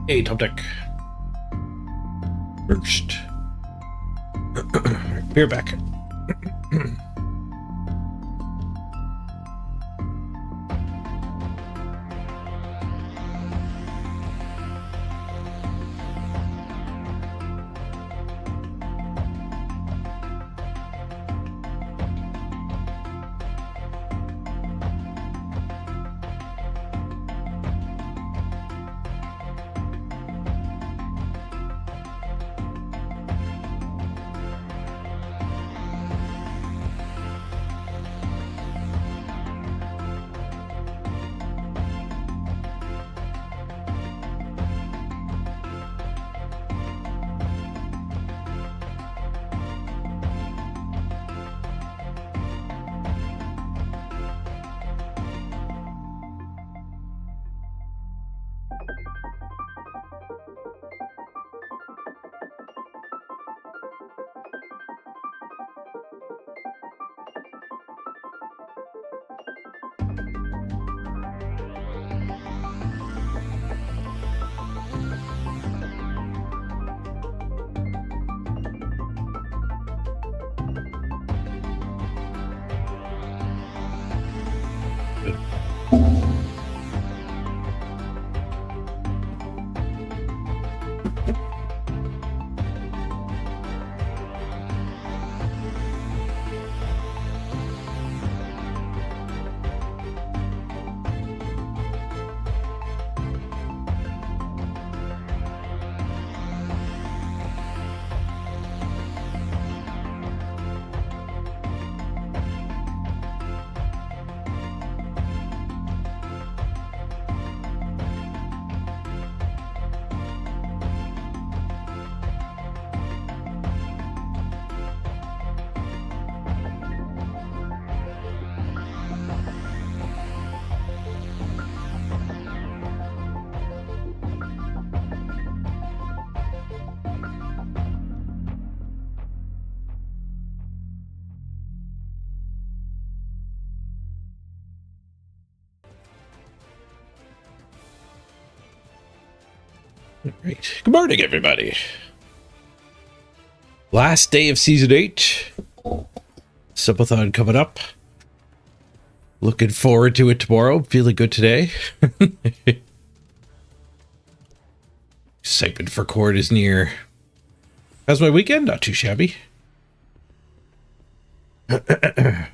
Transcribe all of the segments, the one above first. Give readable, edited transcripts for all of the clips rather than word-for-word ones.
Hey, top deck. First. Beer back. Great. Good morning, everybody. Last day of season 8. Subathon coming up. Looking forward to it tomorrow. Feeling good today. Excitement for Khorn is near. How's my weekend? Not too shabby. Okay,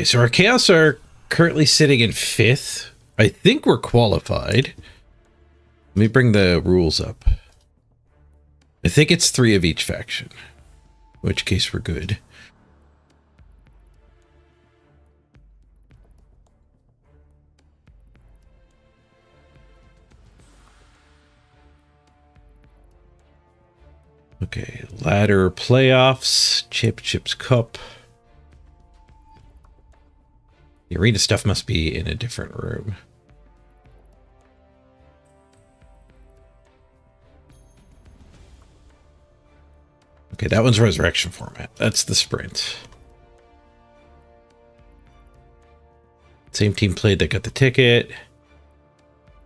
so our Chaos are currently sitting in 5th. I think we're qualified. Let me bring the rules up. I think it's 3 of each faction, in which case we're good. Okay, ladder playoffs, Championships Cup. The arena stuff must be in a different room. Okay, that one's resurrection format. That's the sprint. Same team played that got the ticket.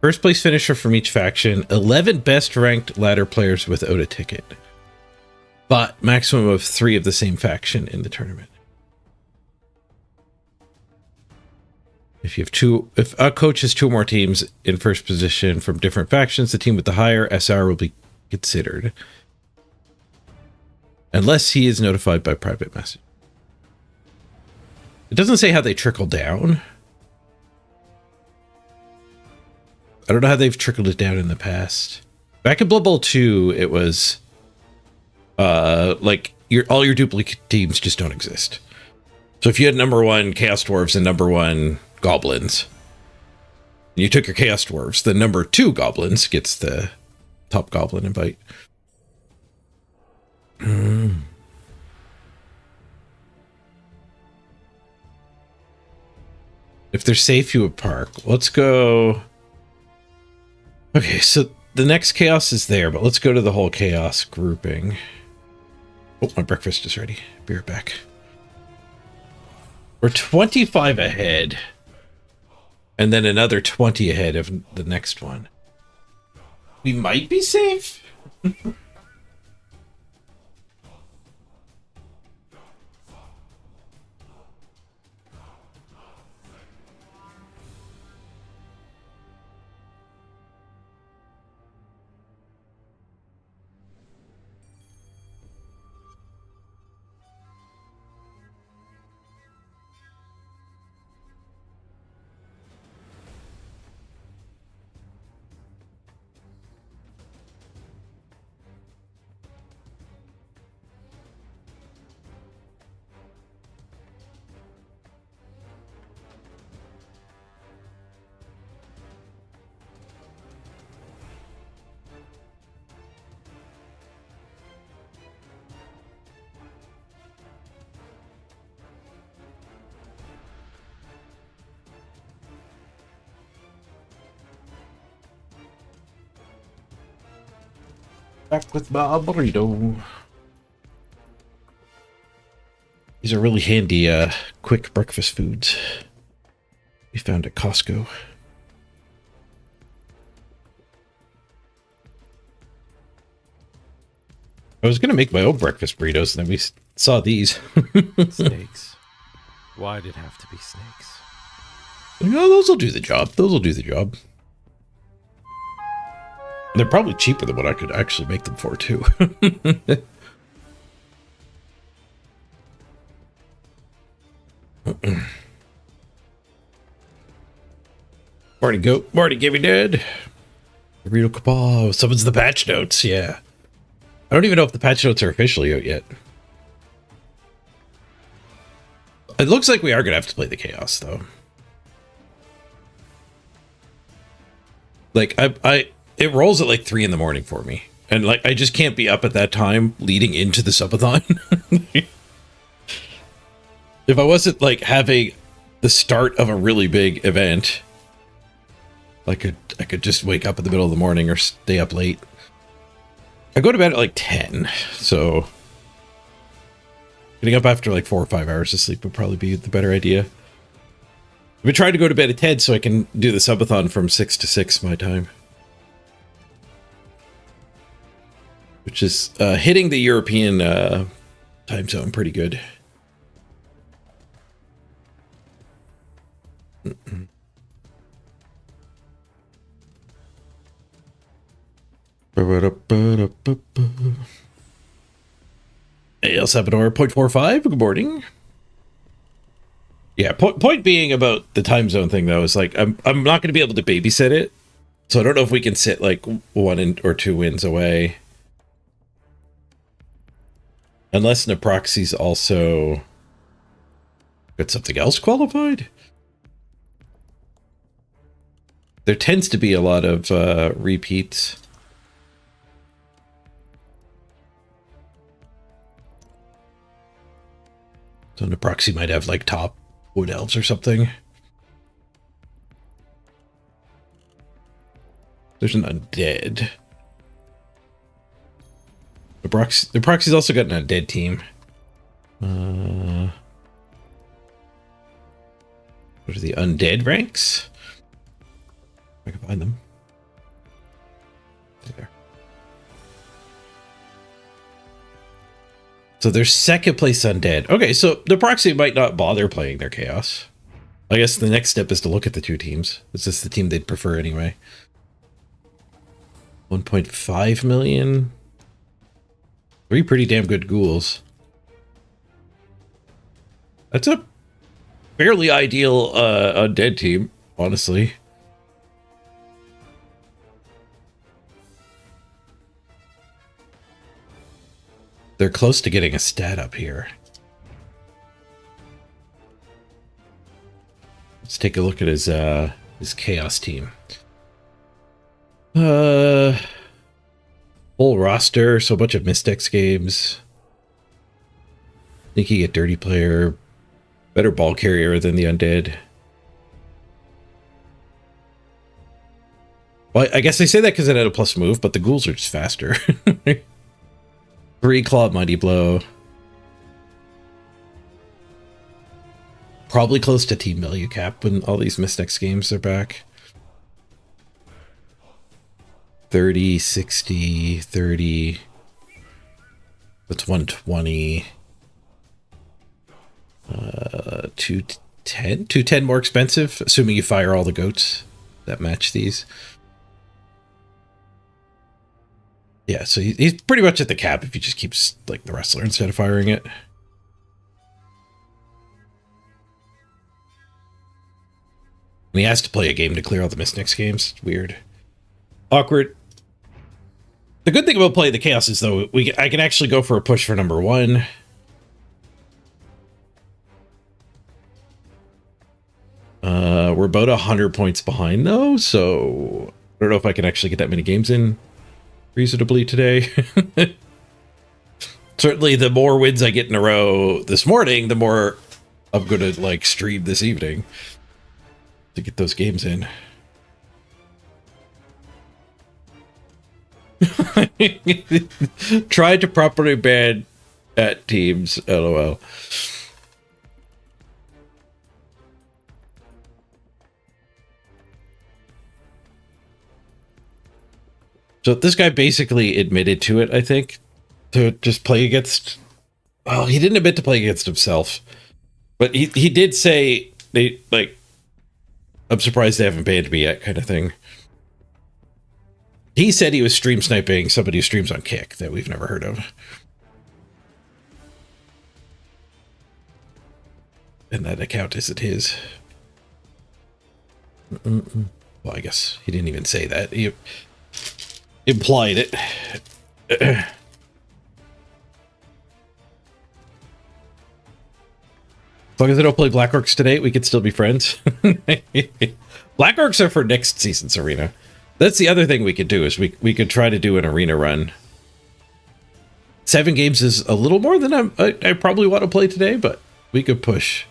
First place finisher from each faction. 11 best ranked ladder players without a ticket. But maximum of 3 of the same faction in the tournament. If a coach has 2 more teams in first position from different factions, the team with the higher SR will be considered. Unless he is notified by private message. It doesn't say how they trickle down. I don't know how they've trickled it down in the past. Back in Blood Bowl 2, it was like all your duplicate teams just don't exist. So if you had number 1 Chaos Dwarves and number 1 Goblins, and you took your Chaos Dwarves, the number 2 Goblins gets the top Goblin invite. If they're safe, you would park. Let's go. Okay, so the next chaos is there, but let's go to the whole chaos grouping. Oh, my breakfast is ready. Be right back. We're 25 ahead. And then another 20 ahead of the next one. We might be safe. Back with my burrito. These are really handy, quick breakfast foods we found at Costco. I was going to make my own breakfast burritos, and then we saw these. Snakes. Why'd it have to be snakes? No, those will do the job. Those will do the job. They're probably cheaper than what I could actually make them for, too. Morning, goat. Morning, Gimme Dad. Burrito Cabal. Summons the patch notes. Yeah. I don't even know if the patch notes are officially out yet. It looks like we are going to have to play the Chaos, though. Like, it rolls at like 3 in the morning for me. And like, I just can't be up at that time leading into the subathon. If I wasn't like having the start of a really big event, I could just wake up in the middle of the morning or stay up late. I go to bed at like 10, so getting up after like 4 or 5 hours of sleep would probably be the better idea. I've been trying to go to bed at 10 so I can do the subathon from 6 to 6 my time. Which is hitting the European time zone pretty good. Hey, El Salvador, 0.45, good morning. Yeah, point being about the time zone thing, though, is like, I'm not going to be able to babysit it. So I don't know if we can sit like 1 or 2 wins away. Unless Naproxy's also got something else qualified. There tends to be a lot of repeats. So Naproxy might have like top wood elves or something. There's an undead. The proxy's also got an undead team. What are the undead ranks? I can find them. There. So there's second place undead. Okay, so the proxy might not bother playing their chaos. I guess the next step is to look at the 2 teams. Is this the team they'd prefer anyway? 1.5 million. 3 pretty damn good ghouls. That's a fairly ideal undead team, honestly. They're close to getting a stat up here. Let's take a look at his chaos team. Full roster, so a bunch of Mystics games. Sneaky get dirty player. Better ball carrier than the undead. Well, I guess they say that because it had a plus move, but the ghouls are just faster. 3 claw mighty blow. Probably close to team value cap when all these Mystics games are back. 30, 60, 30. That's 120. 210? 210 more expensive, assuming you fire all the goats that match these. Yeah, so he's pretty much at the cap if he just keeps like the wrestler instead of firing it. And he has to play a game to clear all the Miss Nix games. It's weird. Awkward. The good thing about playing the Chaos is, though, I can actually go for a push for number 1. We're about 100 points behind, though, so I don't know if I can actually get that many games in reasonably today. Certainly, the more wins I get in a row this morning, the more I'm going to, like, stream this evening to get those games in. Tried to properly ban at teams, lol. So this guy basically admitted to it, I think, to just play against... Well, he didn't admit to play against himself. But he did say, I'm surprised they haven't banned me yet, kind of thing. He said he was stream sniping somebody who streams on Kick that we've never heard of. And that account isn't his. Well, I guess he didn't even say that. He implied it. As long as I don't play Black Orcs today, we could still be friends. Black Orcs are for next season's arena. That's the other thing we could do, is we could try to do an arena run. 7 games is a little more than I probably want to play today, but we could push.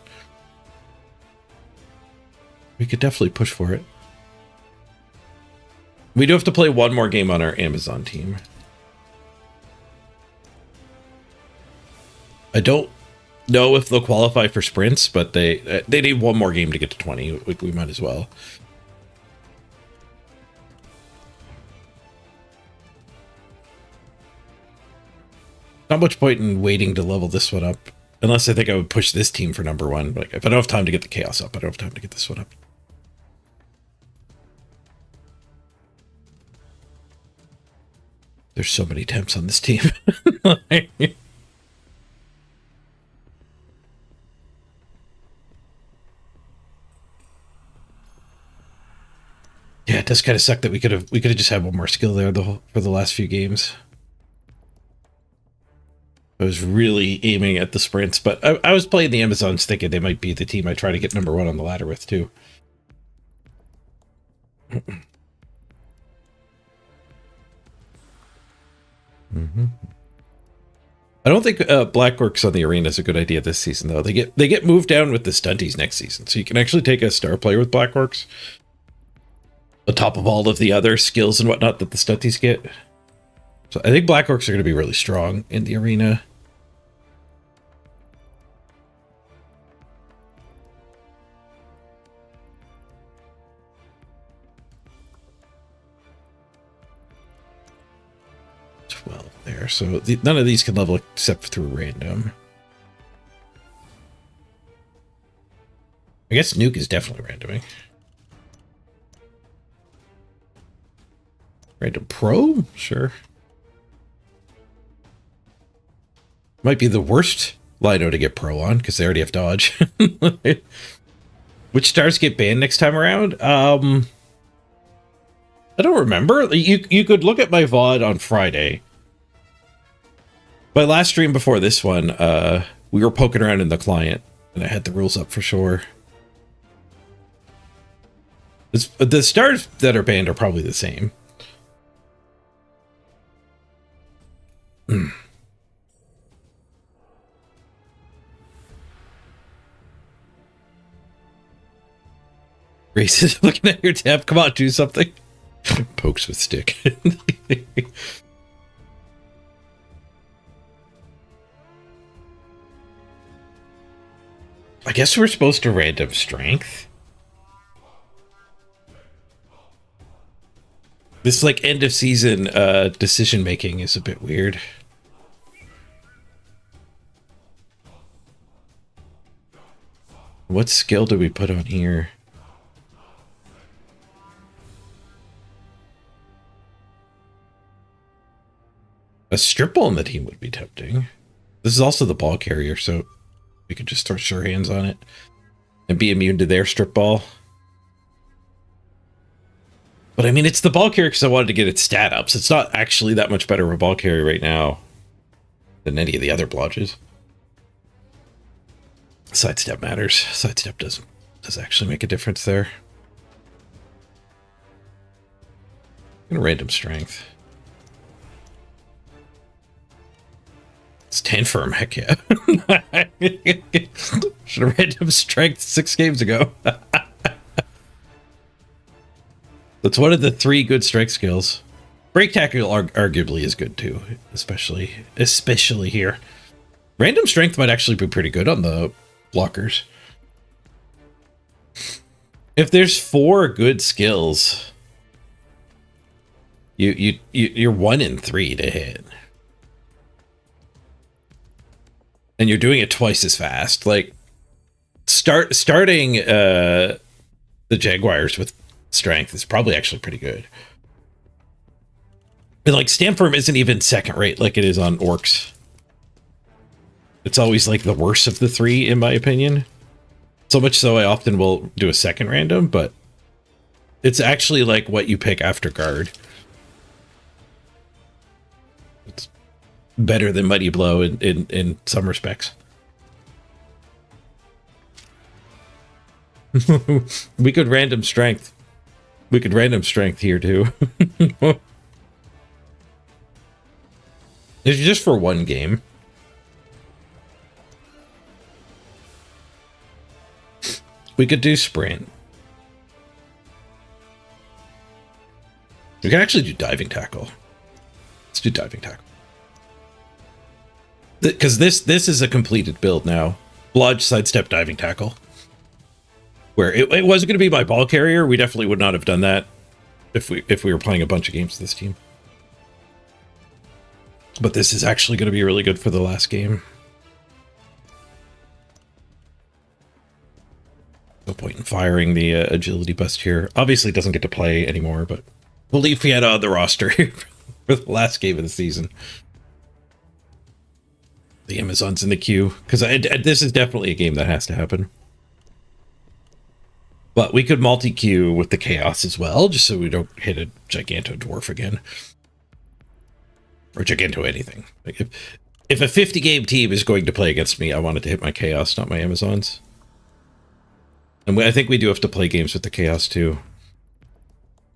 We could definitely push for it. We do have to play one more game on our Amazon team. I don't know if they'll qualify for sprints, but they need one more game to get to 20. We might as well. Not much point in waiting to level this one up, unless I think I would push this team for number 1. Like, if I don't have time to get the Chaos up, I don't have time to get this one up. There's so many temps on this team. Yeah, it does kind of suck that we could have just had one more skill there for the last few games. I was really aiming at the sprints, but I was playing the Amazons thinking they might be the team I try to get number 1 on the ladder with too. I don't think Black Orcs on the arena is a good idea this season, though. They get moved down with the stunties next season, so you can actually take a star player with Black Orcs on top of all of the other skills and whatnot that the stunties get. So I think Black Orcs are going to be really strong in the arena. There, so none of these can level except through random. I guess Nuke is definitely randoming. Random Pro? Sure. Might be the worst Lido to get Pro on, because they already have Dodge. Which stars get banned next time around? I don't remember. You could look at my VOD on Friday. My last stream before this one, we were poking around in the client, and I had the rules up for sure. The stars that are banned are probably the same. Grace is looking at your tab. Come on, do something. Pokes with stick. I guess we're supposed to random strength. This like end of season decision making is a bit weird. What skill do we put on here? A strip ball in the team would be tempting. This is also the ball carrier, so we could just throw sure hands on it and be immune to their strip ball. But I mean, it's the ball carrier because I wanted to get its stat up. So it's not actually that much better of a ball carrier right now than any of the other blodges. Sidestep matters. Sidestep does actually make a difference there. And random strength. It's 10 firm, heck yeah. Should have random strength 6 games ago. That's one of the 3 good strength skills. Break tackle arguably is good too, especially here. Random strength might actually be pretty good on the blockers. If there's 4 good skills, you're 1 in 3 to hit. And you're doing it twice as fast. Like starting the Jaguars with strength is probably actually pretty good. And like Stand Firm isn't even second rate like it is on Orcs. It's always like the worst of the 3 in my opinion. So much so I often will do a second random, but it's actually like what you pick after guard. It's better than Mighty Blow in some respects. We could random strength. We could random strength here too. It's just for 1 game. We could do sprint. We can actually do diving tackle. Let's do diving tackle. Because this is a completed build now. Blodge, sidestep, diving tackle. Where it wasn't going to be my ball carrier. We definitely would not have done that if we were playing a bunch of games with this team. But this is actually going to be really good for the last game. No point in firing the agility bust here. Obviously doesn't get to play anymore, but we'll leave Fiat on the roster for the last game of the season. The Amazon's in the queue, because this is definitely a game that has to happen. But we could multi-queue with the Chaos as well, just so we don't hit a Giganto Dwarf again. Or Giganto anything. Like if a 50-game team is going to play against me, I want it to hit my Chaos, not my Amazons. And I think we do have to play games with the Chaos too.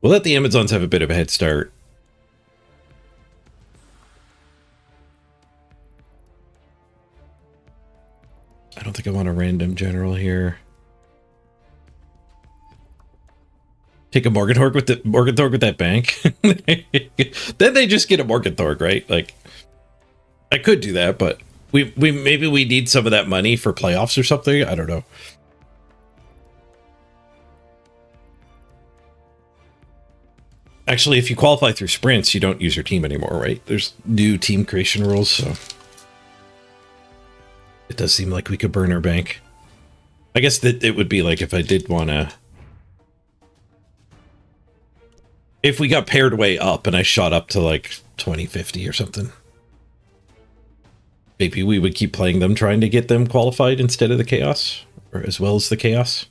We'll let the Amazons have a bit of a head start. I don't think I want a random general here. Take a Morgenthorg with that bank. Then they just get a Morgenthorg, right? Like, I could do that, but we maybe we need some of that money for playoffs or something. I don't know. Actually, if you qualify through sprints, you don't use your team anymore, right? There's new team creation rules, so it does seem like we could burn our bank. I guess that it would be like if I did want to... If we got paired way up and I shot up to like 2050 or something. Maybe we would keep playing them, trying to get them qualified instead of the Chaos, or as well as the Chaos.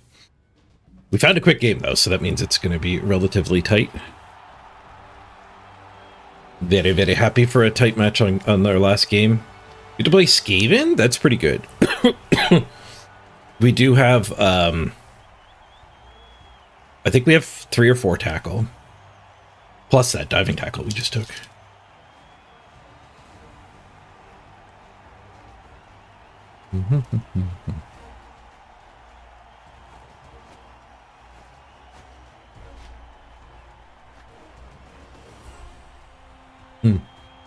We found a quick game though, so that means it's going to be relatively tight. Very, very happy for a tight match on our last game. We get to play Skaven? That's pretty good. We do have, I think we have 3 or 4 tackle. Plus that diving tackle we just took.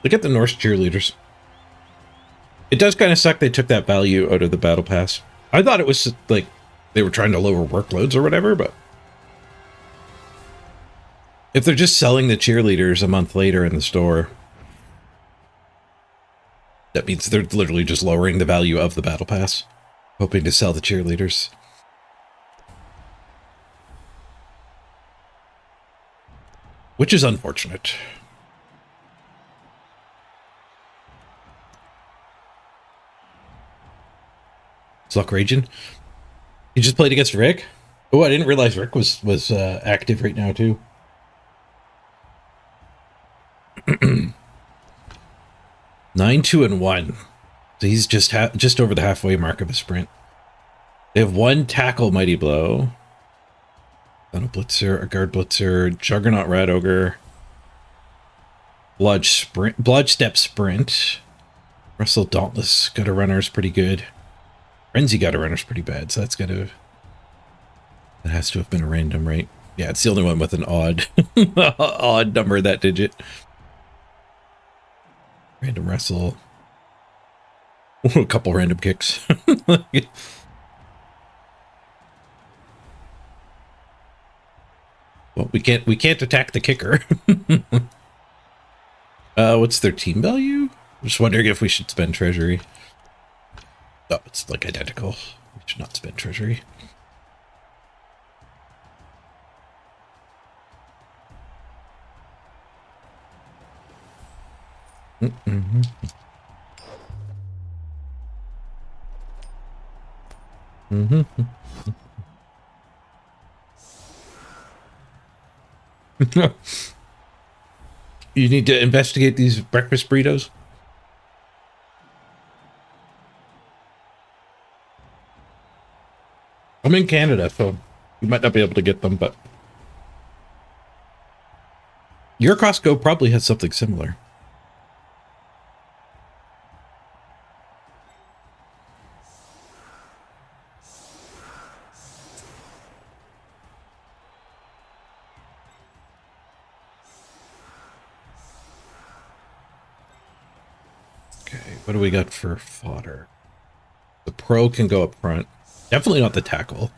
Look at the Norse cheerleaders. It does kind of suck they took that value out of the battle pass. I thought it was like they were trying to lower workloads or whatever, but If they're just selling the cheerleaders a month later in the store, that means they're literally just lowering the value of the battle pass, hoping to sell the cheerleaders. Which is unfortunate. Sluck Raging. You just played against Rick? Oh, I didn't realize Rick was active right now too. 9-2-1. So he's just over the halfway mark of a sprint. They have one tackle mighty blow. Not a blitzer, a guard blitzer, juggernaut rat ogre, blood step sprint. Russell Dauntless gutter runner is pretty good. Frenzy gutter runner is pretty bad, so that has to have been a random, right? Yeah, it's the only one with an odd odd number, that digit. Random wrestle. A couple random kicks. Well, we can't attack the kicker. What's their team value? I'm just wondering if we should spend treasury. Oh, it's like identical. We should not spend treasury. Mm-hmm. Mm-hmm. You need to investigate these breakfast burritos. I'm in Canada, so you might not be able to get them, but your Costco probably has something similar. What do we got for fodder? The pro can go up front. Definitely not the tackle.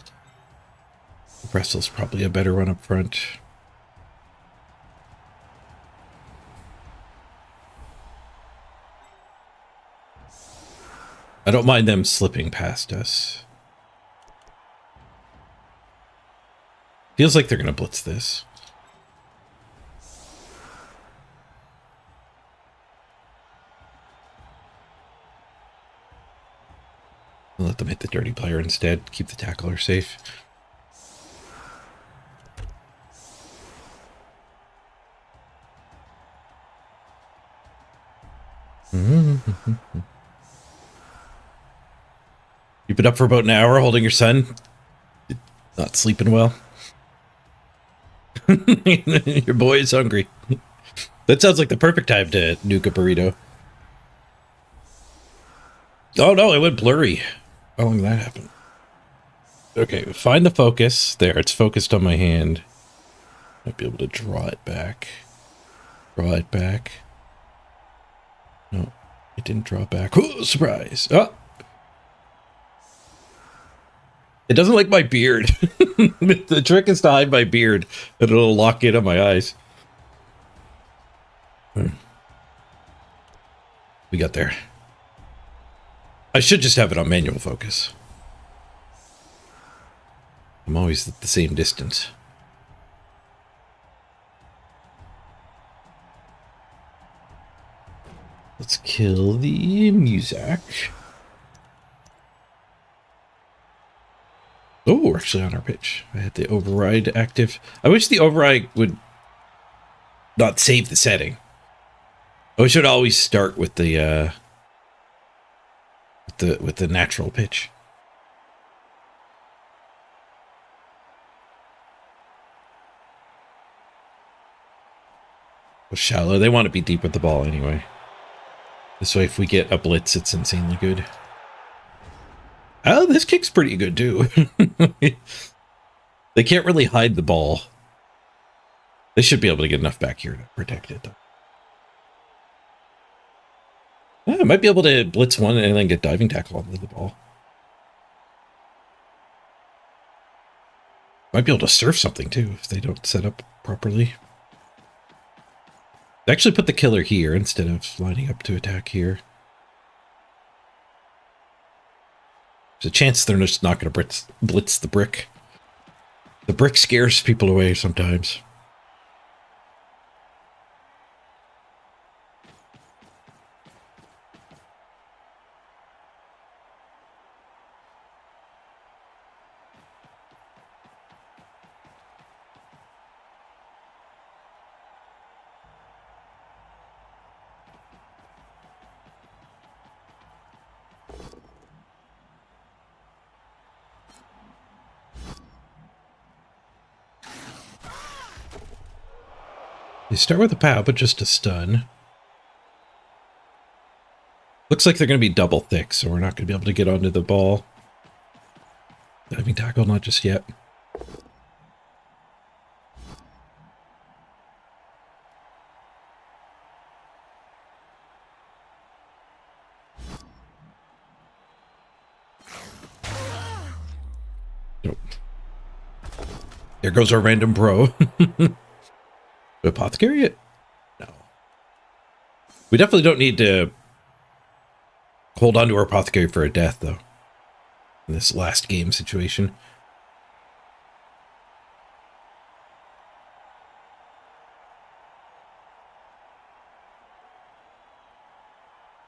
Wrestle's probably a better one up front. I don't mind them slipping past us. Feels like they're going to blitz this. I'll let them hit the dirty player instead. Keep the tackler safe. You've been up for about an hour holding your son. Not sleeping well. Your boy is hungry. That sounds like the perfect time to nuke a burrito. Oh no, it went blurry. How long did that happen? Okay, find the focus. There, it's focused on my hand. Might be able to draw it back. Draw it back. No, it didn't draw back. Oh, surprise. Oh! It doesn't like my beard. The trick is to hide my beard, and it'll lock in on my eyes. We got there. I should just have it on manual focus. I'm always at the same distance. Let's kill the Muzak. Oh, we're actually on our pitch. I had the override active. I wish the override would not save the setting. I wish it would always start with the with the natural pitch. Well, shallow. They want to be deep with the ball anyway. This way, if we get a blitz, it's insanely good. Oh, this kick's pretty good too. They can't really hide the ball. They should be able to get enough back here to protect it, though. Yeah, I might be able to blitz one and then get diving tackle onto the ball. Might be able to surf something too if they don't set up properly. Actually put the killer here instead of lining up to attack here. There's a chance they're just not going to blitz the brick. The brick scares people away sometimes. They start with a POW, but just a stun. Looks like they're going to be double thick, so we're not going to be able to get onto the ball. Diving tackle, not just yet. Nope. There goes our random bro. Apothecary it? No. We definitely don't need to hold on to our apothecary for a death, though. In this last game situation.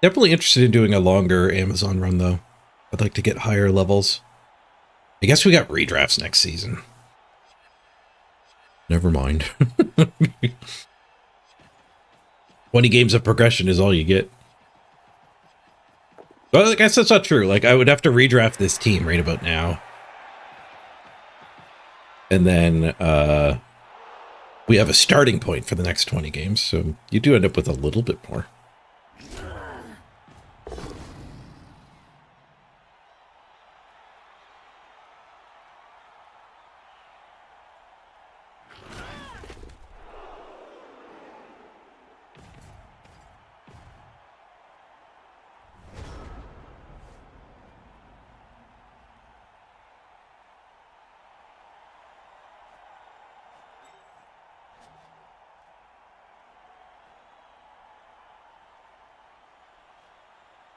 Definitely interested in doing a longer Amazon run, though. I'd like to get higher levels. I guess we got redrafts next season. Never mind. 20 games of progression is all you get. Well, I guess that's not true. Like, I would have to redraft this team right about now. And then we have a starting point for the next 20 games, so you do end up with a little bit more.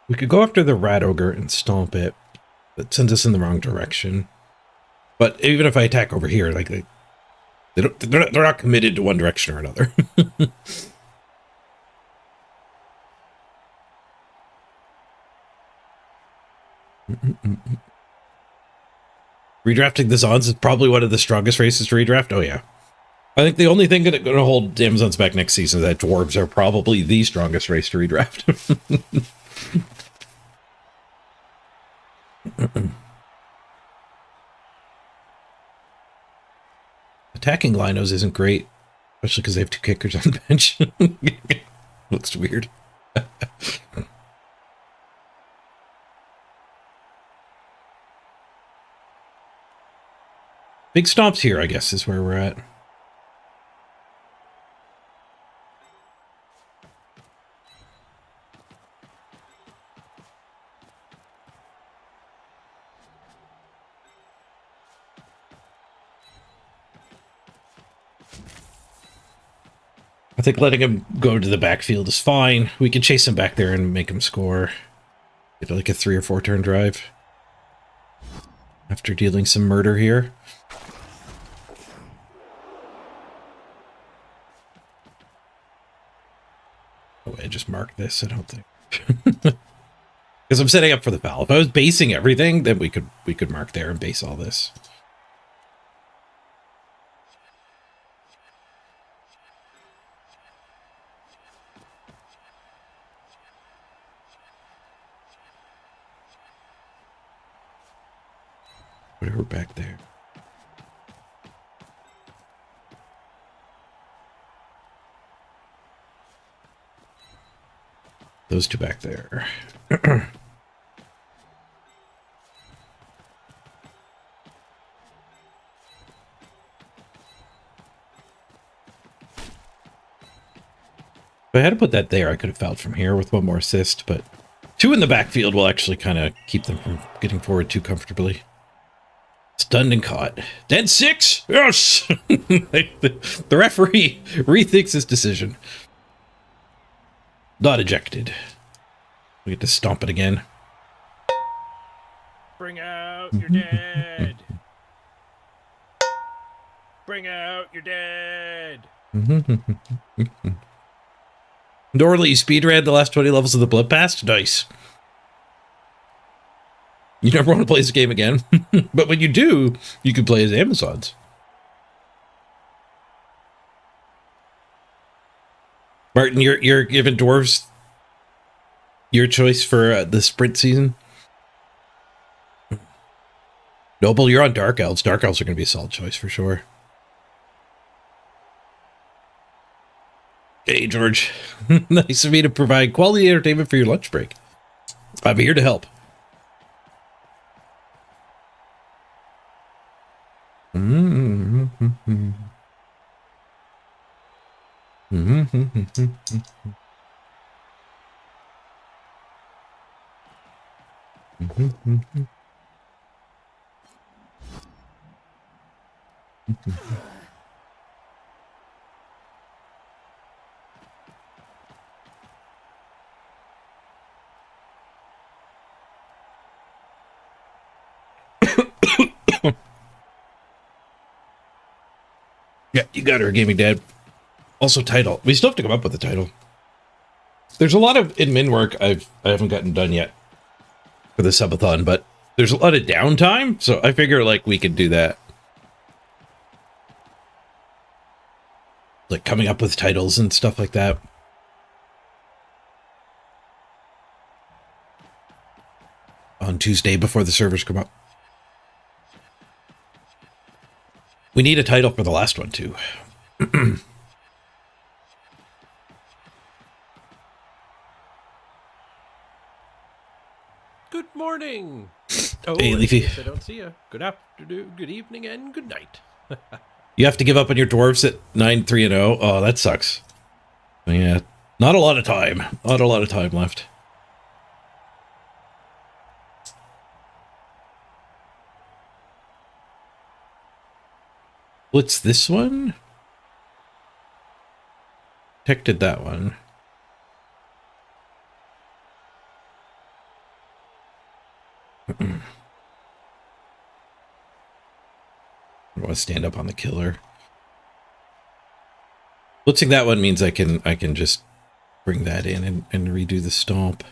We could go after the Rat Ogre and stomp it. That sends us in the wrong direction. But even if I attack over here, like they're not committed to one direction or another. Redrafting the Zons is probably one of the strongest races to redraft. Oh yeah. I think the only thing that's going to hold Amazons back next season is that dwarves are probably the strongest race to redraft. Attacking Linos isn't great, especially because they have two kickers on the bench. Looks weird. Big stomps here, I guess, is where we're at. I think letting him go to the backfield is fine. We can chase him back there and make him score. Get like a 3 or 4 turn drive. After dealing some murder here. Oh, I just marked this, I don't think. Because I'm setting up for the foul. If I was basing everything, then we could mark there and base all this. Whatever back there. Those two back there. If I had to put that there, I could have fouled from here with one more assist, but 2 in the backfield will actually kind of keep them from getting forward too comfortably. Stunned and caught. Dead 6? Yes! The referee rethinks his decision. Not ejected. We get to stomp it again. Bring out your dead. Bring out your dead. Normally, you speed ran the last 20 levels of the Blood Pass? Nice. You never want to play this game again. But when you do, you can play as Amazons. Martin, you're giving dwarves your choice for the sprint season? Noble, you're on Dark Elves. Dark Elves are going to be a solid choice for sure. Hey, George. Nice of me to provide quality entertainment for your lunch break. I'm here to help. Yeah, you got her, Gaming Dad. Also, title. We still have to come up with a title. There's a lot of admin work I haven't gotten done yet for the subathon, but there's a lot of downtime, so I figure like we could do that. Like coming up with titles and stuff like that. On Tuesday before the servers come up. We need a title for the last one too. Good morning. Oh, Hey, Leafy. I don't see you. Good afternoon, good evening, and good night. You have to give up on your dwarves at 9, 3, and 0. Oh, that sucks. Yeah, not a lot of time. Not a lot of time left. What's this one? Tech did that one. I want to stand up on the killer. Blitzing that one means I can just bring that in and redo the stomp.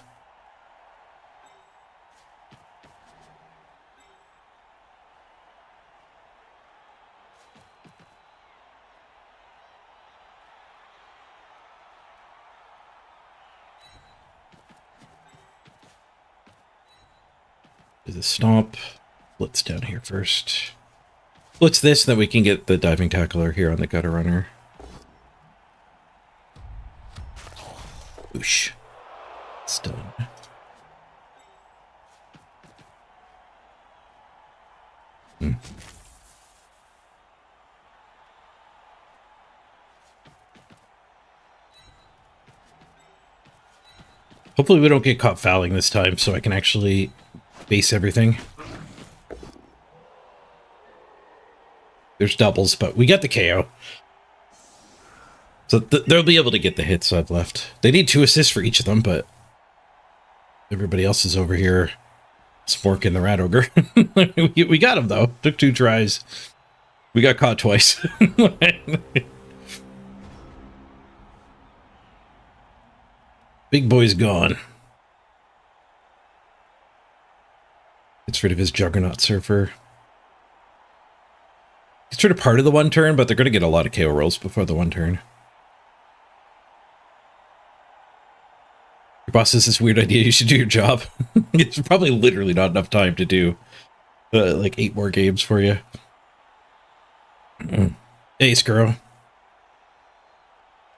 Do the stomp. Blitz down here first. Blitz this, then we can get the diving tackler here on the gutter runner. Whoosh. It's done. Hopefully we don't get caught fouling this time so I can actually base everything. There's doubles, but we got the KO. So they'll be able to get the hits I've left. They need 2 assists for each of them, but everybody else is over here sporking the Rat Ogre. We got him, though. Took 2 tries. We got caught twice. Big boy's gone. Gets rid of his Juggernaut Surfer. It's sort of part of the 1 turn, but they're going to get a lot of KO rolls before the 1 turn. Your boss has this weird idea you should do your job. It's probably literally not enough time to do like 8 more games for you. Hey, Skuro.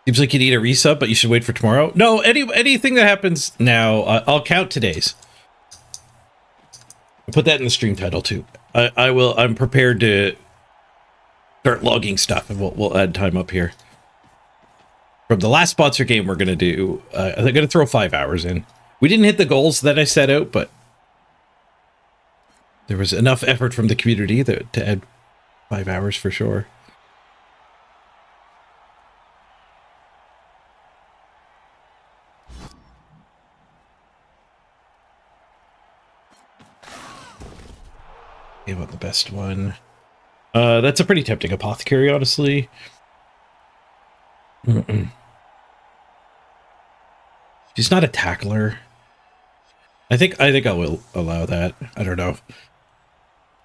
Seems like you need a resub, but you should wait for tomorrow. No, anything that happens now, I'll count today's. I'll put that in the stream title too. I will. I'm prepared to start logging stuff, and we'll add time up here. From the last sponsor game we're going to do, I'm going to throw 5 hours in. We didn't hit the goals that I set out, but there was enough effort from the community to add 5 hours for sure. Gave up the best one. That's a pretty tempting apothecary, honestly. She's not a tackler. I think I will allow that. I don't know.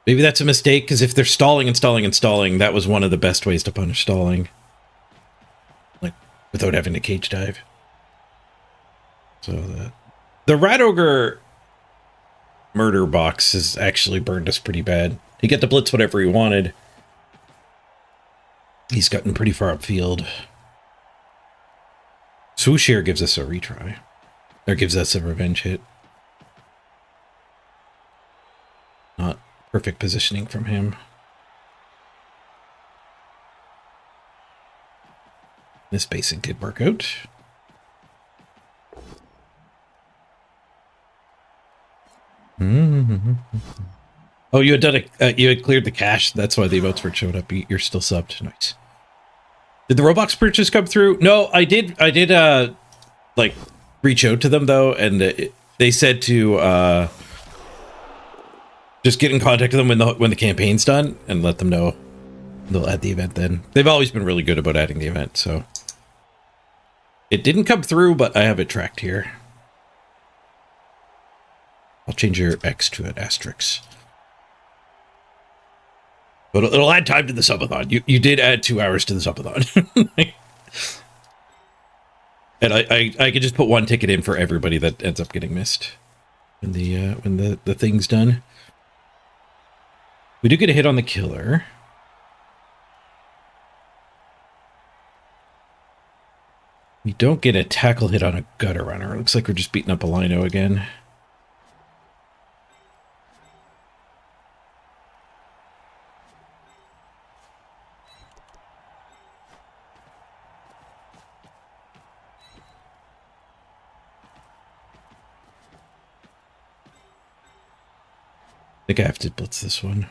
Maybe that's a mistake, because if they're stalling and stalling and stalling, that was one of the best ways to punish stalling. Like, without having to cage dive. So the Rat Ogre murder box has actually burned us pretty bad. He got to blitz whatever he wanted. He's gotten pretty far upfield. Swoosh here gives us a retry. Or gives us a revenge hit. Not perfect positioning from him. This basic did work out. Oh, you had done you had cleared the cache. That's why the emotes were showed up. You're still subbed. Nice. Did the Roblox purchase come through? No, I did. Like reach out to them though, and they said to just get in contact with them when the campaign's done and let them know they'll add the event. Then they've always been really good about adding the event, so it didn't come through, but I have it tracked here. I'll change your X to an asterisk. But it'll add time to the subathon. You did add 2 hours to the subathon. And I could just put one ticket in for everybody that ends up getting missed when the thing's done. We do get a hit on the killer. We don't get a tackle hit on a gutter runner. It looks like we're just beating up a lino again. I think I have to blitz this one.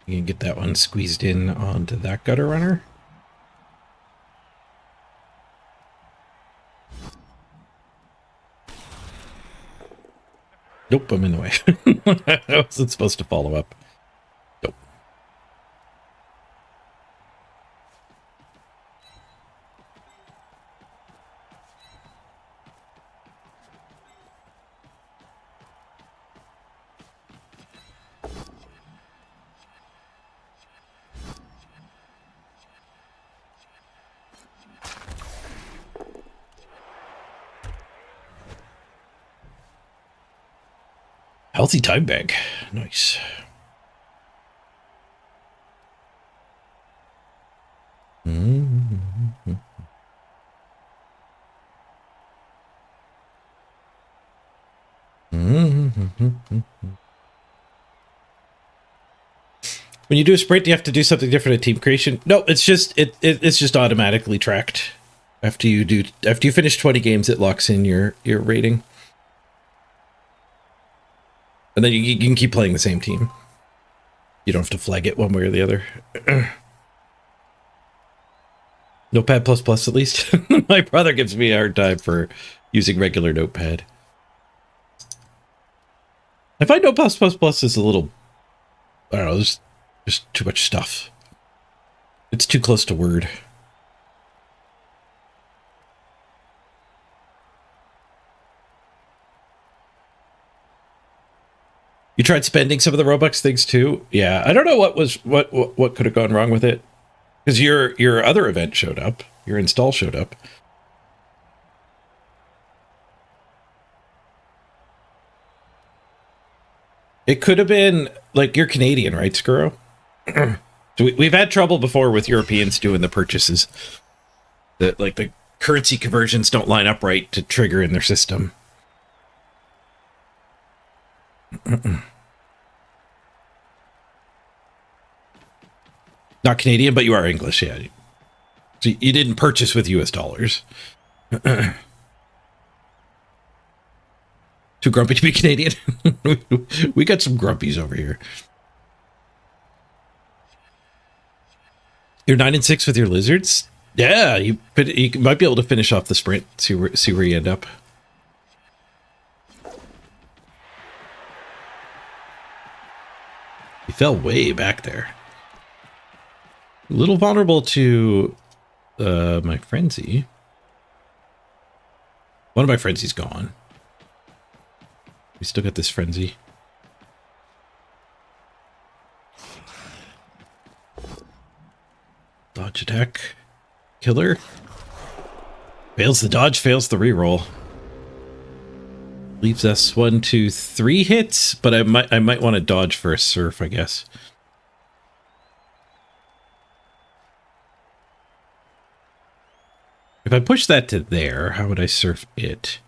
You can get that one squeezed in onto that gutter runner. Nope, I'm in the way. I wasn't supposed to follow up. Nope. Healthy time bank. Nice. When you do a sprint, do you have to do something different at team creation? No, it's just it's just automatically tracked. After you finish 20 games, it locks in your rating. And then you can keep playing the same team. You don't have to flag it one way or the other. Notepad++ at least. My brother gives me a hard time for using regular Notepad. I find Notepad++ is a little... I don't know, there's just too much stuff. It's too close to Word. You tried spending some of the Robux things too? Yeah, I don't know what could have gone wrong with it. Because your other event showed up. Your install showed up. It could have been, like, you're Canadian, right, Skuro? So we've had trouble before with Europeans doing the purchases. The currency conversions don't line up right to trigger in their system. Not Canadian, but you are English, yeah. So you didn't purchase with US dollars. Too grumpy to be Canadian? We got some grumpies over here. You're 9-6 with your lizards? Yeah, you might be able to finish off the sprint, see where you end up. You fell way back there. A little vulnerable to my frenzy. One of my frenzies gone. We still got this frenzy. Dodge attack. Killer. Fails the dodge, fails the reroll. Leaves us 1, 2, 3 hits, but I might want to dodge for a surf, I guess. If I push that to there, how would I surf it?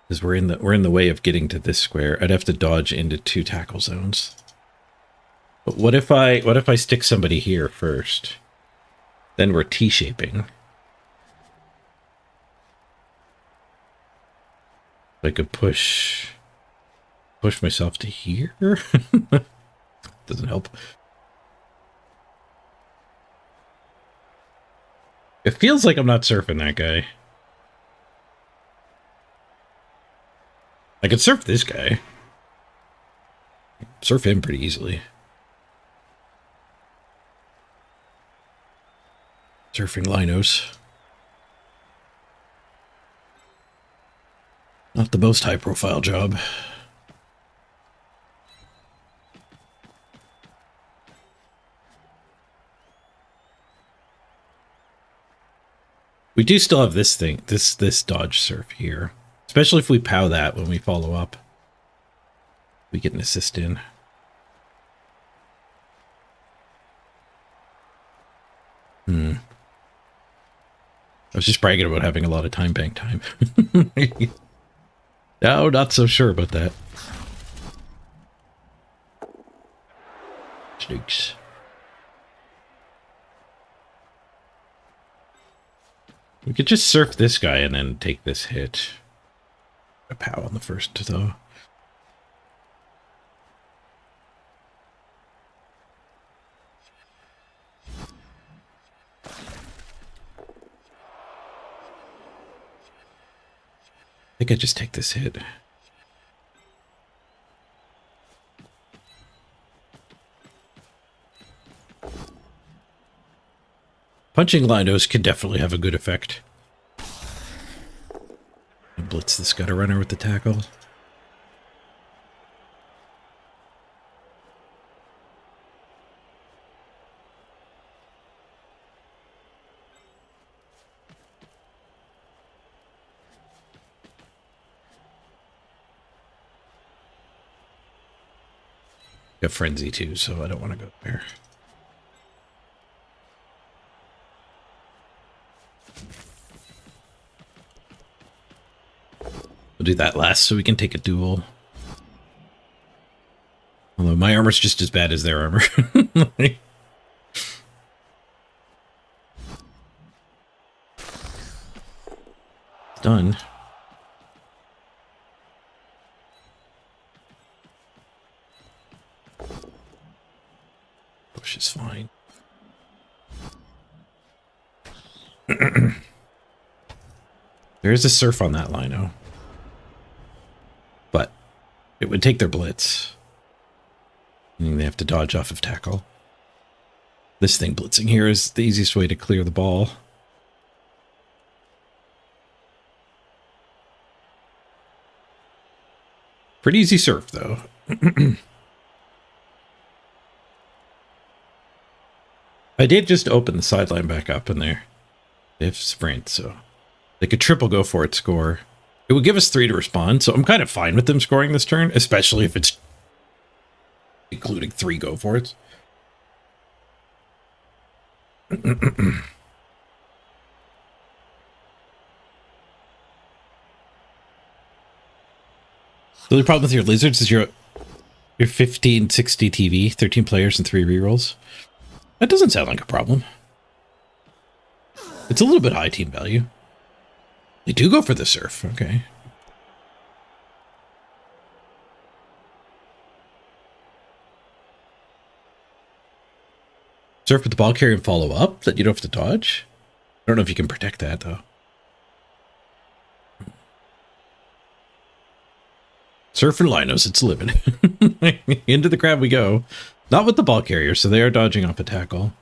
Because we're in the way of getting to this square. I'd have to dodge into 2 tackle zones. But what if I stick somebody here first? Then we're T-shaping. I could push myself to here. Doesn't help. It feels like I'm not surfing that guy. I could surf this guy. Surf him pretty easily. Surfing linos. Not the most high-profile job. We do still have this thing, this dodge surf here. Especially if we pow that when we follow up. We get an assist in. I was just bragging about having a lot of time bank time. No, not so sure about that. Snakes. We could just surf this guy and then take this hit. A pow on the first, though. I think I just take this hit. Punching linos can definitely have a good effect. Blitz the Scudder Runner with the tackle. Got Frenzy too, so I don't want to go there. We'll do that last so we can take a duel. Although my armor's just as bad as their armor. Done. Push is fine. There is a surf on that lino. But it would take their blitz. Meaning they have to dodge off of tackle. This thing blitzing here is the easiest way to clear the ball. Pretty easy surf, though. I did just open the sideline back up in there. They have sprint, so they could triple go for it score. It would give us 3 to respond, so I'm kind of fine with them scoring this turn, especially if it's including 3 go for it. The only problem with your lizards is You're 1560 TV, 13 players and 3 rerolls. That doesn't sound like a problem. It's a little bit high team value. They do go for the surf. Okay. Surf with the ball carrier and follow up that you don't have to dodge. I don't know if you can protect that though. Surf and Linos, it's living. Into the crab we go. Not with the ball carrier, so they are dodging off a tackle.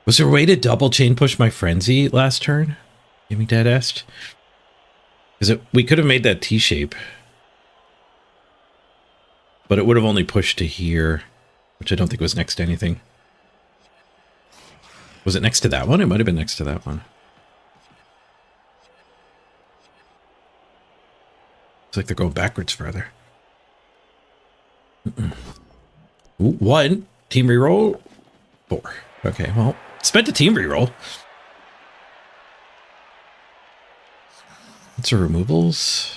Was there a way to double chain push my frenzy last turn? Gaming Dad asked. Because we could have made that T shape. But it would have only pushed to here, which I don't think was next to anything. Was it next to that one? It might have been next to that one. It's like they're going backwards further. Ooh, 1. Team reroll. 4. Okay, well, spent a team reroll. What's our removals?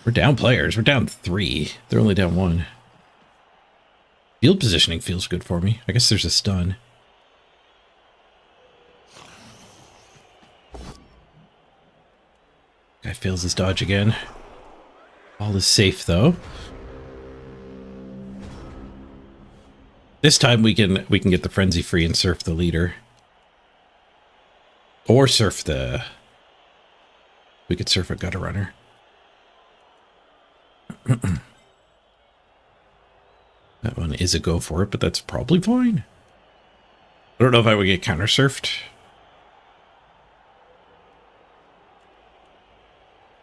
We're down players. We're down 3. They're only down 1. Field positioning feels good for me. I guess there's a stun. Guy fails his dodge again. All is safe though. This time we can get the frenzy free and surf the leader. Or surf the... We could surf a gutter runner. That one is a go for it, but that's probably fine. I don't know if I would get counter surfed.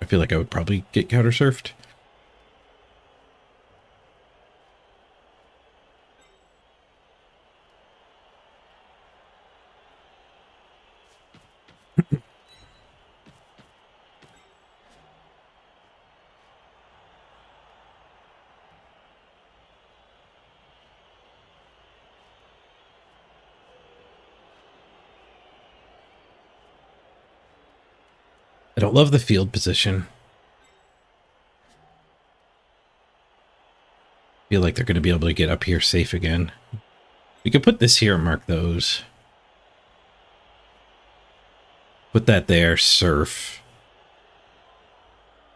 I feel like I would probably get counter surfed. I don't love the field position. Feel like they're going to be able to get up here safe again. We could put this here and mark those. Put that there, surf.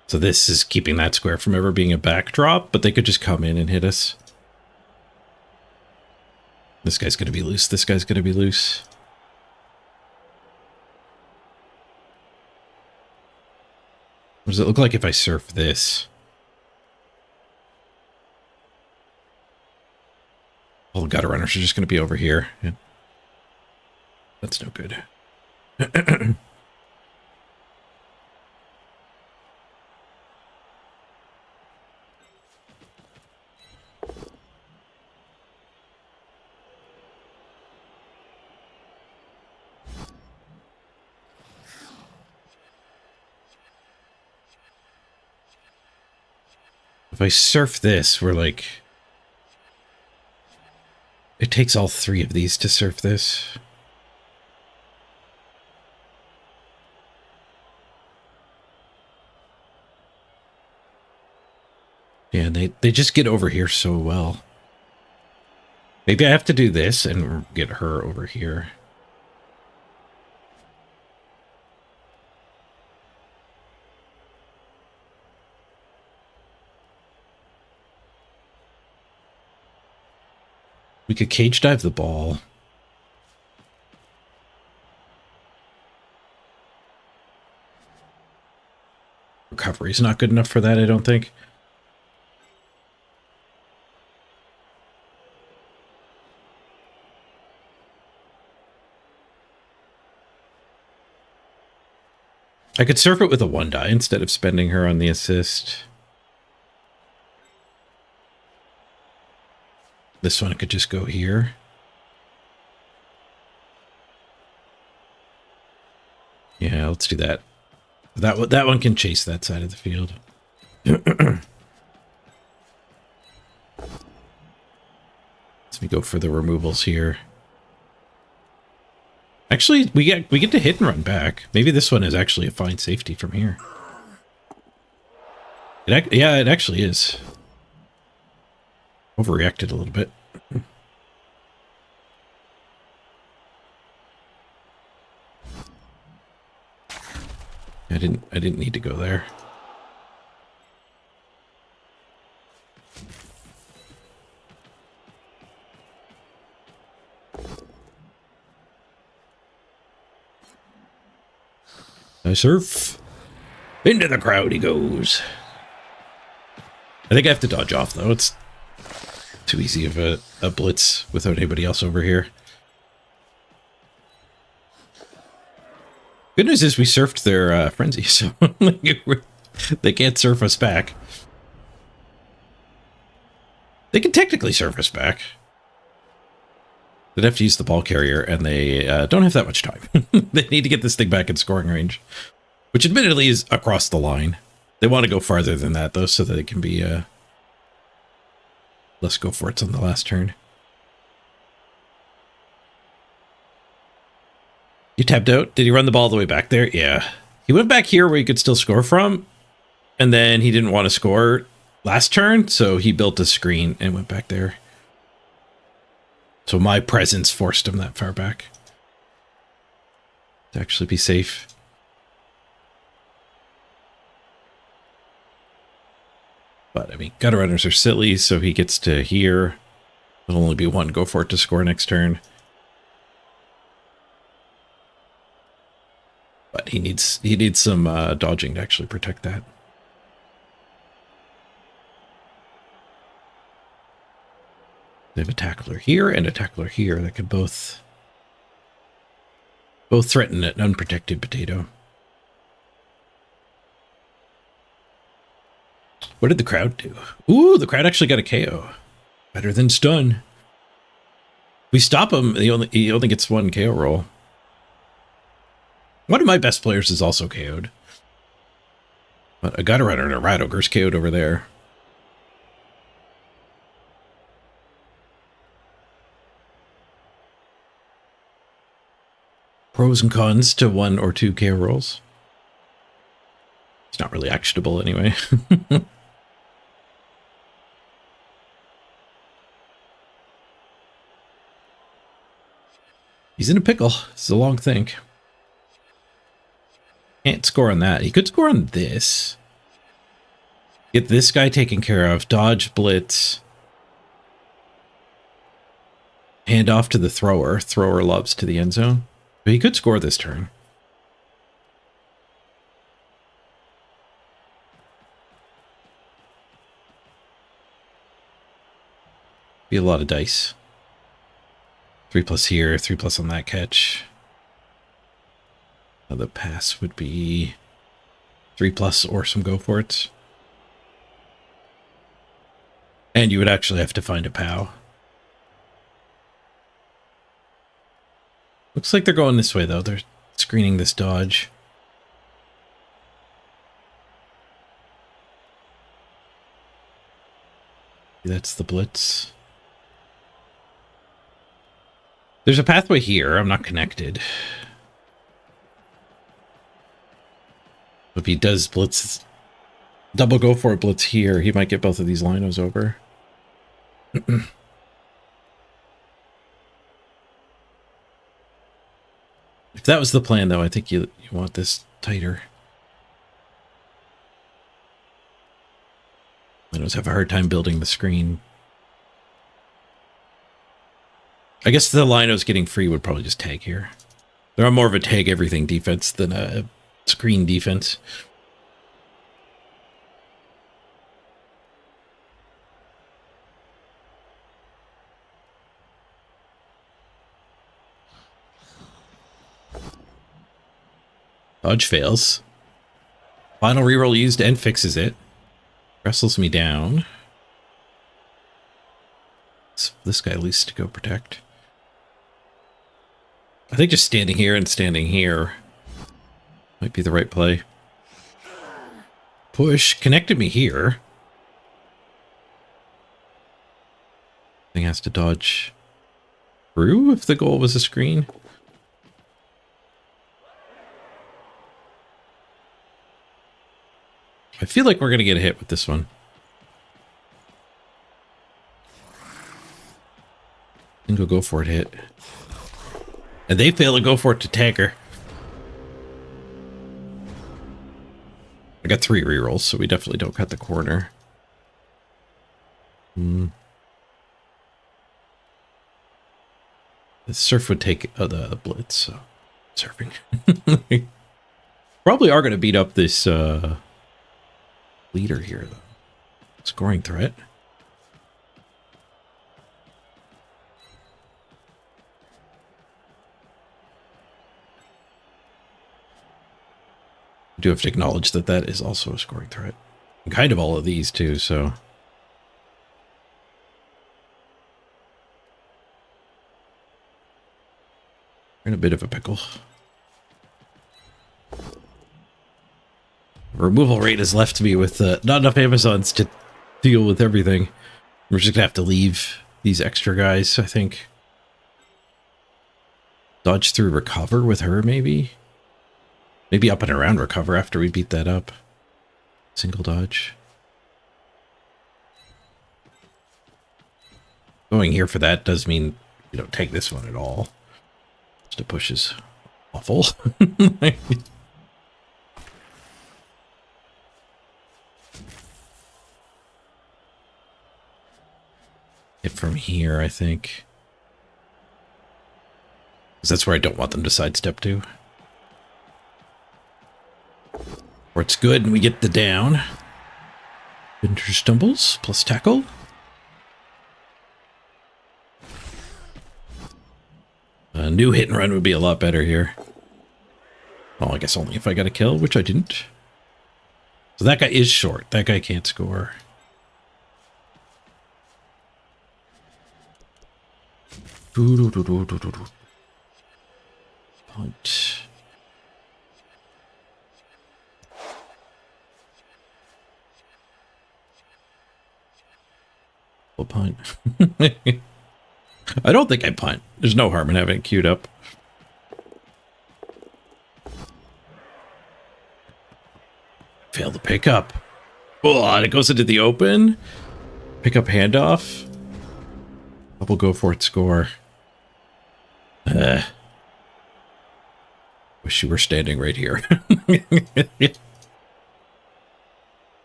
So this is keeping that square from ever being a backdrop, but they could just come in and hit us. This guy's going to be loose. This guy's going to be loose. What does it look like if I surf this? All the gutter runners are just going to be over here. Yeah. That's no good. If I surf this, we're like... It takes all 3 of these to surf this. Yeah, they just get over here so well. Maybe I have to do this and get her over here. We could cage dive the ball. Recovery's not good enough for that, I don't think. I could surf it with a 1 die instead of spending her on the assist. This one could just go here. Yeah, let's do that. That one can chase that side of the field. Let me go for the removals here. Actually, we get to hit and run back. Maybe this one is actually a fine safety from here. Yeah, it actually is. Overreacted a little bit. I didn't need to go there. I surf. Into the crowd he goes. I think I have to dodge off, though. It's too easy of a blitz without anybody else over here. Good news is we surfed their frenzy, so they can't surf us back. They can technically surf us back. They'd have to use the ball carrier, and they don't have that much time. They need to get this thing back in scoring range, which admittedly is across the line. They want to go farther than that, though, so that it can be less go for it on the last turn. You tapped out? Did he run the ball all the way back there? Yeah. He went back here where he could still score from, and then he didn't want to score last turn, so he built a screen and went back there. So my presence forced him that far back to actually be safe. But, I mean, gutter runners are silly, so he gets to here. It'll only be one go for it to score next turn. But he needs some dodging to actually protect that. They have a tackler here and a tackler here that could both threaten an unprotected potato. What did the crowd do? Ooh, the crowd actually got a KO. Better than stun. We stop him, he only gets one KO roll. One of my best players is also KO'd. But a gutter runner and a rat ogre's KO'd over there. Pros and cons to 1 or 2 KO rolls. It's not really actionable anyway. He's in a pickle. It's a long think. Can't score on that. He could score on this. Get this guy taken care of. Dodge, blitz. Hand off to the thrower. Thrower lobs to the end zone. But he could score this turn. Be a lot of dice. 3+ here, 3+ on that catch. The pass would be 3+ or some go for it. And you would actually have to find a POW. Looks like they're going this way, though. They're screening this dodge. That's the blitz. There's a pathway here. I'm not connected. If he does blitz, double go for a blitz here, he might get both of these linos over. If that was the plan, though, I think you want this tighter. Linos have a hard time building the screen. I guess the linos getting free would probably just tag here. They're on more of a tag everything defense than a screen defense. Dodge fails. Final reroll used and fixes it. Wrestles me down. So this guy at least to go protect. I think just standing here and standing here might be the right play. Push connected me here. I Something has to dodge through if the goal was a screen. I feel like we're going to get a hit with this one. Single go for it hit. And they fail to go for it to tag her. I got 3 rerolls, so we definitely don't cut the corner. The surf would take the blitz, so surfing. Probably are going to beat up this leader here, though. Scoring threat. I do have to acknowledge that that is also a scoring threat. And kind of all of these, too, so... We're in a bit of a pickle. Removal rate is left to me with not enough Amazons to deal with everything. We're just gonna have to leave these extra guys, I think. Dodge through recover with her, maybe? Maybe up and around recover after we beat that up. Single dodge. Going here for that does mean you don't take this one at all. Just a push is awful. Hit from here, I think. Because that's where I don't want them to sidestep to. Or it's good and we get the down. Winter stumbles plus tackle. A new hit and run would be a lot better here. Well, I guess only if I got a kill, which I didn't. So that guy is short. That guy can't score. Punt. We'll punt. I don't think I punt. There's no harm in having it queued up. Fail to pick up. Oh, and it goes into the open. Pick up handoff. Double go for it score. Wish you were standing right here.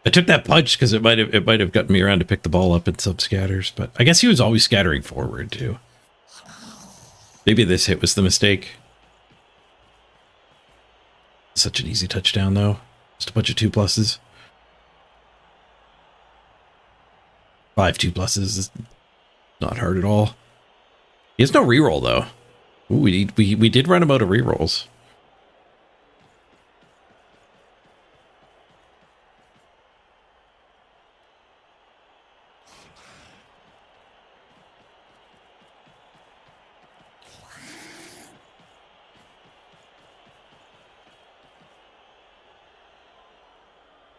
I took that punch because it might have gotten me around to pick the ball up in some scatters, but I guess he was always scattering forward too. Maybe this hit was the mistake. Such an easy touchdown though. Just a bunch of 2+. 5 2+ is not hard at all. He has no reroll though. Ooh, we did run him out of rerolls.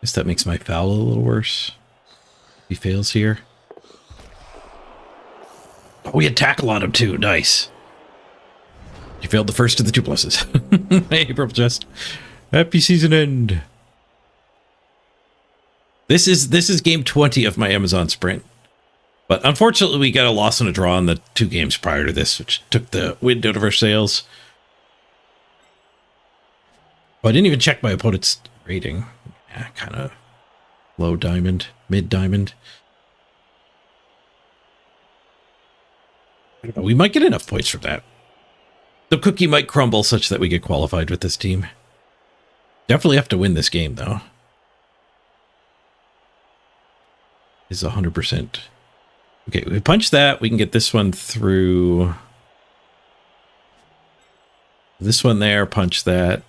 Guess that makes my foul a little worse. He fails here. Oh, we had tackle on him too. Nice. You failed the first of the 2+. Hey, Purple Chest. Happy season end. This is game 20 of my Amazon sprint. But unfortunately, we got a loss and a draw in the 2 games prior to this, which took the wind out of our sails. Oh, I didn't even check my opponent's rating. Yeah, kind of low diamond, mid diamond. I don't know, we might get enough points from that. The cookie might crumble such that we get qualified with this team. Definitely have to win this game, though. Is 100%. Okay, we punch that. We can get this one through. This one there, punch that.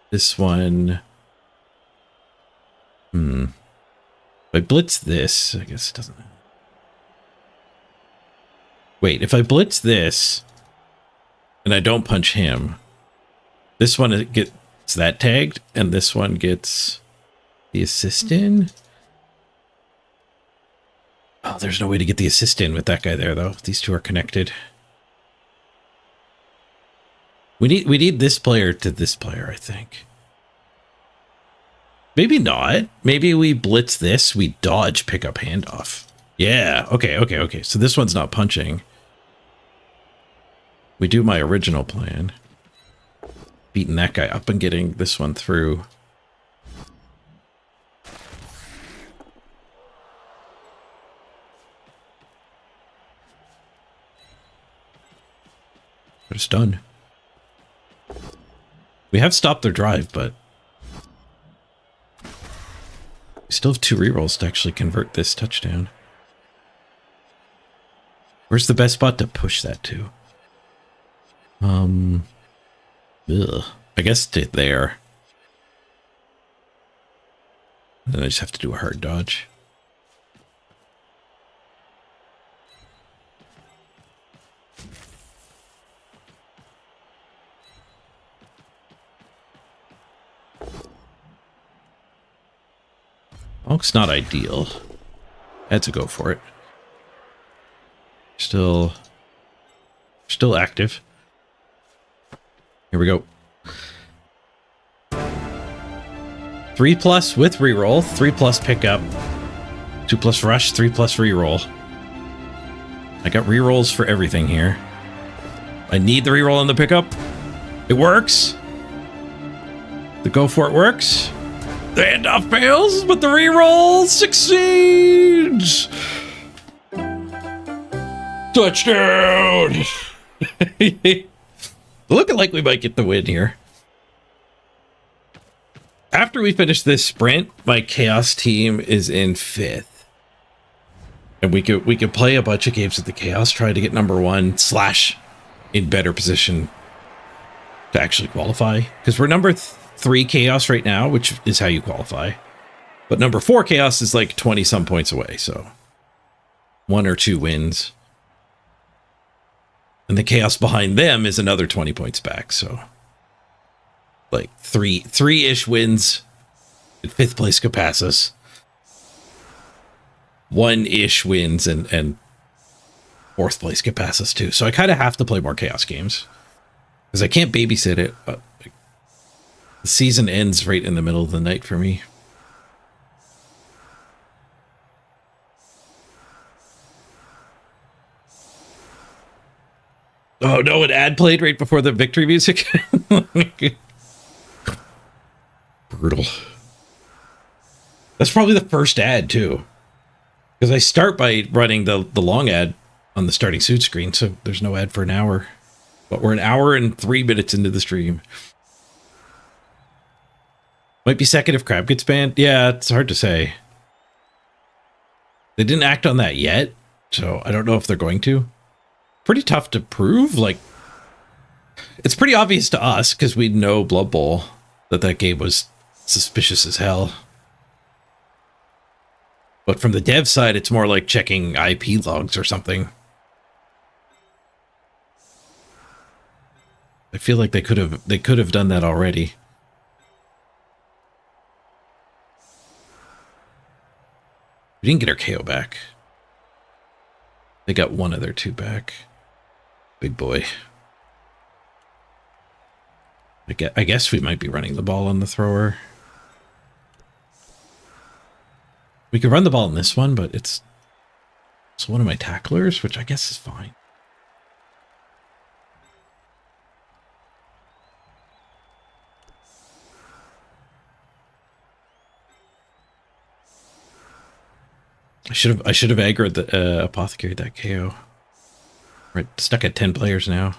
This one. If I blitz this, I guess it doesn't. Wait, if I blitz this and I don't punch him, this one gets that tagged and this one gets the assist in. Oh, there's no way to get the assist in with that guy there, though. These two are connected. We need this player to this player, I think. Maybe not. Maybe we blitz this. We dodge pickup handoff. Yeah. Okay. So this one's not punching. We do my original plan. Beating that guy up and getting this one through. But it's done. We have stopped their drive, but we still have 2 rerolls to actually convert this touchdown. Where's the best spot to push that to? I guess to there. Then I just have to do a hard dodge. Oh, it's not ideal. I had to go for it. Still active. Here we go. 3+ with reroll, 3+ pickup, 2+ rush, 3+ reroll. I got rerolls for everything here. I need the reroll on the pickup. It works. The go for it works. The handoff fails, but the reroll succeeds. Touchdown! Looking like we might get the win here. After we finish this sprint, my Chaos team is in 5th. And we could play a bunch of games with the Chaos, try to get number 1 / in better position to actually qualify. Because we're number 3 Chaos right now, which is how you qualify. But number 4 Chaos is like 20 some points away, so 1 or 2 wins. And the Chaos behind them is another 20 points back, so like three-ish wins in 5th place could pass us. 1-ish wins and 4th place could pass us too. So I kind of have to play more Chaos games because I can't babysit it. But the season ends right in the middle of the night for me. Oh no, an ad played right before the victory music. Brutal. That's probably the first ad too. Because I start by running the long ad on the starting suit screen, so there's no ad for an hour. But we're an hour and 3 minutes into the stream. Might be second if Crab gets banned. Yeah, it's hard to say. They didn't act on that yet, so I don't know if they're going to. Pretty tough to prove. Like, it's pretty obvious to us because we know Blood Bowl that game was suspicious as hell. But from the dev side, it's more like checking IP logs or something. I feel like they could have done that already. We didn't get our KO back. They got one of their 2 back. Big boy. I guess we might be running the ball on the thrower. We could run the ball in this one, but it's one of my tacklers, which I guess is fine. I should have aggroed the apothecary that KO. We're stuck at 10 players now.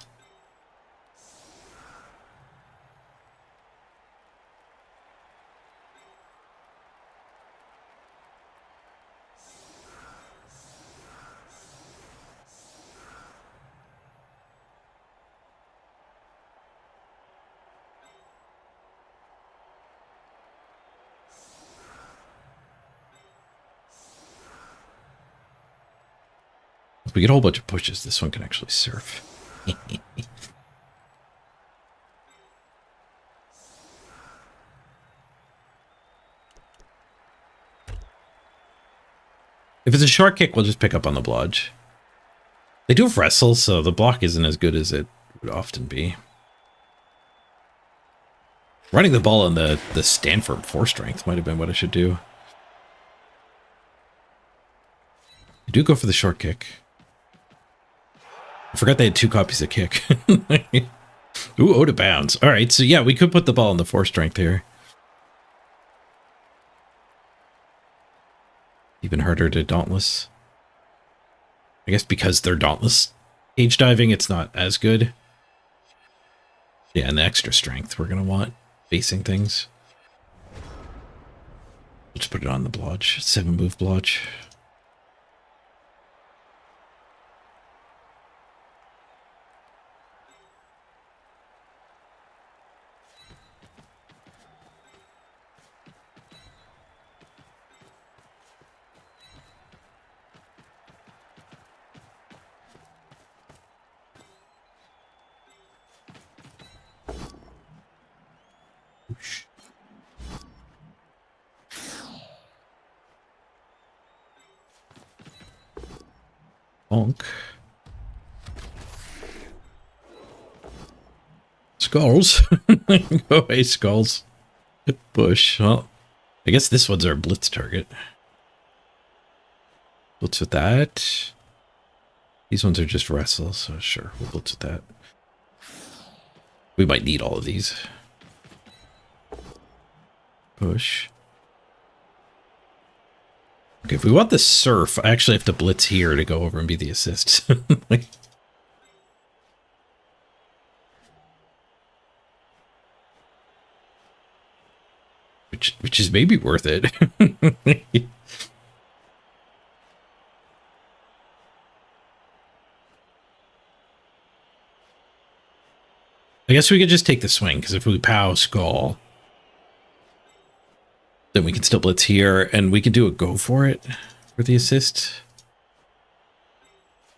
If we get a whole bunch of pushes, this one can actually surf. If it's a short kick, we'll just pick up on the blodge. They do have wrestle, so the block isn't as good as it would often be. Running the ball on the stand firm 4 strength might have been what I should do. I do go for the short kick. I forgot they had 2 copies of kick. Ooh, out of bounds. All right, so yeah, we could put the ball in the 4 strength here. Even harder to dauntless. I guess because they're dauntless cage diving, it's not as good. Yeah, and the extra strength we're going to want facing things. Let's put it on the blodge. 7 move blodge. Bonk. Skulls. Go away, skulls. Bush. Well, I guess this one's our blitz target. Blitz with that. These ones are just wrestle, so sure, we'll blitz with that. We might need all of these. Push. Okay, if we want the surf, I actually have to blitz here to go over and be the assist. Like, which is maybe worth it. I guess we could just take the swing, because if we pow skull, then we can still blitz here, and we can do a go for it for the assist.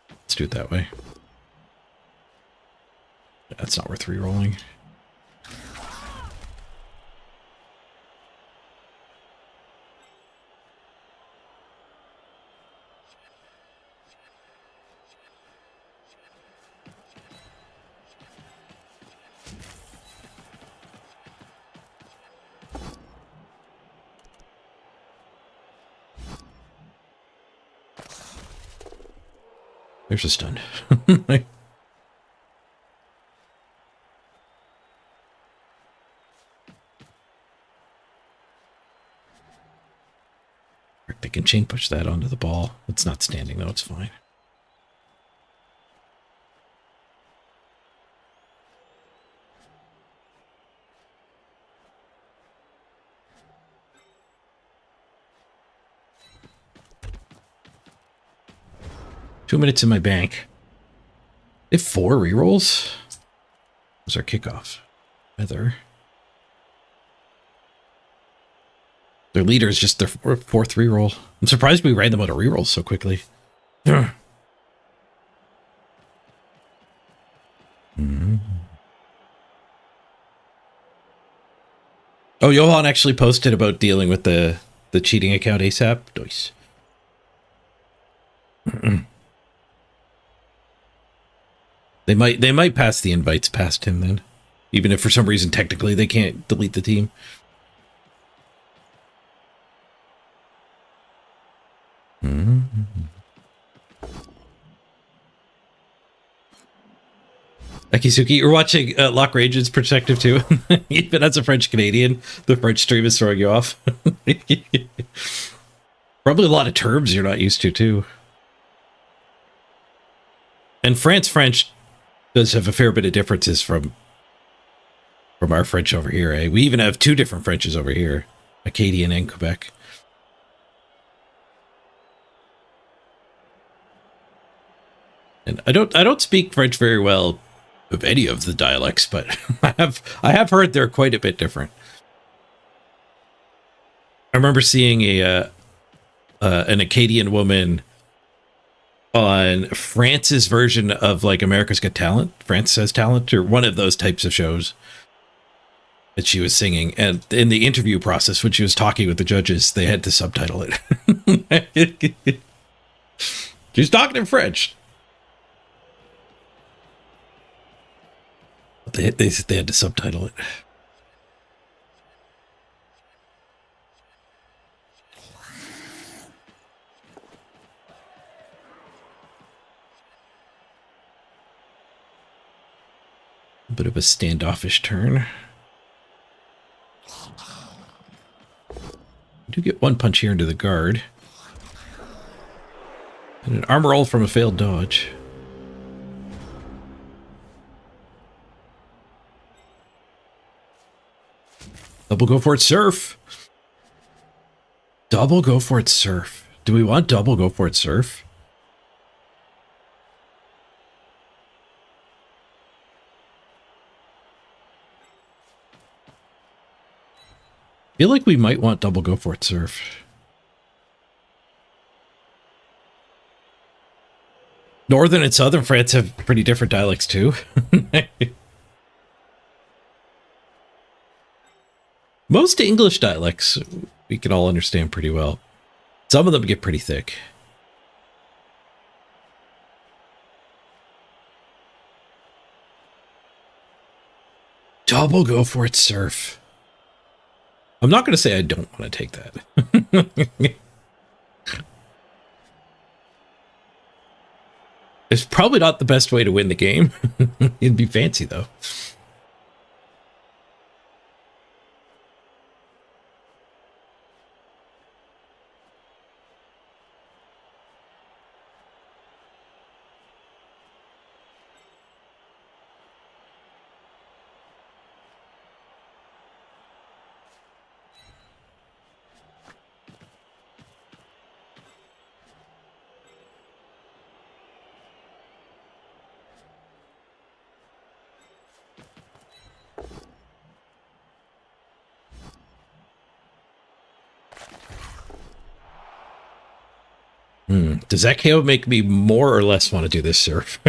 Let's do it that way. That's not worth re-rolling. There's a stun. They can chain push that onto the ball. It's not standing though, it's fine. Two minutes in my bank. They have 4 rerolls? What's our kickoff? Heather. Their leader is just their 4th reroll. I'm surprised we ran them out of rerolls so quickly. Oh, Johan actually posted about dealing with the cheating account ASAP. Nice. They might pass the invites past him then, even if for some reason technically they can't delete the team. Akisuki, you're watching Lock Rage's Protective too. Even as a French Canadian, the French stream is throwing you off. Probably a lot of terms you're not used to too. And French does have a fair bit of differences from our French over here, eh? We even have 2 different Frenches over here, Acadian and Quebec. And I don't speak French very well of any of the dialects, but I have heard they're quite a bit different. I remember seeing an Acadian woman on France's version of like America's Got Talent, France Has Talent, or one of those types of shows that she was singing. And in the interview process, when she was talking with the judges, they had to subtitle it. She's talking in French. They had to subtitle it. A bit of a standoffish turn. Do get one punch here into the guard. And an armor roll from a failed dodge. Double go for it, surf. Double go for it, surf. Do we want double go for it, surf? Feel like we might want double go for it, surf. Northern and Southern France have pretty different dialects too. Most English dialects we can all understand pretty well. Some of them get pretty thick. Double go for it, surf. I'm not going to say I don't want to take that. It's probably not the best way to win the game. It'd be fancy, though. Does that KO make me more or less want to do this, surf?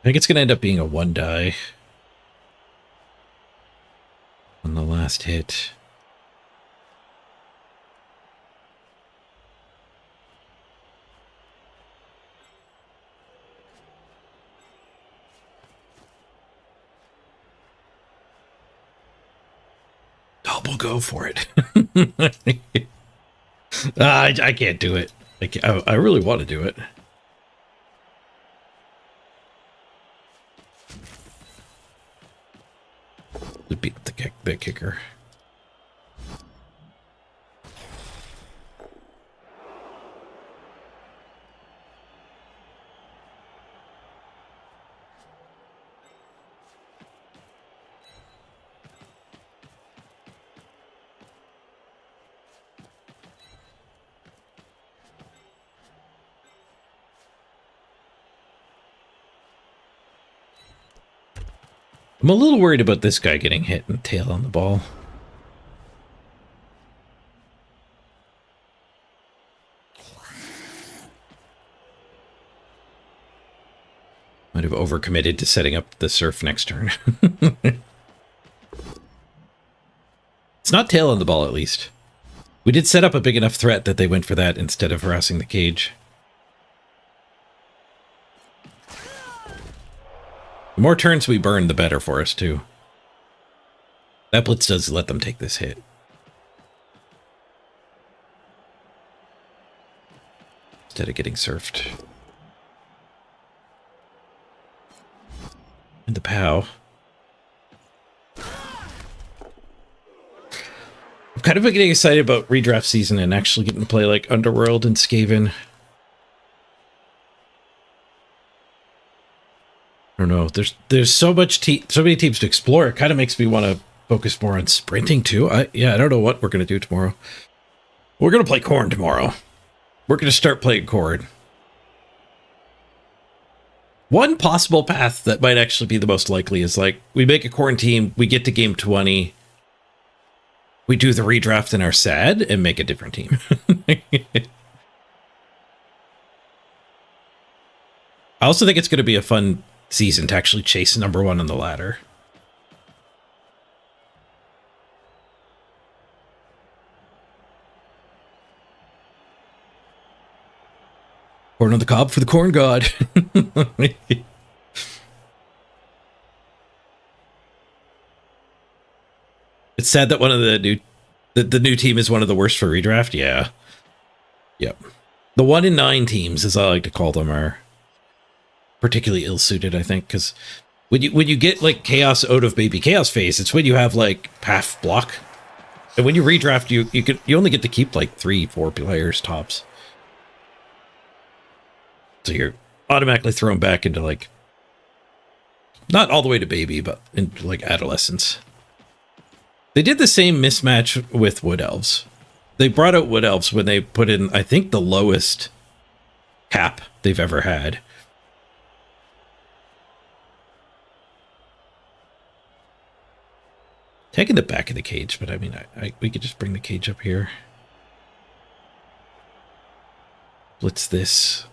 I think it's going to end up being a 1 die on the last hit. Double go for it. I can't do it. I really want to do it. Beat the kicker. I'm a little worried about this guy getting hit in the tail on the ball. Might have overcommitted to setting up the surf next turn. It's not tail on the ball, at least. We did set up a big enough threat that they went for that instead of harassing the cage. The more turns we burn, the better for us, too. That blitz does let them take this hit. Instead of getting surfed. And the POW. I'm kind of getting excited about redraft season and actually getting to play like Underworld and Skaven. I don't know. There's so many teams to explore. It kind of makes me want to focus more on sprinting too. I don't know what we're gonna do tomorrow. We're gonna play Khorn tomorrow. We're gonna start playing Khorn. One possible path that might actually be the most likely is like we make a Khorn team, we get to game 20, we do the redraft and are sad and make a different team. I also think it's going to be a fun season to actually chase number 1 on the ladder. Corn on the cob for the corn god. It's sad that one of the new team is one of the worst for redraft. Yeah. Yep. The 1 in 9 teams, as I like to call them, are particularly ill-suited, I think, because when you get like chaos out of baby chaos phase, it's when you have like path block, and when you redraft, you only get to keep like 3-4 players tops, so you're automatically thrown back into like not all the way to baby, but into like adolescence. They did the same mismatch with wood elves. They brought out wood elves when they put in, I think, the lowest cap they've ever had. Taking the back of the cage, but I mean, we could just bring the cage up here. Blitz this.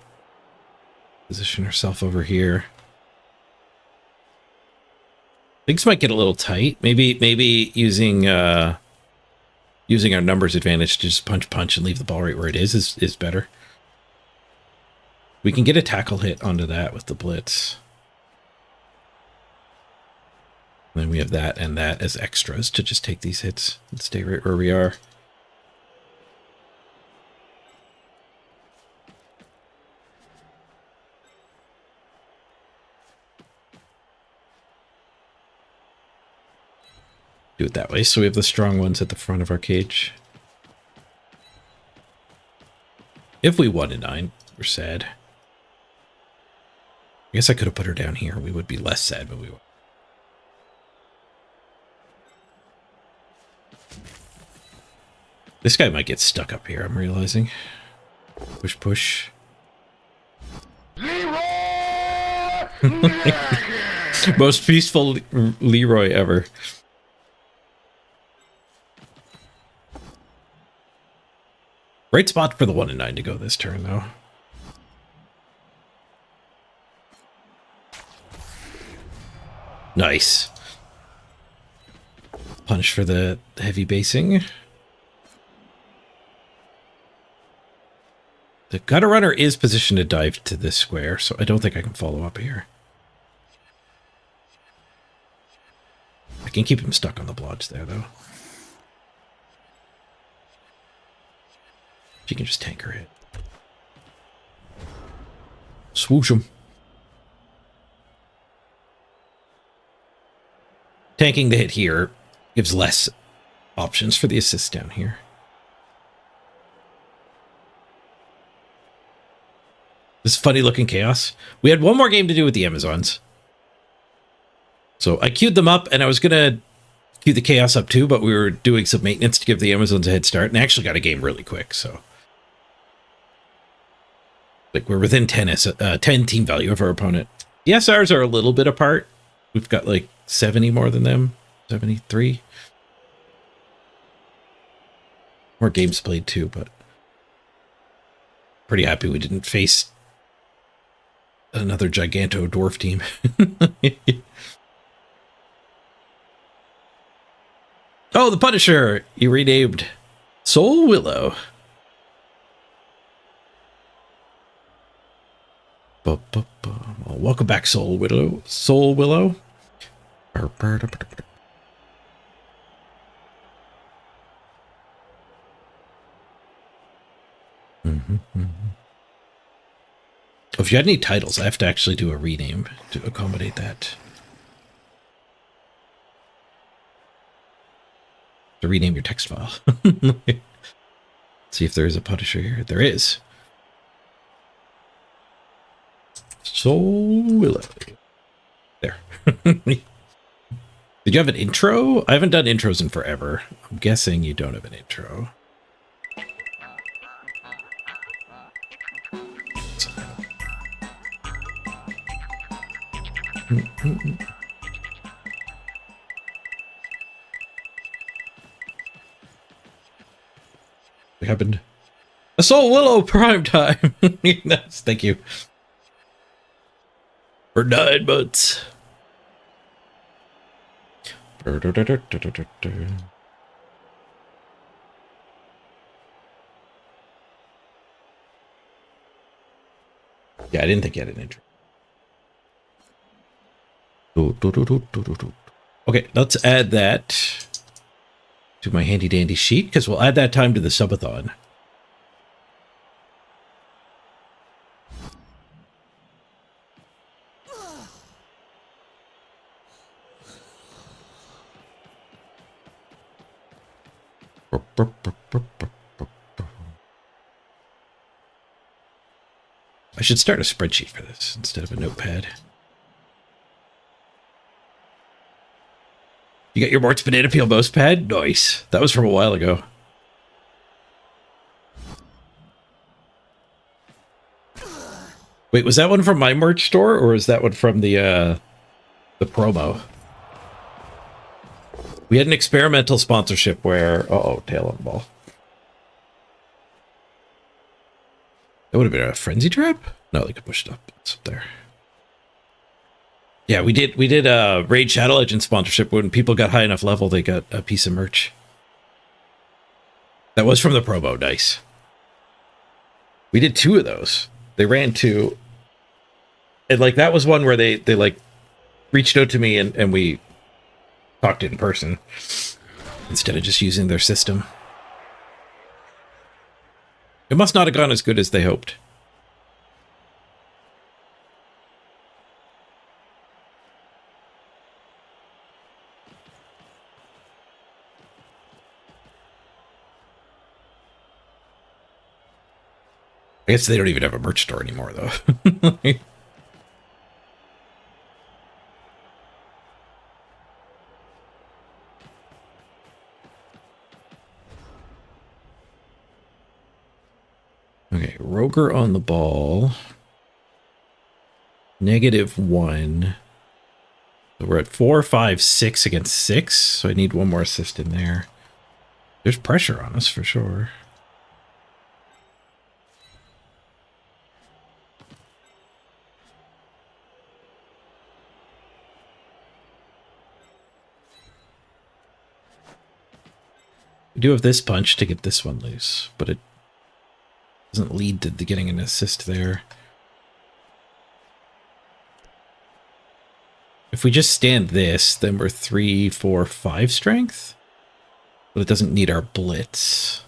Position herself over here. Things might get a little tight. Maybe using our numbers advantage to just punch and leave the ball right where it is better. We can get a tackle hit onto that with the blitz. And then we have that and that as extras to just take these hits and stay right where we are. Do it that way, so we have the strong ones at the front of our cage. If we won a 9, we're sad. I guess I could have put her down here. We would be less sad, but we won't. This guy might get stuck up here, I'm realizing. Push, push. Most peaceful Leroy ever. Great spot for the 1 in 9 to go this turn, though. Nice. Punch for the heavy basing. The gutter runner is positioned to dive to this square, so I don't think I can follow up here. I can keep him stuck on the blodge there, though. She can just tank her hit. Swoosh him. Tanking the hit here gives less options for the assist down here. This funny looking chaos. We had one more game to do with the Amazons. So I queued them up and I was going to queue the chaos up too, but we were doing some maintenance to give the Amazons a head start and actually got a game really quick. So like we're within 10 team value of our opponent. The SRs are a little bit apart. We've got like 70 more than them. 73. More games played too, but pretty happy we didn't face another giganto dwarf team. Oh, the Punisher! You renamed Soul Willow. Well, welcome back, Soul Willow. Soul Willow. If you had any titles, I have to actually do a rename to accommodate that. To rename your text file. See if there is a Punisher here. There is. Soul Willow. There. Did you have an intro? I haven't done intros in forever. I'm guessing you don't have an intro. What happened? Assault Willow prime time. Nice, thank you. For 9 months. Yeah, I didn't think you had an intro. Okay, let's add that to my handy dandy sheet because we'll add that time to the subathon. I should start a spreadsheet for this instead of a notepad. You got your Mort's Banana Peel Most pad? Nice. That was from a while ago. Wait, was that one from my merch store or is that one from the promo? We had an experimental sponsorship where... Uh-oh, tail on the ball. That would have been a frenzy trap? No, they could push it up. It's up there. Yeah, we did Raid Shadow Legends sponsorship. When people got high enough level, they got a piece of merch. That was from the promo. Nice. We did 2 of those. They ran 2. And like that was one where they like reached out to me and we talked in person instead of just using their system. It must not have gone as good as they hoped. I guess they don't even have a merch store anymore, though. Okay, Roger on the ball. -1. So we're at 4, 5, 6 against 6. So I need one more assist in there. There's pressure on us for sure. We do have this punch to get this one loose, but it doesn't lead to getting an assist there. If we just stand this, then we're 3, 4, 5 strength. But it doesn't need our blitz.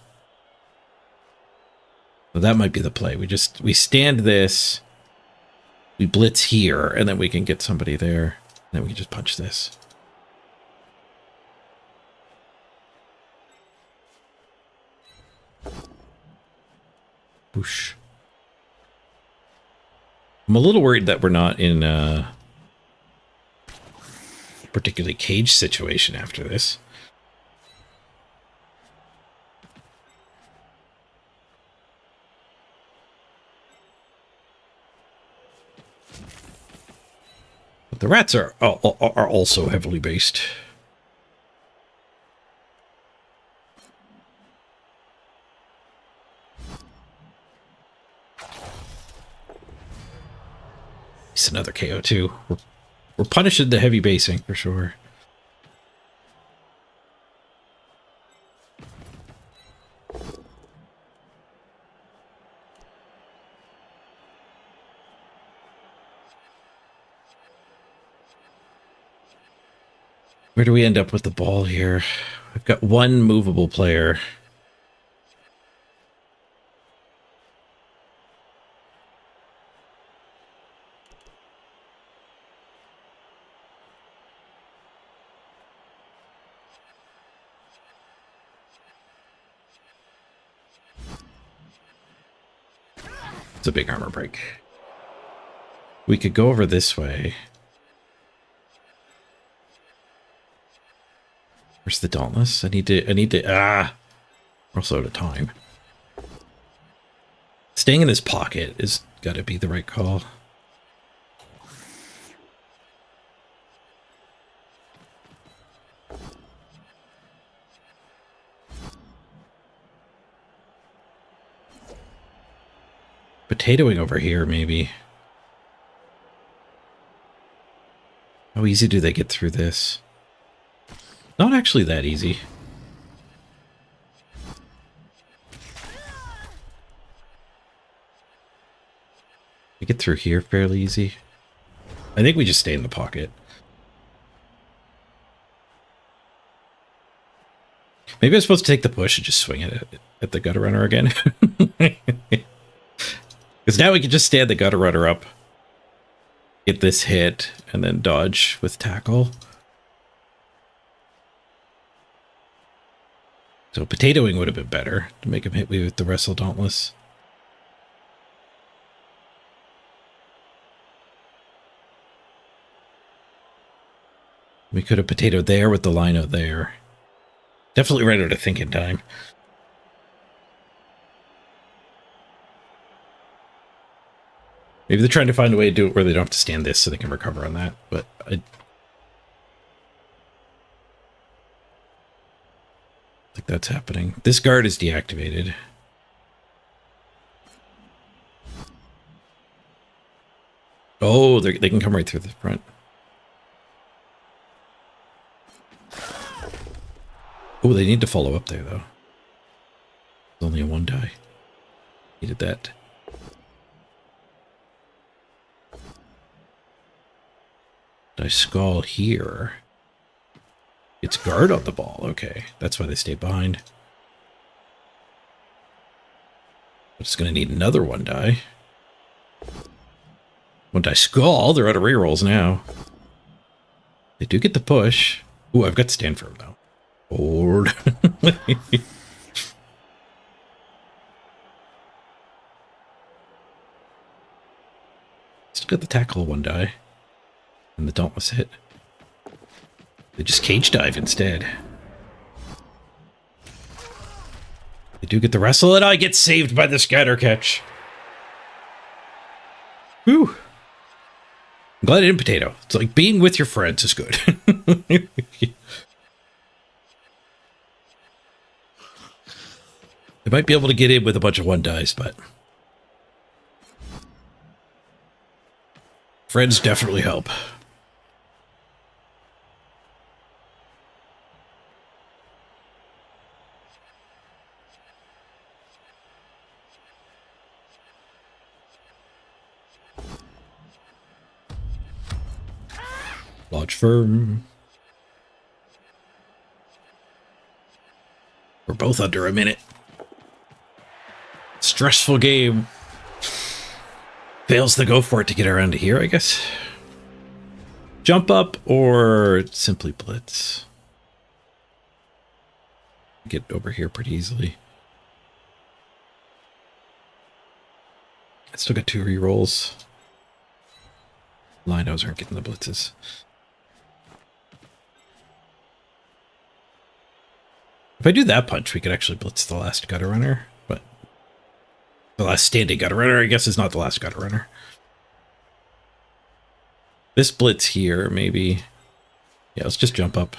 So that might be the play. We stand this, we blitz here, and then we can get somebody there. And then we can just punch this. Whoosh. I'm a little worried that we're not in a particularly cage situation after this. But the rats are also heavily based. It's another KO too. We're punishing the heavy basing for sure. Where do we end up with the ball here? I've got one movable player. It's a big armor break. We could go over this way. Where's the Dauntless? I need to, we're also out of time. Staying in his pocket is gotta be the right call. Potatoing over here, maybe. How easy do they get through this? Not actually that easy. We get through here fairly easy. I think we just stay in the pocket. Maybe I'm supposed to take the push and just swing it at the gutter runner again. Because now we can just stand the gutter runner up, get this hit, and then dodge with tackle. So potatoing would have been better to make him hit me with the Wrestle Dauntless. We could have potatoed there with the line out there. Definitely ran out of thinking time. Maybe they're trying to find a way to do it where they don't have to stand this so they can recover on that, but I think that's happening. This guard is deactivated. Oh, they can come right through the front. Oh, they need to follow up there, though. There's only a 1 die. Needed that. I skull here. It's guard on the ball. Okay, that's why they stayed behind. I'm just going to need another 1 die. 1 die skull. They're out of rerolls now. They do get the push. Ooh, I've got to stand firm, though. Lord. Still got the tackle 1 die. And the dauntless hit. They just cage dive instead. They do get the wrestle, and I get saved by the scatter catch. Whew. I'm glad I didn't potato. It's like being with your friends is good. They might be able to get in with a bunch of 1 dies, but friends definitely help. Lodge firm. We're both under a minute. Stressful game. Fails to go for it to get around to here, I guess. Jump up or simply blitz. Get over here pretty easily. I still got 2 rerolls. Linos aren't getting the blitzes. If I do that punch, we could actually blitz the last gutter runner, but the last standing gutter runner, I guess, is not the last gutter runner. This blitz here, maybe. Yeah, let's just jump up.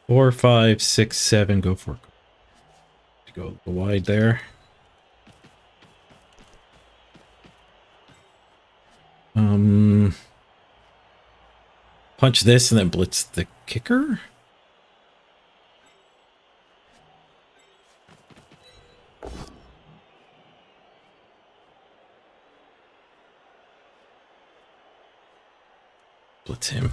Four, 5, 6, 7. Go for it. Go wide there. Punch this and then blitz the kicker. Blitz him.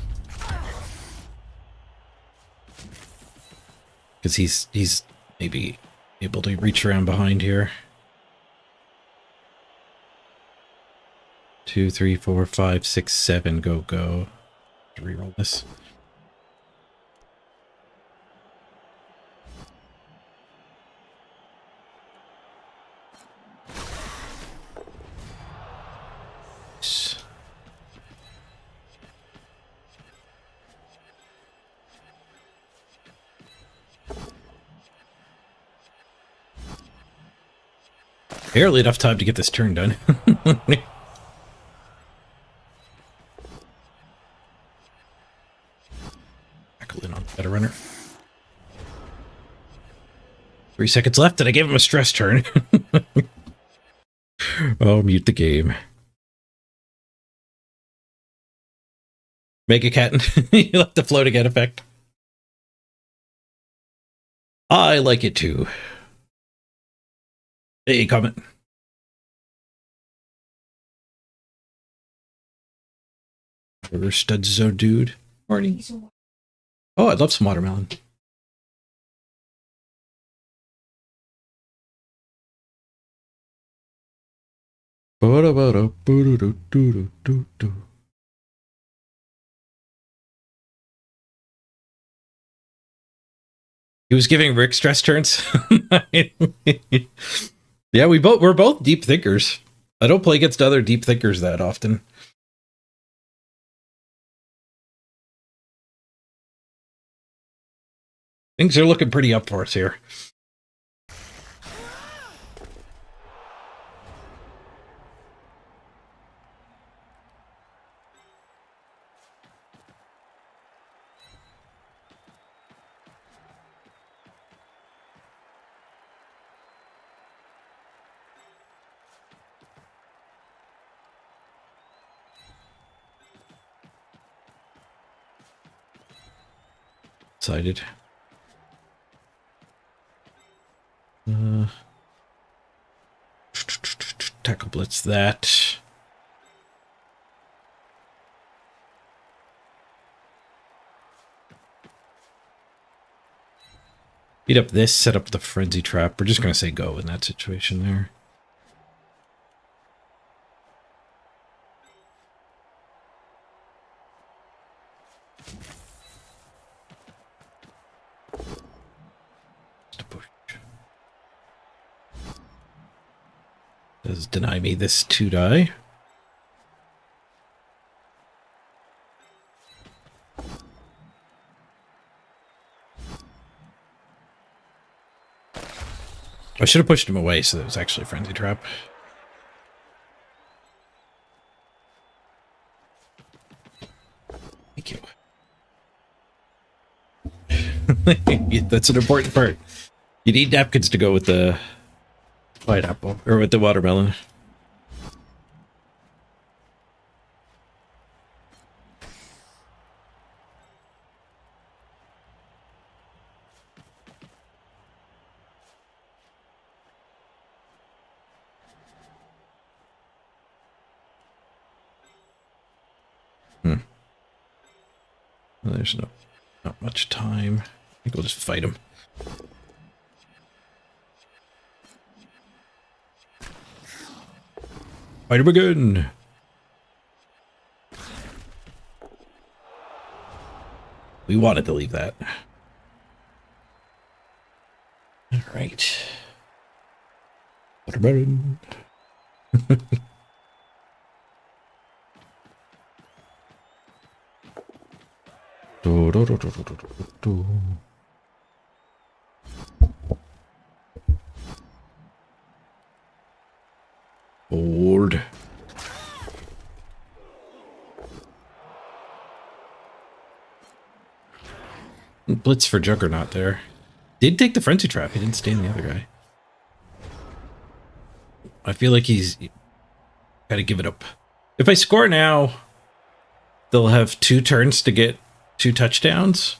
Because he's maybe able to reach around behind here. 2, 3, 4, 5, 6, 7. Go. Reroll this. Barely enough time to get this turn done. Tackle in on the better runner. 3 seconds left, and I gave him a stress turn. Oh, mute the game. Mega Cat. You like the float again effect. I like it too. Hey, comment. River Stud Zone dude. Morning. Oh, I'd love some watermelon. He was giving Rick stress turns. Yeah, we're both deep thinkers. I don't play against other deep thinkers that often. Things are looking pretty up for us here. Excited. Tackle blitz that. Beat up this, set up the frenzy trap. We're just going to say go in that situation there. Does deny me this 2 die. I should have pushed him away so that it was actually a frenzy trap. Thank you. That's an important part. You need napkins to go with the pineapple, or with the watermelon. Well, there's not much time. I think we'll just fight him. Fight him again. We wanted to leave that. All right. Watermelon. Hold. Blitz for Juggernaut there. Did take the frenzy trap. He didn't stay in the other guy. I feel like he's got to give it up. If I score now, they'll have 2 turns to get 2 touchdowns.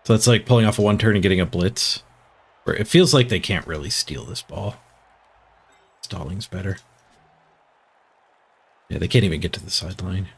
So that's like pulling off a 1 turn and getting a blitz. Or it feels like they can't really steal this ball. Stalling's better. Yeah, they can't even get to the sideline.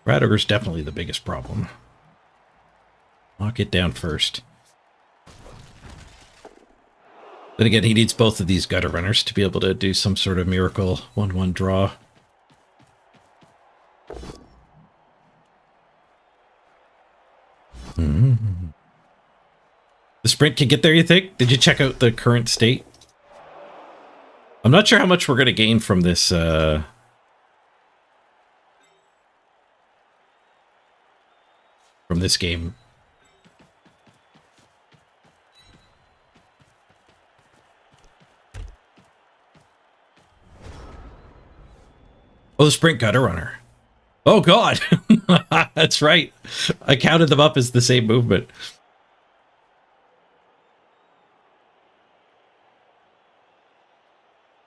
Rat Ogre's definitely the biggest problem. Lock it down first. Then again, he needs both of these gutter runners to be able to do some sort of miracle 1-1 draw. The sprint can get there, you think? Did you check out the current state? I'm not sure how much we're going to gain from this, from this game. Oh, the sprint got a runner. Oh, God. That's right. I counted them up as the same movement.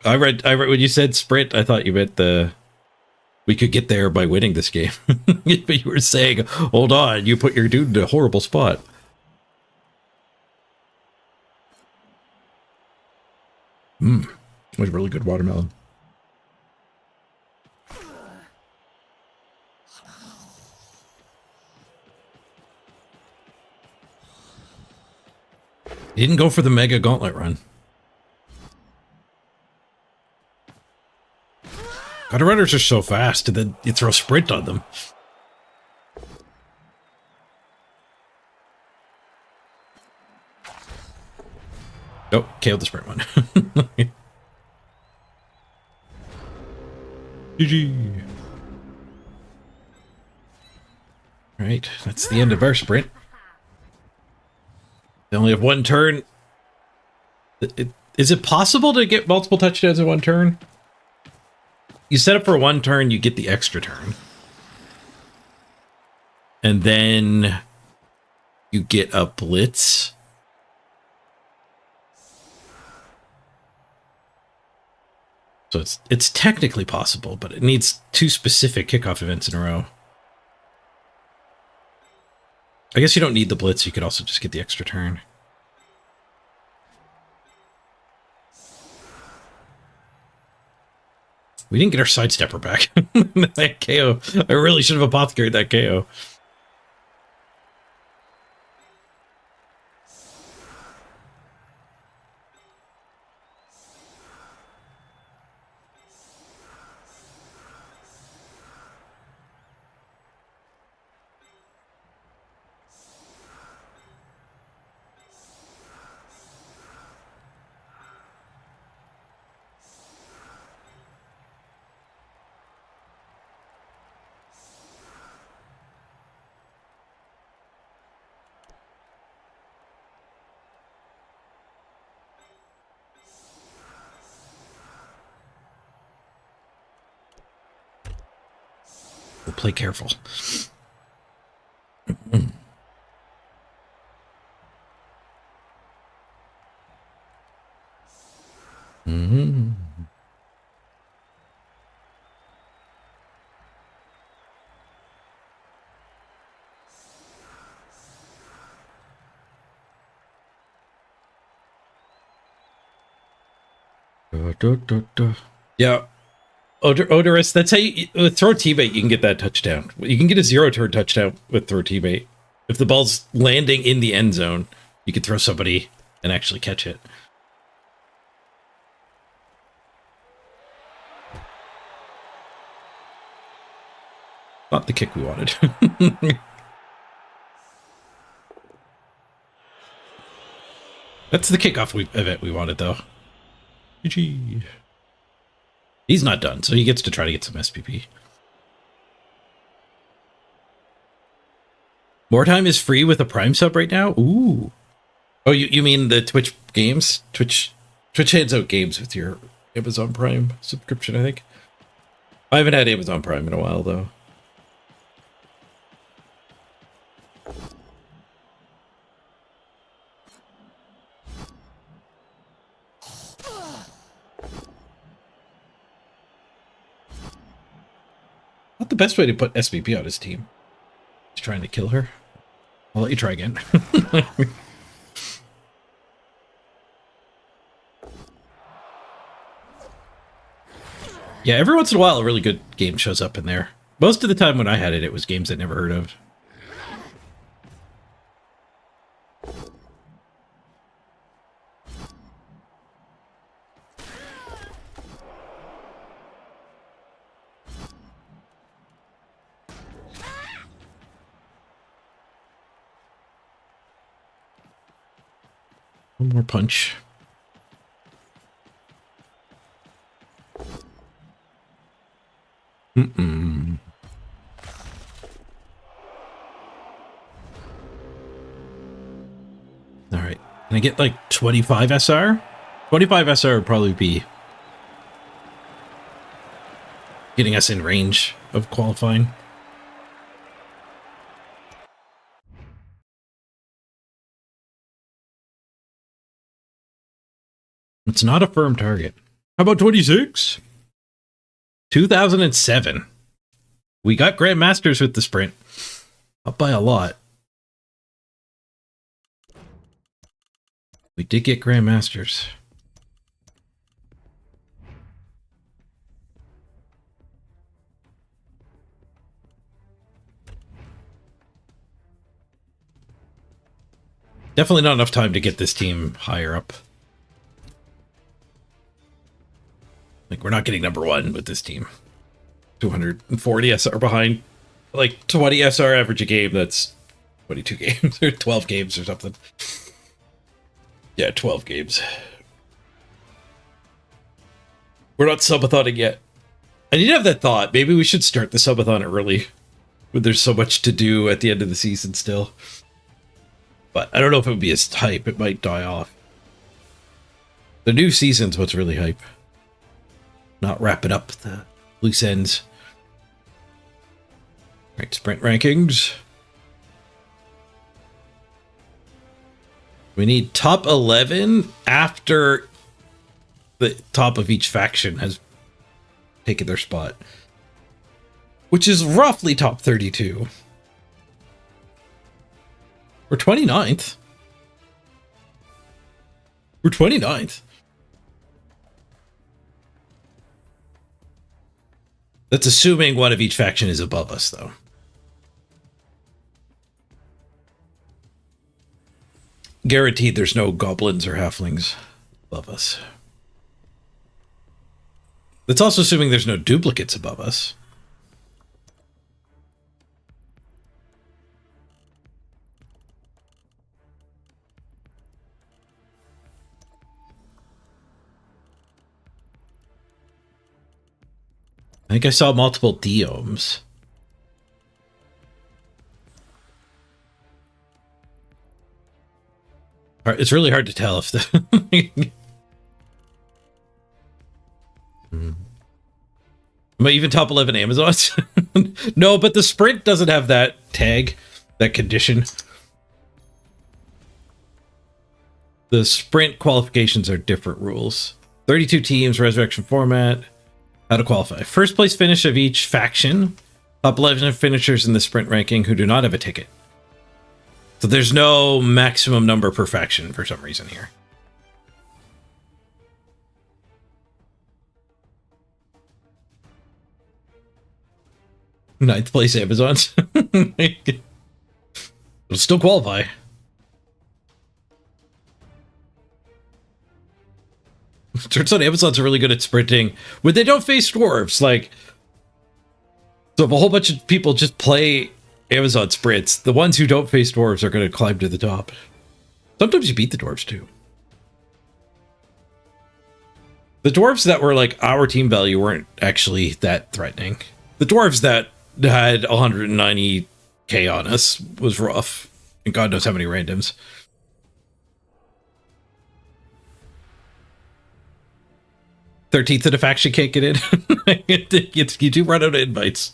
I read when you said sprint, I thought you meant we could get there by winning this game. But you were saying, hold on, you put your dude in a horrible spot. That was really good watermelon. He didn't go for the mega gauntlet run. God, runners are so fast, and then you throw sprint on them. Oh, KO'd the sprint one. GG. All right, that's the end of our sprint. They only have one turn. Is it possible to get multiple touchdowns in one turn? You set up for one turn, you get the extra turn. And then you get a blitz. So it's technically possible, but it needs 2 specific kickoff events in a row. I guess you don't need the blitz, you could also just get the extra turn. We didn't get our sidestepper back. That KO. I really should have apothecated that KO. We'll play careful. Yeah. Odorous, that's how you throw teammate, you can get that touchdown. You can get a 0-turn touchdown with throw teammate. If the ball's landing in the end zone, you can throw somebody and actually catch it. Not the kick we wanted. That's the kickoff event we wanted, though. GG. He's not done, so he gets to try to get some SPP. More Time is free with a Prime sub right now? Ooh. Oh, you mean the Twitch games? Twitch hands out games with your Amazon Prime subscription, I think. I haven't had Amazon Prime in a while, though. Not the best way to put SVP on his team. He's trying to kill her. I'll let you try again. Yeah, every once in a while a really good game shows up in there. Most of the time when I had it, it was games I'd never heard of. One more punch. Mm-mm. All right. Can I get like 25 SR? 25 SR would probably be getting us in range of qualifying. It's not a firm target. How about 26? 2007. We got Grandmasters with the sprint. Up by a lot. We did get Grandmasters. Definitely not enough time to get this team higher up. Like, we're not getting number one with this team. 240 SR behind. Like, 20 SR average a game, that's 22 games, or 12 games or something. Yeah, 12 games. We're not subathonic yet. I did have that thought. Maybe we should start the subathon early, when there's so much to do at the end of the season still. But I don't know if it would be as hype. It might die off. The new season's what's really hype. Not wrapping up the loose ends. Right, sprint rankings. We need top 11 after the top of each faction has taken their spot. Which is roughly top 32. We're 29th. We're 29th. That's assuming one of each faction is above us, though. Guaranteed there's no goblins or halflings above us. That's also assuming there's no duplicates above us. I think I saw multiple Diomes. It's really hard to tell if the... Am I even top 11 Amazons? No, but the sprint doesn't have that tag, that condition. The sprint qualifications are different rules. 32 teams, resurrection format. How to qualify. First place finish of each faction. Top 11 finishers in the sprint ranking who do not have a ticket. So there's no maximum number per faction for some reason here. Ninth place Amazons. It'll still qualify. Turns out Amazons are really good at sprinting when they don't face dwarves. Like, so if a whole bunch of people just play Amazon sprints, the ones who don't face dwarves are going to climb to the top. Sometimes you beat the dwarves too. The dwarves that were like our team value weren't actually that threatening. The dwarves that had 190k on us was rough. And God knows how many randoms. "13th of the faction can't get in." You do run out of invites.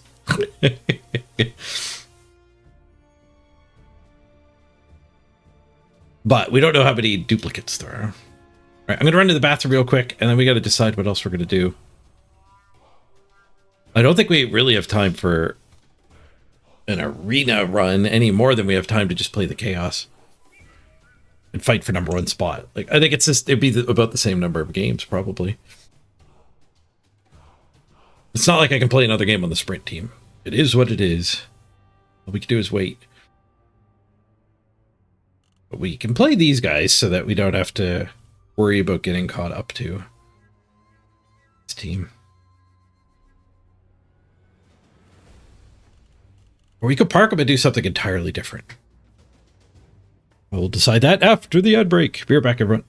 But we don't know how many duplicates there are. All right, I'm going to run to the bathroom real quick, and then we got to decide what else we're going to do. I don't think we really have time for an arena run any more than we have time to just play the chaos and fight for number one spot. Like, I think it's just, it'd be about the same number of games, probably. It's not like I can play another game on the sprint team. It is what it is. All we can do is wait. But we can play these guys so that we don't have to worry about getting caught up to this team. Or we could park them and do something entirely different. I will decide that after the ad break. Be right back, everyone.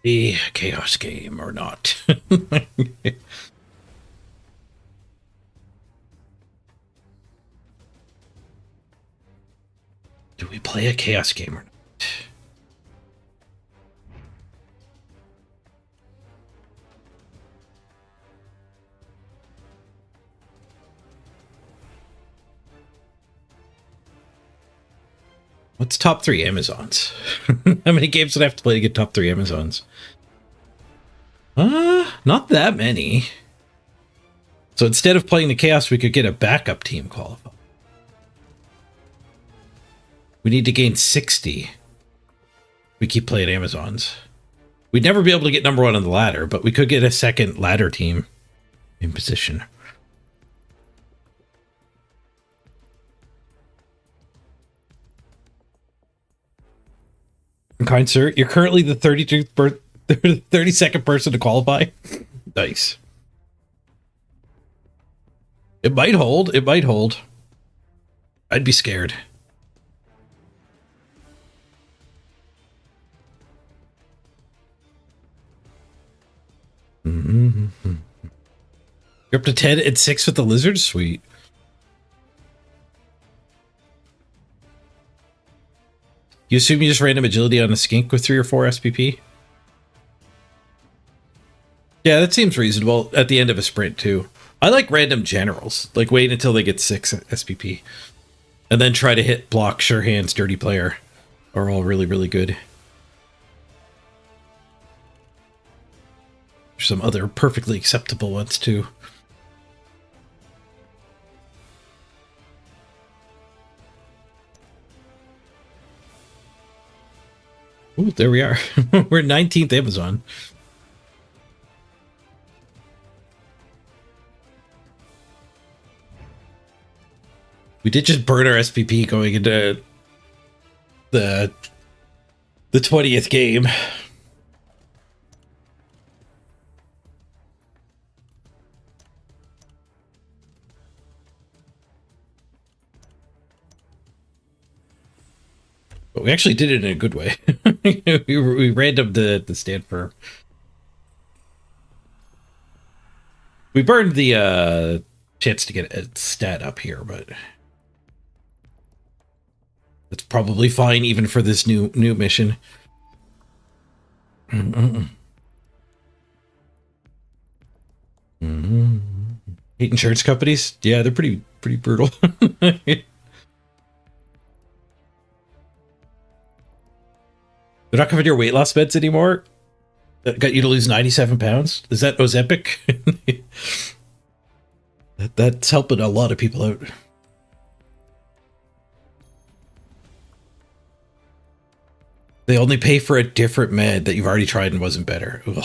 The chaos game or not. Do we play a chaos game or not? What's top 3 Amazons? How many games would I have to play to get top 3 Amazons? Not that many. So instead of playing the Chaos, we could get a backup team qualified. We need to gain 60. We keep playing Amazons. We'd never be able to get number 1 on the ladder, but we could get a second ladder team in position. Kind sir, you're currently the 32nd person to qualify. Nice. It might hold. It might hold. I'd be scared. You're up to 10 and 6 with the lizard? Sweet. You assume you just random agility on a skink with 3 or 4 SPP? Yeah, that seems reasonable at the end of a sprint too. I like random generals, like wait until they get 6 SPP. And then try to hit block, sure hands, dirty player are all really, really good. There's some other perfectly acceptable ones too. Ooh, there we are. We're 19th Amazon. We did just burn our SPP going into the 20th game. But we actually did it in a good way. we randomed the stand for. We burned the chance to get a stat up here, but that's probably fine even for this new mission. Hate insurance companies? Yeah, they're pretty brutal. They're not covering your weight loss meds anymore? That got you to lose 97 pounds? Is that Ozempic? That's helping a lot of people out. They only pay for a different med that you've already tried and wasn't better. Ugh.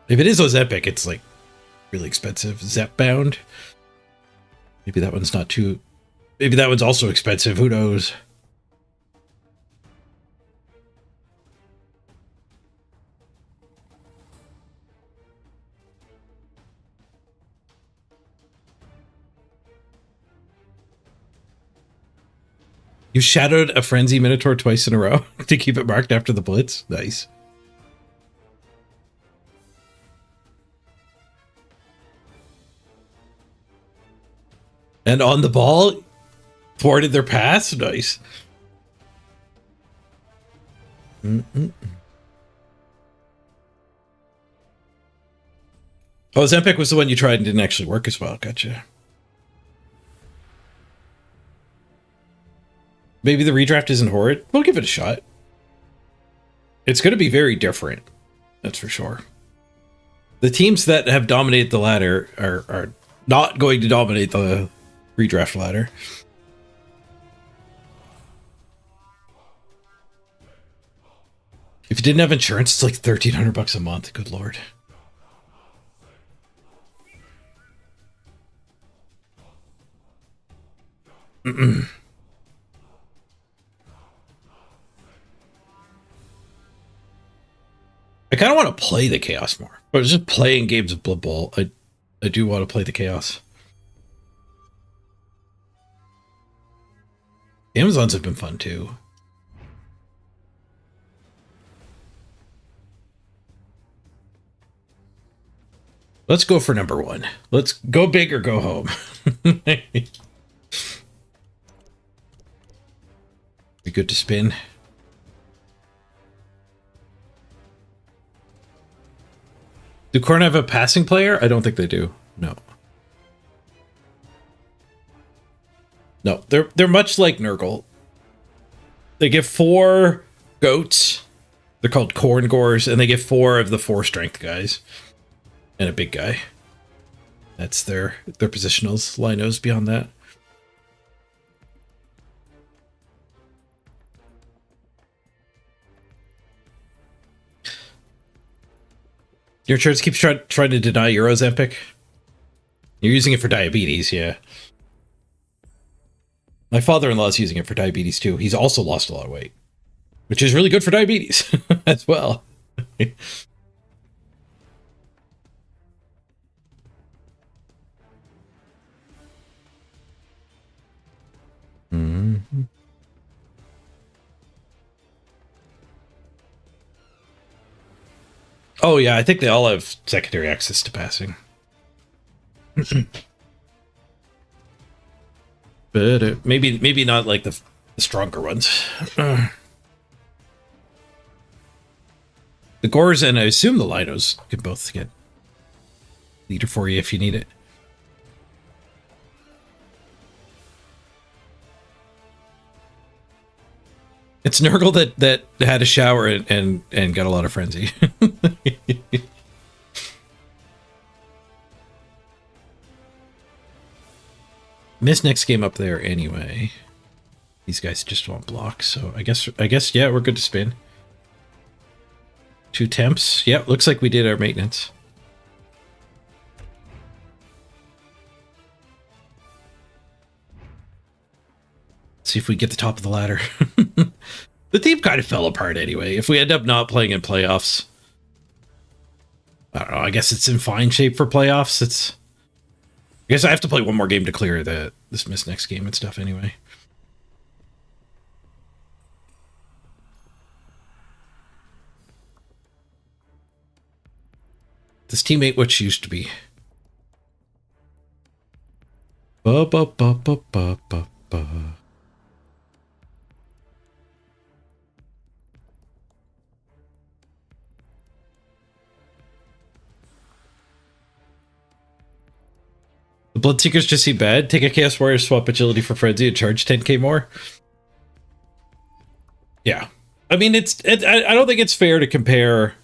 If it is Ozempic, it's like really expensive. Zepbound. Maybe that one's not too... Maybe that one's also expensive. Who knows? You shadowed a Frenzy Minotaur twice in a row to keep it marked after the blitz? Nice. And on the ball, thwarted their pass. Nice. Oh, Ozempic was the one you tried and didn't actually work as well. Gotcha. Maybe the redraft isn't horrid. We'll give it a shot. It's going to be very different. That's for sure. The teams that have dominated the ladder are not going to dominate the redraft ladder. If you didn't have insurance, it's like $1,300 a month. Good lord. I kind of want to play the Chaos more. But just playing games of Blood Bowl, I do want to play the Chaos. Amazons have been fun too. Let's go for number one. Let's go big or go home. Be good to spin. Do Khorn have a passing player? I don't think they do. No. No, they're much like Nurgle. They give 4 goats. They're called Khorn Gores, and they get 4 of the 4 strength guys. And a big guy. That's their positionals. Linos beyond that. Your insurance keeps trying to deny your Ozempic. You're using it for diabetes, yeah. My father-in-law is using it for diabetes too. He's also lost a lot of weight, which is really good for diabetes as well. Mm-hmm. Oh yeah, I think they all have secondary access to passing. But maybe not like the stronger ones. The Gores and I assume the Linos can both get leader for you if you need it. It's Nurgle that had a shower and got a lot of frenzy. Miss next game up there anyway. These guys just won't block, so I guess yeah, we're good to spin. 2 temps. Yeah, looks like we did our maintenance. See if we get the top of the ladder. The team kind of fell apart anyway. If we end up not playing in playoffs, I don't know. I guess it's in fine shape for playoffs. I guess I have to play one more game to clear this miss next game and stuff anyway. This team ain't what she used to be. Ba ba ba ba ba ba ba. The Bloodseekers just seem bad. Take a Chaos Warrior, swap agility for Frenzy, and charge 10k more. Yeah, I mean I don't think it's fair to compare.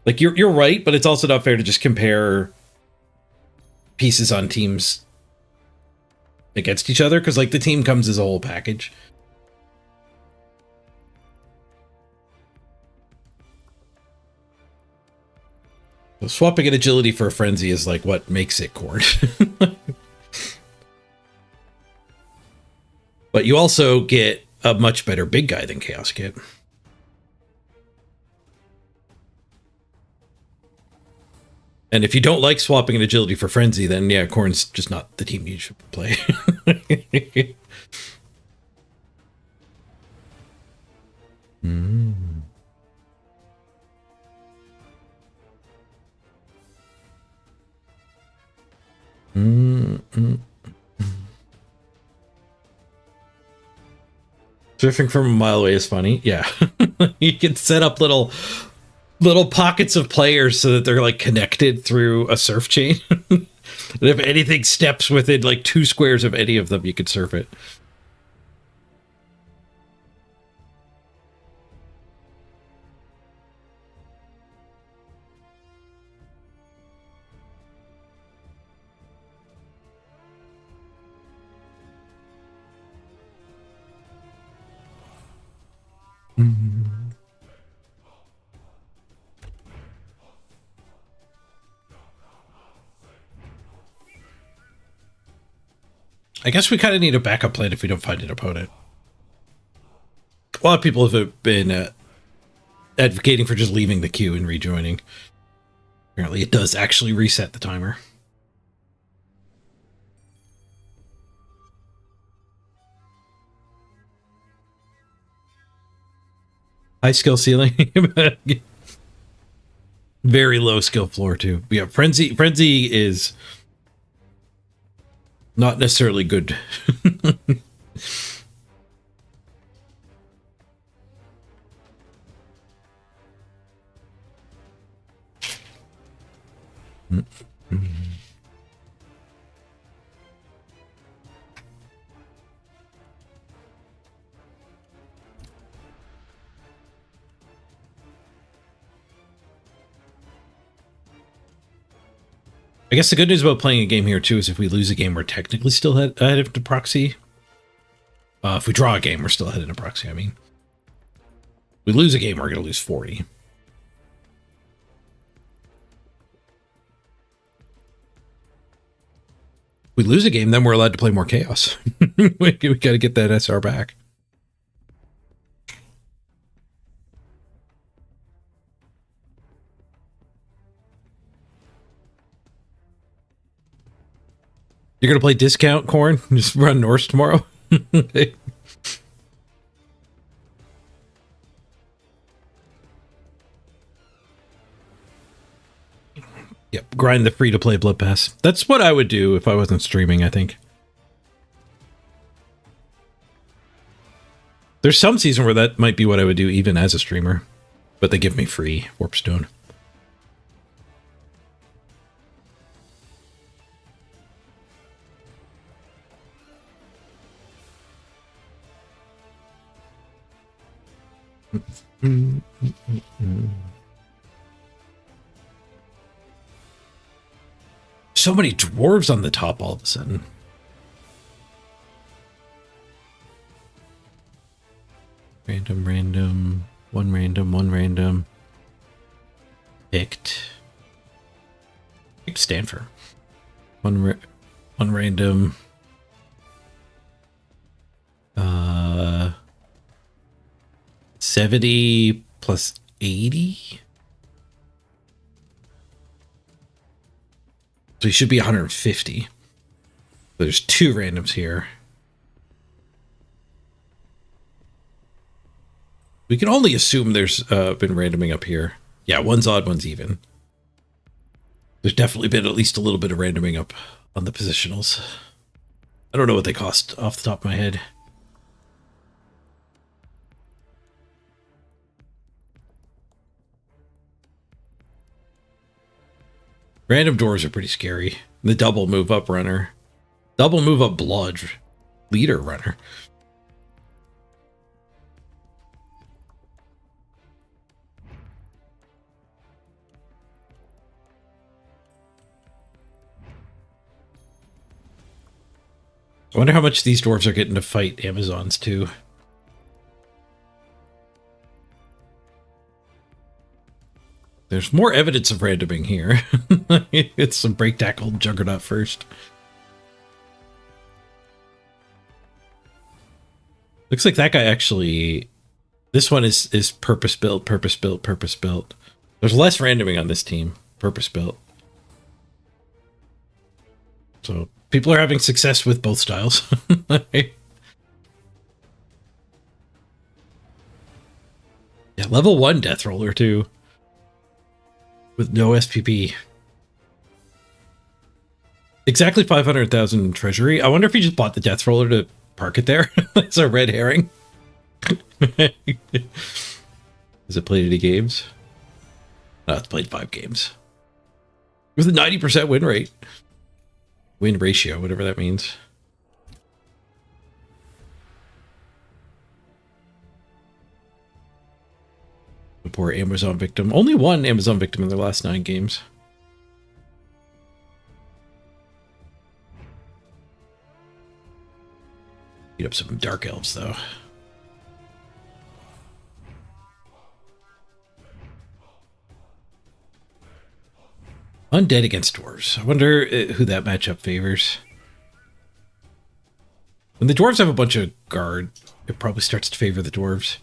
Like you're right, but it's also not fair to just compare pieces on teams against each other because like the team comes as a whole package. So swapping an agility for a frenzy is like what makes it Khorn. But you also get a much better big guy than Chaos Kid. And if you don't like swapping an agility for frenzy, then yeah, Khorn's just not the team you should play. Surfing from a mile away is funny. Yeah. You can set up little pockets of players so that they're like connected through a surf chain. And if anything steps within like 2 squares of any of them, you can surf it. I guess we kind of need a backup plan if we don't find an opponent. A lot of people have been advocating for just leaving the queue and rejoining. Apparently it does actually reset the timer. High skill ceiling. Very low skill floor too. Yeah, Frenzy is not necessarily good. I guess the good news about playing a game here too is if we lose a game, we're technically still ahead of the proxy. If we draw a game, we're still ahead of the proxy. I mean, we lose a game, we're going to lose 40. If we lose a game, then we're allowed to play more chaos. we got to get that SR back. You're going to play discount, Khorn? Just run Norse tomorrow? Yep, grind the free-to-play Blood Pass. That's what I would do if I wasn't streaming, I think. There's some season where that might be what I would do even as a streamer. But they give me free Warpstone. So many dwarves on the top all of a sudden. Random. One random. Picked Stanford. One random. 70 plus 80. So he should be 150. There's two randoms here. We can only assume there's been randoming up here. Yeah, one's odd, one's even. There's definitely been at least a little bit of randoming up on the positionals. I don't know what they cost off the top of my head. Random doors are pretty scary. The double move up runner. Double move up blood leader runner. I wonder how much these dwarves are getting to fight Amazons too. There's more evidence of randoming here. It's some break tackle Juggernaut first. Looks like that guy actually... This one is purpose built. There's less randoming on this team. Purpose built. So people are having success with both styles. Yeah, level 1 Death Roller too. With no SPP. Exactly 500,000 treasury. I wonder if he just bought the Death Roller to park it there. It's a red herring. Has it played any games? No, it's played 5 games. With a 90% win rate. Win ratio, whatever that means. The poor Amazon victim. Only one Amazon victim in the last 9 games. Beat up some Dark Elves, though. Undead against dwarves. I wonder who that matchup favors. When the dwarves have a bunch of guard, it probably starts to favor the dwarves.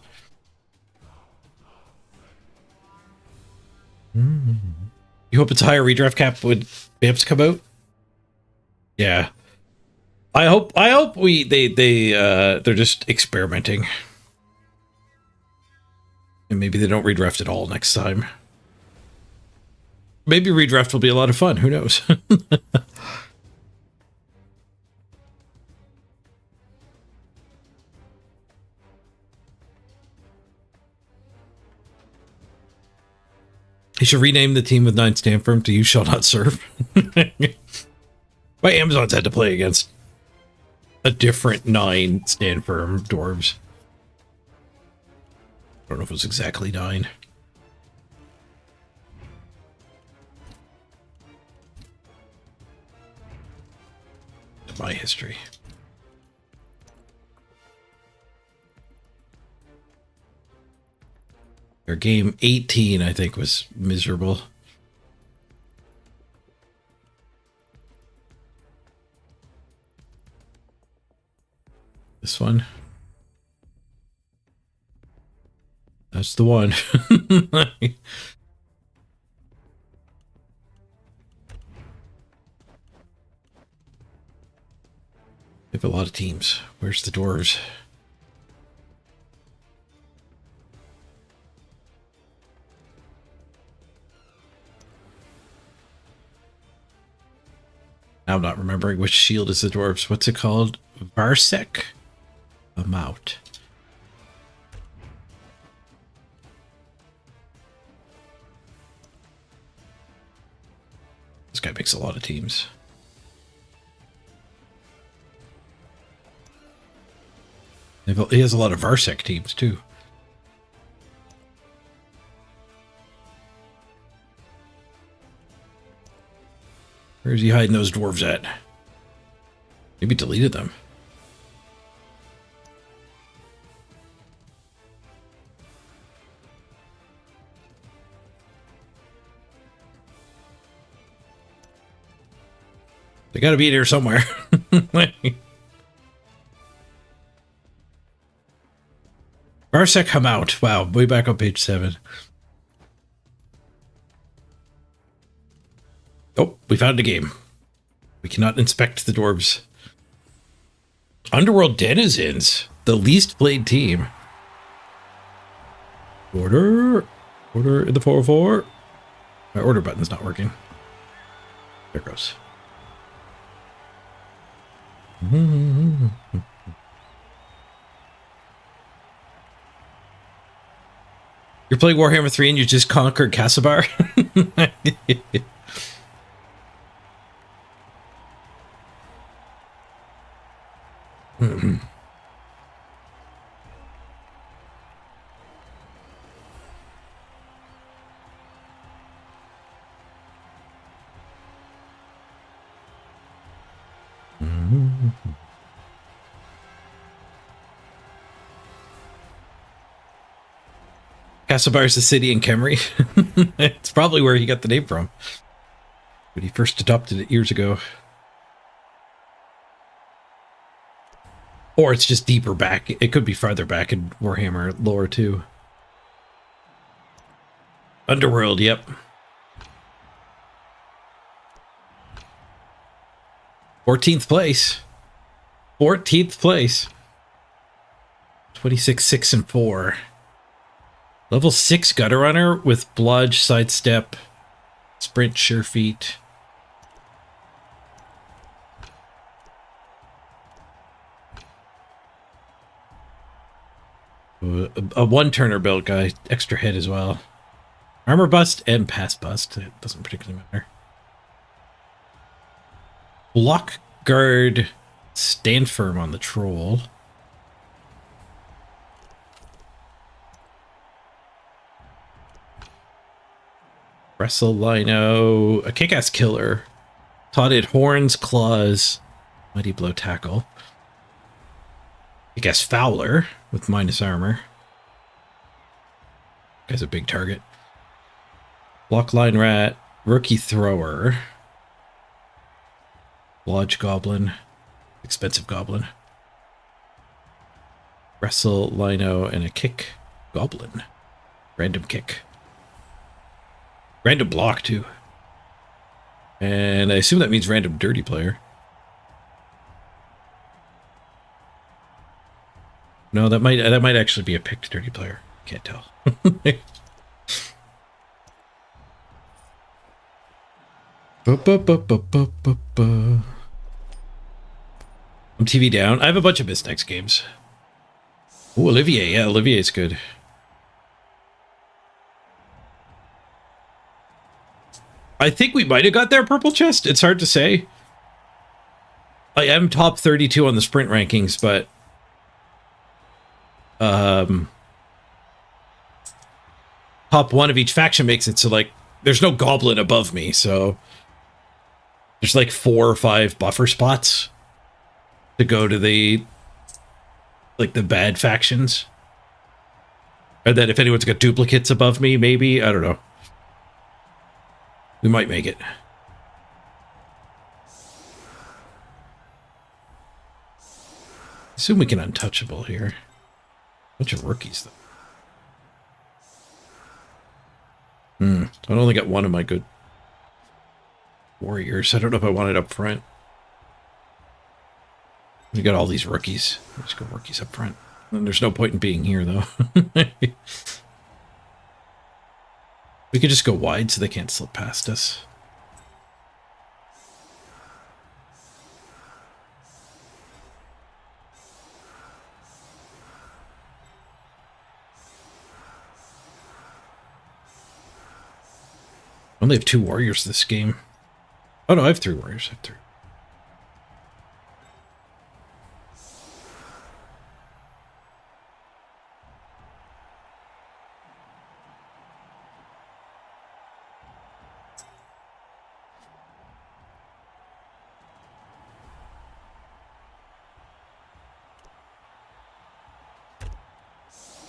You hope it's higher redraft cap when Vamps come out? Yeah. I hope they're just experimenting. And maybe they don't redraft at all next time. Maybe redraft will be a lot of fun. Who knows? He should rename the team with 9 stand firm to You Shall Not Serve. My Amazons had to play against a different 9 stand firm dwarves. I don't know if it was exactly 9. My history. Their game 18, I think, was miserable. This one. That's the one. We have a lot of teams. Where's the dwarves? Now I'm not remembering which shield is the dwarves. What's it called? Varsek? Amount. This guy makes a lot of teams. He has a lot of Varsek teams too. Where's he hiding those dwarves at? Maybe deleted them. They gotta be in here somewhere. Varsek come out. Wow, way back on page 7. Oh, we found a game. We cannot inspect the dwarves. Underworld Denizens, the least played team. Order in the 404. My order button's not working. There it goes. You're playing Warhammer 3 and you just conquered Castlebar? Castlebar is the city in Kemri. It's probably where he got the name from. When he first adopted it years ago. Or it's just deeper back. It could be farther back in Warhammer lore too. Underworld, yep. 14th place. 14th place. 26, 6, and 4. Level 6 Gutter Runner with Bludge, Sidestep, Sprint, Sure Feet. A one-turner build guy, extra hit as well. Armor bust and pass bust. It doesn't particularly matter. Block guard, stand firm on the troll. Wrestle Lino, a kick-ass killer. Taunted horns, claws, mighty blow tackle. Kick-ass fowler with minus armor. Guy's a big target. Block line rat, rookie thrower. Lodge goblin, expensive goblin. Wrestle Lino and a kick goblin. Random kick. Random block, too. And I assume that means random dirty player. No, that might actually be a picked dirty player. Can't tell. I'm TV down. I have a bunch of missed next games. Oh, Olivier. Yeah, Olivier's good. I think we might have got their purple chest. It's hard to say. I am top 32 on the sprint rankings, but top 1 of each faction makes it so, like, there's no goblin above me, so there's like 4 or 5 buffer spots to go to the, like, the bad factions. And then if anyone's got duplicates above me, maybe, I don't know. We might make it. Assume we can untouchable here. Bunch of rookies, though. I only got 1 of my good warriors. I don't know if I want it up front. We got all these rookies. Let's go rookies up front. And there's no point in being here, though. We could just go wide so they can't slip past us. I only have 2 warriors this game. Oh no, I have 3 warriors. I have 3.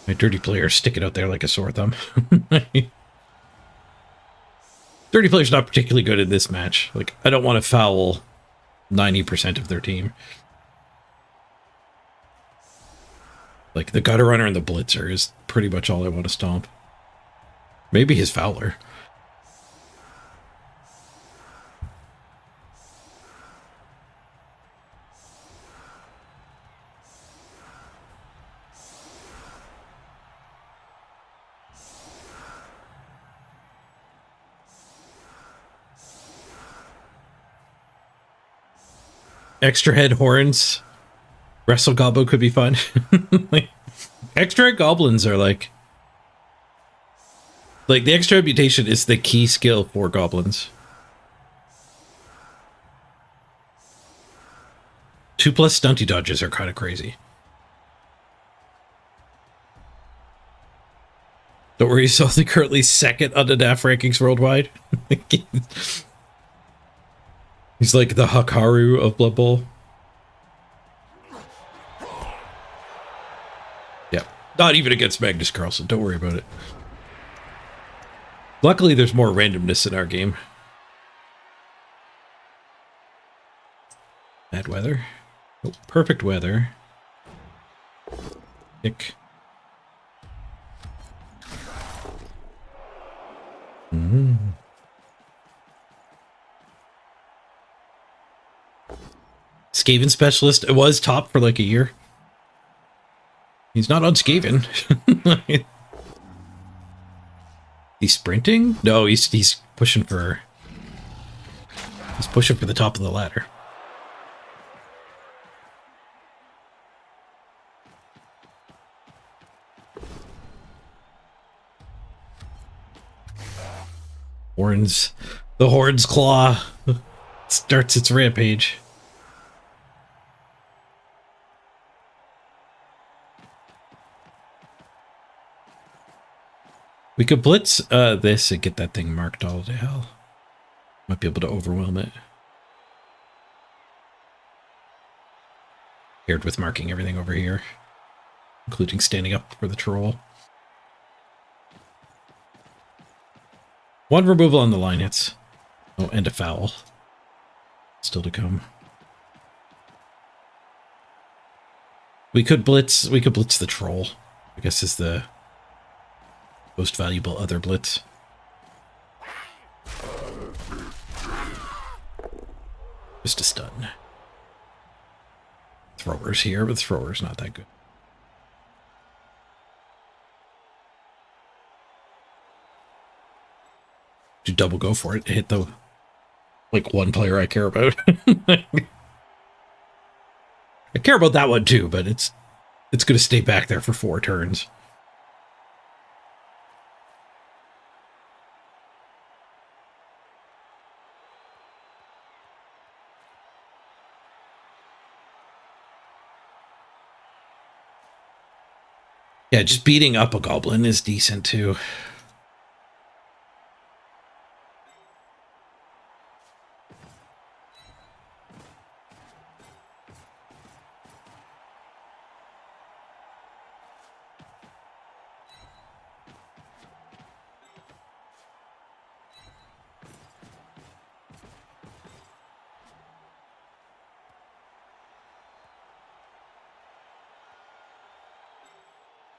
My dirty players stick it out there like a sore thumb. Dirty player's not particularly good in this match. Like, I don't want to foul 90% of their team. Like, the gutter runner and the blitzer is pretty much all I want to stomp. Maybe his fowler. Extra head horns. Wrestle Gobbo could be fun. Like, extra head goblins are like the extra head mutation is the key skill for goblins. 2+ stunty dodges are kind of crazy. Don't worry, he's only currently 2nd on the DAF rankings worldwide. He's like the Hakaru of Blood Bowl. Yeah, not even against Magnus Carlsen. Don't worry about it. Luckily, there's more randomness in our game. Bad weather. Oh, perfect weather. Ick. Skaven specialist. It was top for like a year. He's not on Skaven. He's sprinting? No, he's pushing for. He's pushing for the top of the ladder. Horns. The Horn's claw starts its rampage. We could blitz this and get that thing marked all to hell. Might be able to overwhelm it. Paired with marking everything over here, including standing up for the troll. 1 removal on the line hits. Oh, and a foul. Still to come. We could blitz the troll. I guess is the most valuable other blitz. Just a stun. Throwers here, but throwers not that good. Do double go for it. Hit the like one player I care about. I care about that one too, but it's going to stay back there for 4 turns. Yeah, just beating up a goblin is decent too.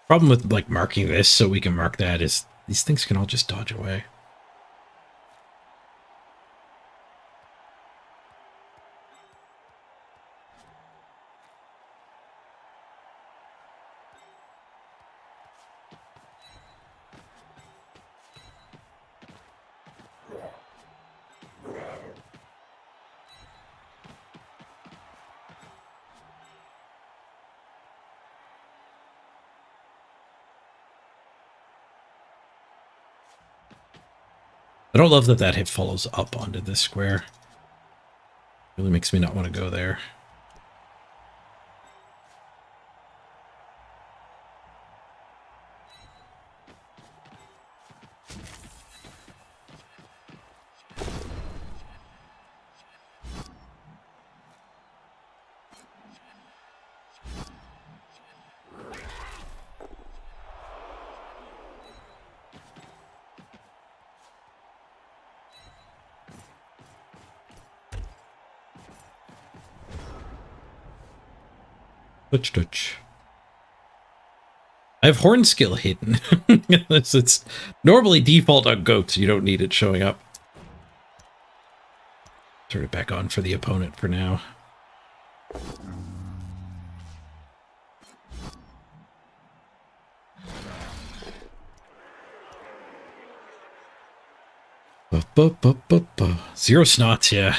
Problem with like marking this so we can mark that is these things can all just dodge away. I don't love that that hit follows up onto this square. Really makes me not want to go there. Touch. I have horn skill hidden. it's normally default on goats. You don't need it showing up. Turn it back on for the opponent for now. Zero snots, yeah.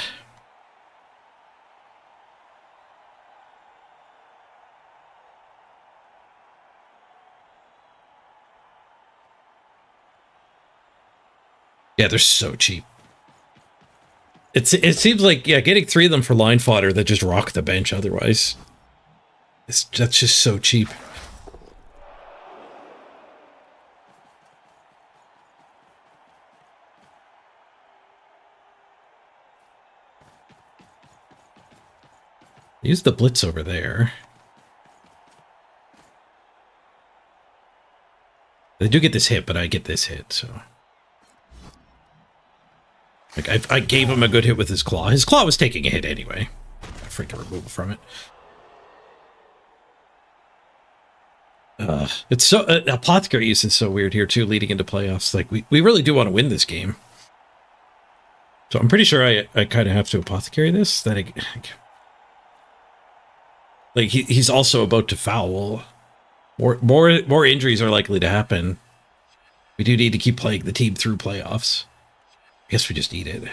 Yeah, they're so cheap. It seems like, yeah, getting 3 of them for line fodder that just rock the bench otherwise. That's just so cheap. Use the blitz over there. They do get this hit, but I get this hit, so... Like, I gave him a good hit with his claw. His claw was taking a hit anyway. Freaking remove from it. It's so... apothecary use is so weird here, too, leading into playoffs. Like, we really do want to win this game. So I'm pretty sure I kind of have to apothecary this. That like, he's also about to foul. More injuries are likely to happen. We do need to keep playing the team through playoffs. I guess we just eat it.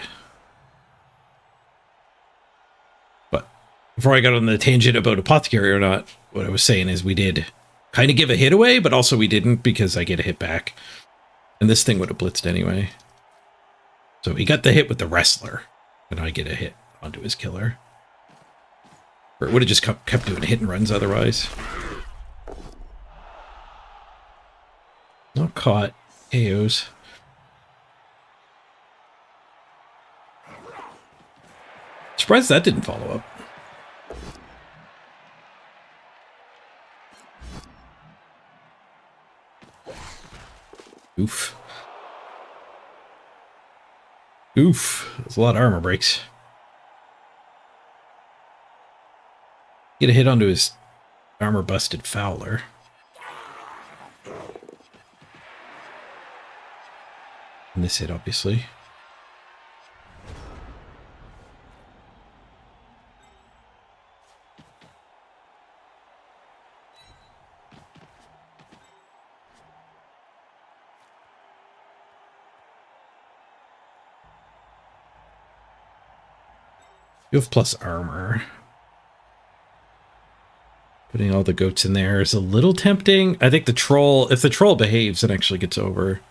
But before I got on the tangent about apothecary or not, what I was saying is we did kind of give a hit away, but also we didn't because I get a hit back. And this thing would have blitzed anyway. So he got the hit with the wrestler, and I get a hit onto his killer. Or it would have just kept doing hit and runs otherwise. Not caught. KOs. Surprised that didn't follow up. Oof. There's a lot of armor breaks. Get a hit onto his armor busted Fowler. And this hit, obviously. You have plus armor. Putting all the goats in there is a little tempting. I think the troll, if the troll behaves and actually gets over,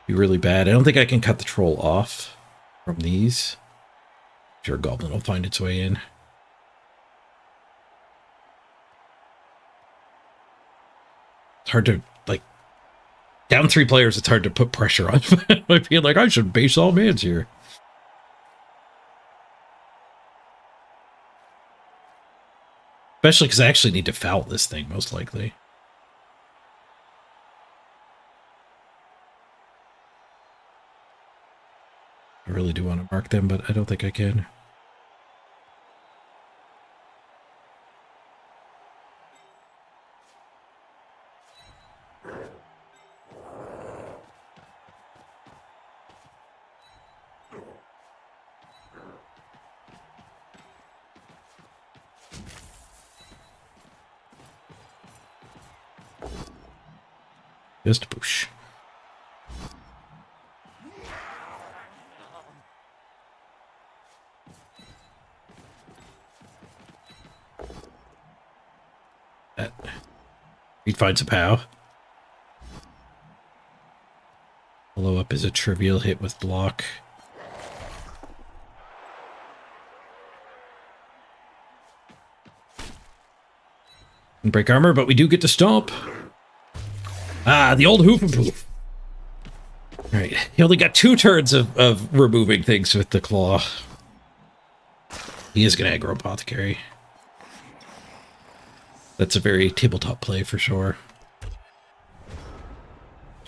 be really bad. I don't think I can cut the troll off from these. Sure, goblin will find its way in. It's hard to, like, down 3 players, it's hard to put pressure on. I feel like I should base all mans here. Especially because I actually need to foul this thing, most likely. I really do want to mark them, but I don't think I can. Just push. He finds a POW. Follow up is a trivial hit with block. And break armor, but we do get to stomp. Ah, the old hoof and poof. Alright, he only got 2 turns of removing things with the claw. He is going to aggro apothecary. That's a very tabletop play for sure.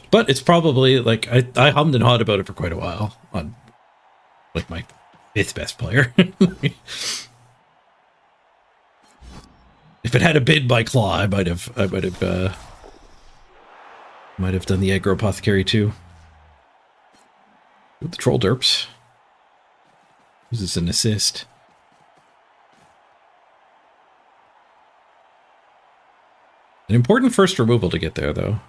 But it's probably, like, I hummed and hawed about it for quite a while on, like, my 5th best player. If it had been by claw, I might have done the aggro apothecary too. Ooh, the troll derps. This is an assist. An important first removal to get there, though.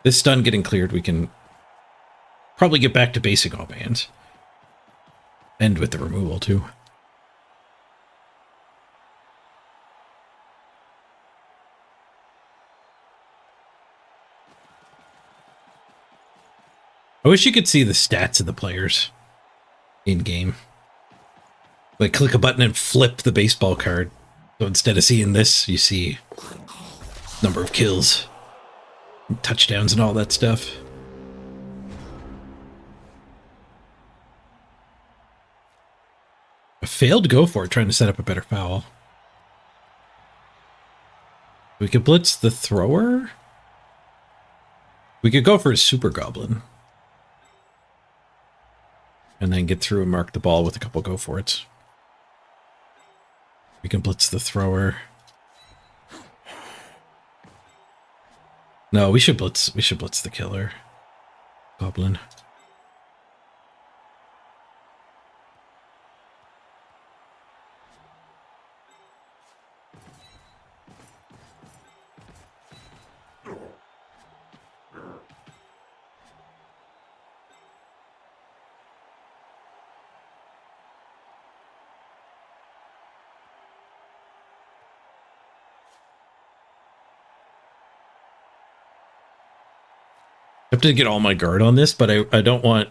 This stun getting cleared, we can probably get back to basing all bans. And with the removal, too. I wish you could see the stats of the players in-game. Like, click a button and flip the baseball card. So instead of seeing this, you see number of kills, touchdowns, and all that stuff. A failed go for it, trying to set up a better foul. We could blitz the thrower. We could go for a super goblin. And then get through and mark the ball with a couple go for it. We can blitz the thrower. No, we should blitz the killer. Goblin. I have to get all my guard on this, but I don't want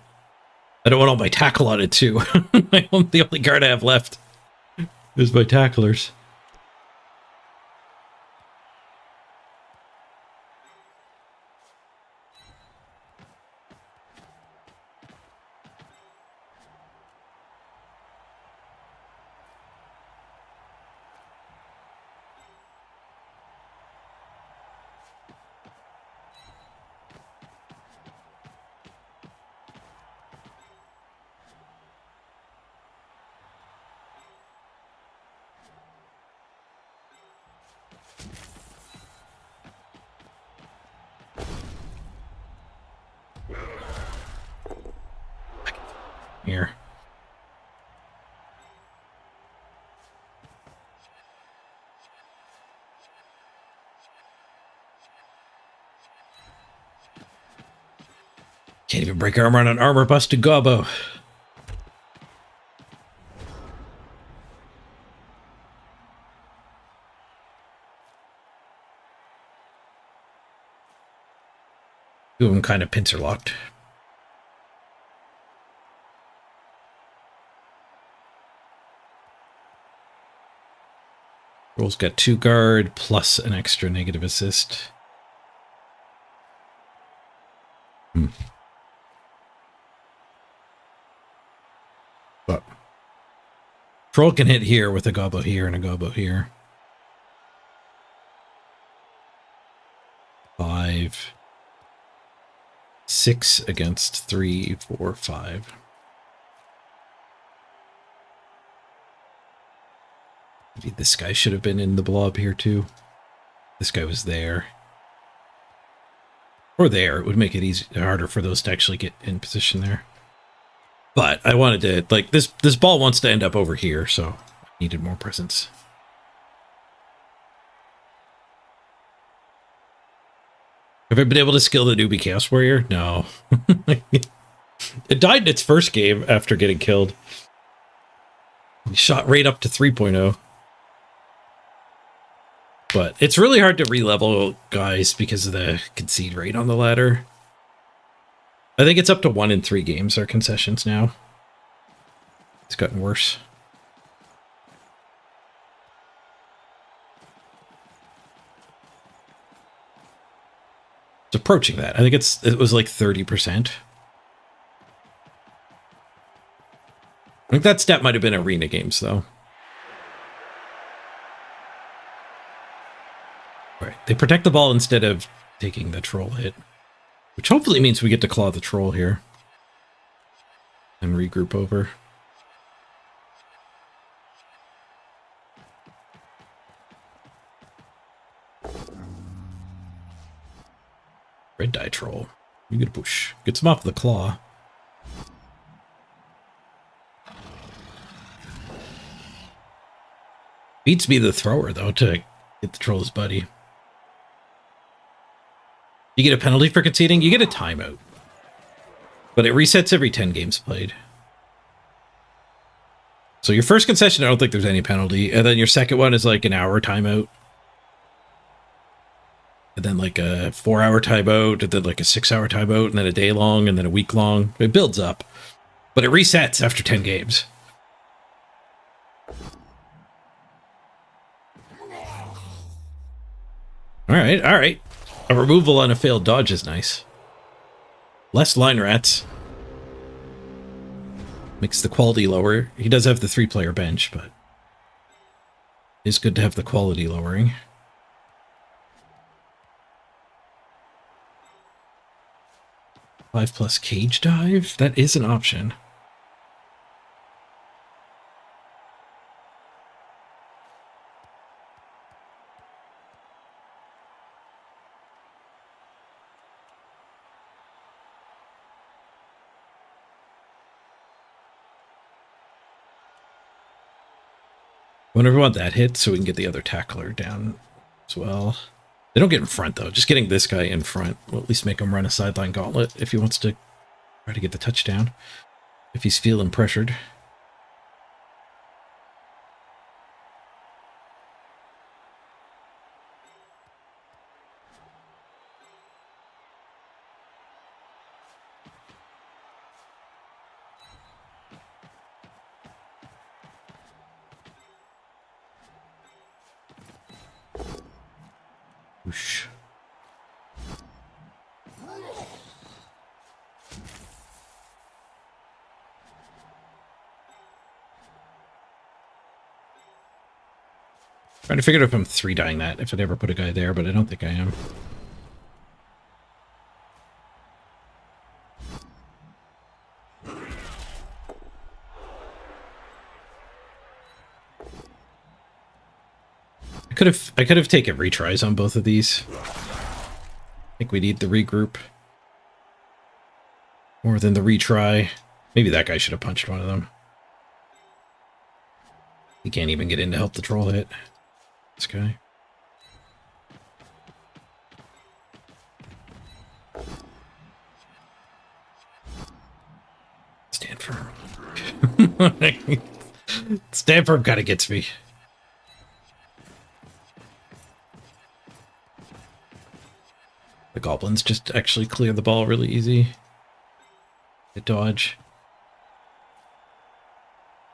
all my tackle on it too. The only guard I have left is my tacklers. Here. Can't even break armor on an armor busted gobbo. Two of them kind of pincer locked. Roll's got 2 guard plus an extra negative assist. But Troll can hit here with a gobbo here and a gobbo here. 5, 6 against 3, 4, 5. Maybe this guy should have been in the blob here too. This guy was there. Or there. It would make it harder for those to actually get in position there. But I wanted to, like, this ball wants to end up over here, so I needed more presence. Have I been able to skill the newbie Chaos Warrior? No. It died in its first game after getting killed. He shot right up to 3.0. But it's really hard to re-level guys because of the concede rate on the ladder. I think it's up to 1 in 3 games are concessions now. It's gotten worse. It's approaching that. I think it was like 30%. I think that stat might have been arena games though. Right. They protect the ball instead of taking the troll hit. Which hopefully means we get to claw the troll here. And regroup over. Red die troll. You get a push. Gets him off the claw. Beats me the thrower though to get the troll's buddy. You get a penalty for conceding? You get a timeout. But it resets every 10 games played. So your first concession, I don't think there's any penalty. And then your second one is like an hour timeout. And then like a 4-hour timeout. And then like a 6-hour timeout. And then a day long. And then a week long. It builds up. But it resets after 10 games. Alright, alright. A removal on a failed dodge is nice. Less line rats. Makes the quality lower. He does have the 3-player bench, but it's good to have the quality lowering. +5 cage dive? That is an option. Whenever we want that hit so we can get the other tackler down as well. They don't get in front though. Just getting this guy in front will at least make him run a sideline gauntlet if he wants to try to get the touchdown. If he's feeling pressured. Whoosh. Trying to figure out if I'm 3-dying that, if I'd ever put a guy there, but I don't think I am. I could have taken retries on both of these. I think we need the regroup more than the retry. Maybe that guy should have punched one of them. He can't even get in to help the troll hit. This guy. Stand firm. Stand firm kind of gets me. The goblins just actually clear the ball really easy. They dodge.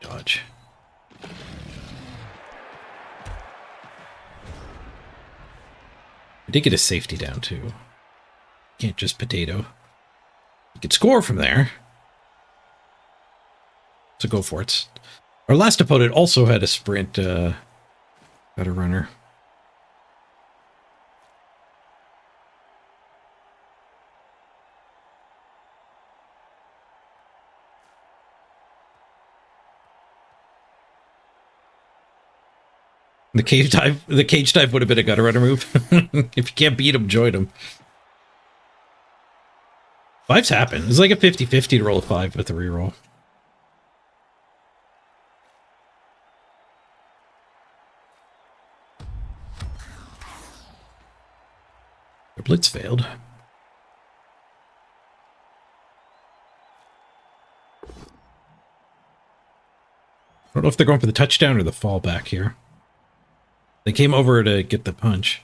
Dodge. I did get a safety down too. Can't just potato. You could score from there. So go for it. Our last opponent also had a sprint got a runner. The cage dive would have been a gutter runner move. If you can't beat him, join him. Fives happen. It's like a 50-50 to roll a 5 with a reroll. Their blitz failed. I don't know if they're going for the touchdown or the fallback here. They came over to get the punch.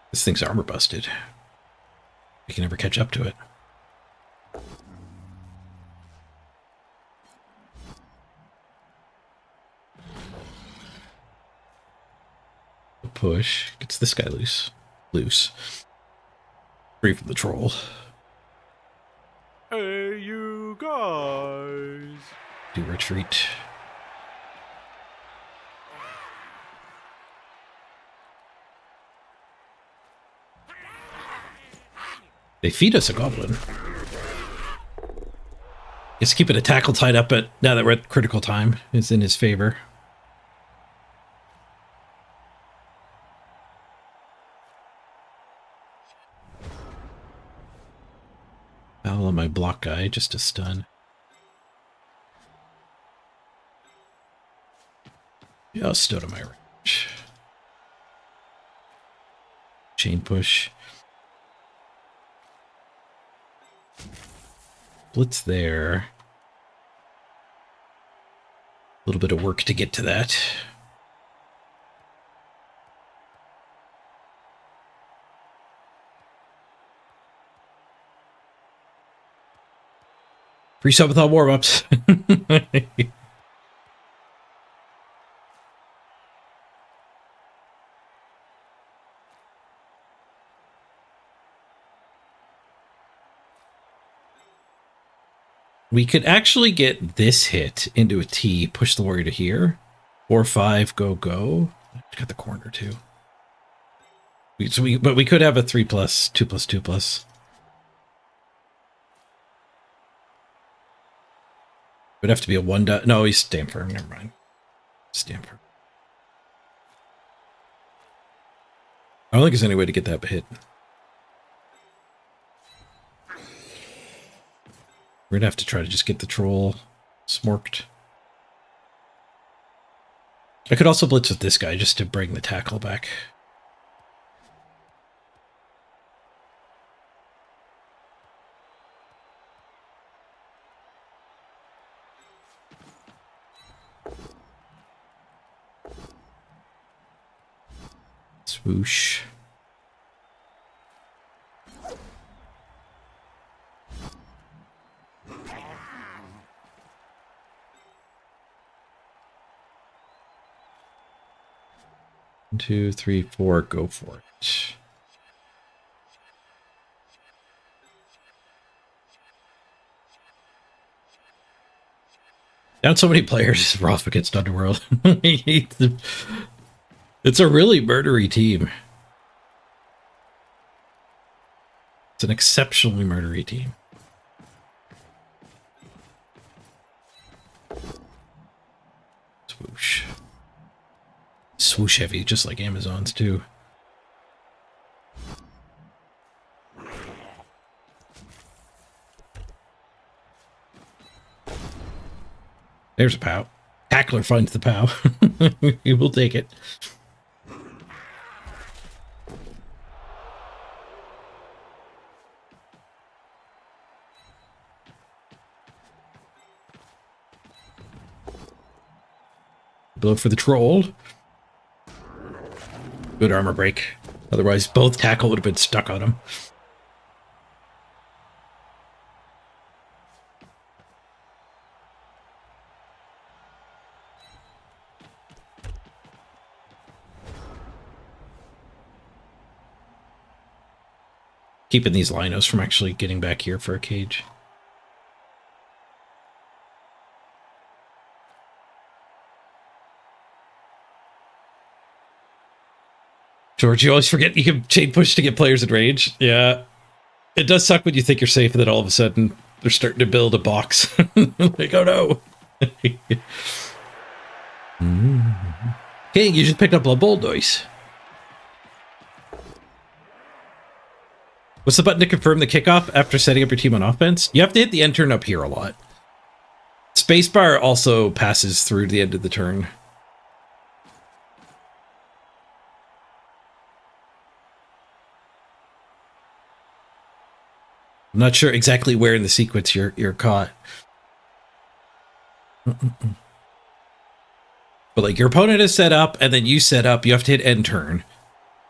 This thing's armor busted. We can never catch up to it. The push gets this guy loose. Free from the troll. Hey, you guys. Do retreat. They feed us a goblin. Guess keeping a tackle tied up at now that we're at critical time is in his favor. Foul on my block guy, just a stun. Just out of my range. Chain push. Blitz there. A little bit of work to get to that. Free sub with all warm-ups. We could actually get this hit into a T, push the warrior to here. 4-5, go. Got the corner too. But we could have a 3+, 2+2+. Would have to be a 1. No, he's stand firm. Never mind. Stand firm. I don't think there's any way to get that hit. We're gonna have to try to just get the troll smorked. I could also blitz with this guy just to bring the tackle back. Swoosh. One, 2, 3, 4, go for it. Down so many players rough against Underworld. It's a really murdery team. It's an exceptionally murdery team. Swoosh. Swoosh heavy, just like Amazon's too. There's a POW. Tackler finds the POW. We will take it. Blow for the troll. Good armor break. Otherwise, both tackle would have been stuck on him. Keeping these linos from actually getting back here for a cage. George, you always forget you can chain push to get players in range. Yeah. It does suck when you think you're safe and then all of a sudden they're starting to build a box. Like, oh no. Okay, you just picked up a bold noise. What's the button to confirm the kickoff after setting up your team on offense? You have to hit the end turn up here a lot. Spacebar also passes through the end of the turn. I'm not sure exactly where in the sequence you're caught. But like your opponent is set up and then you set up, you have to hit end turn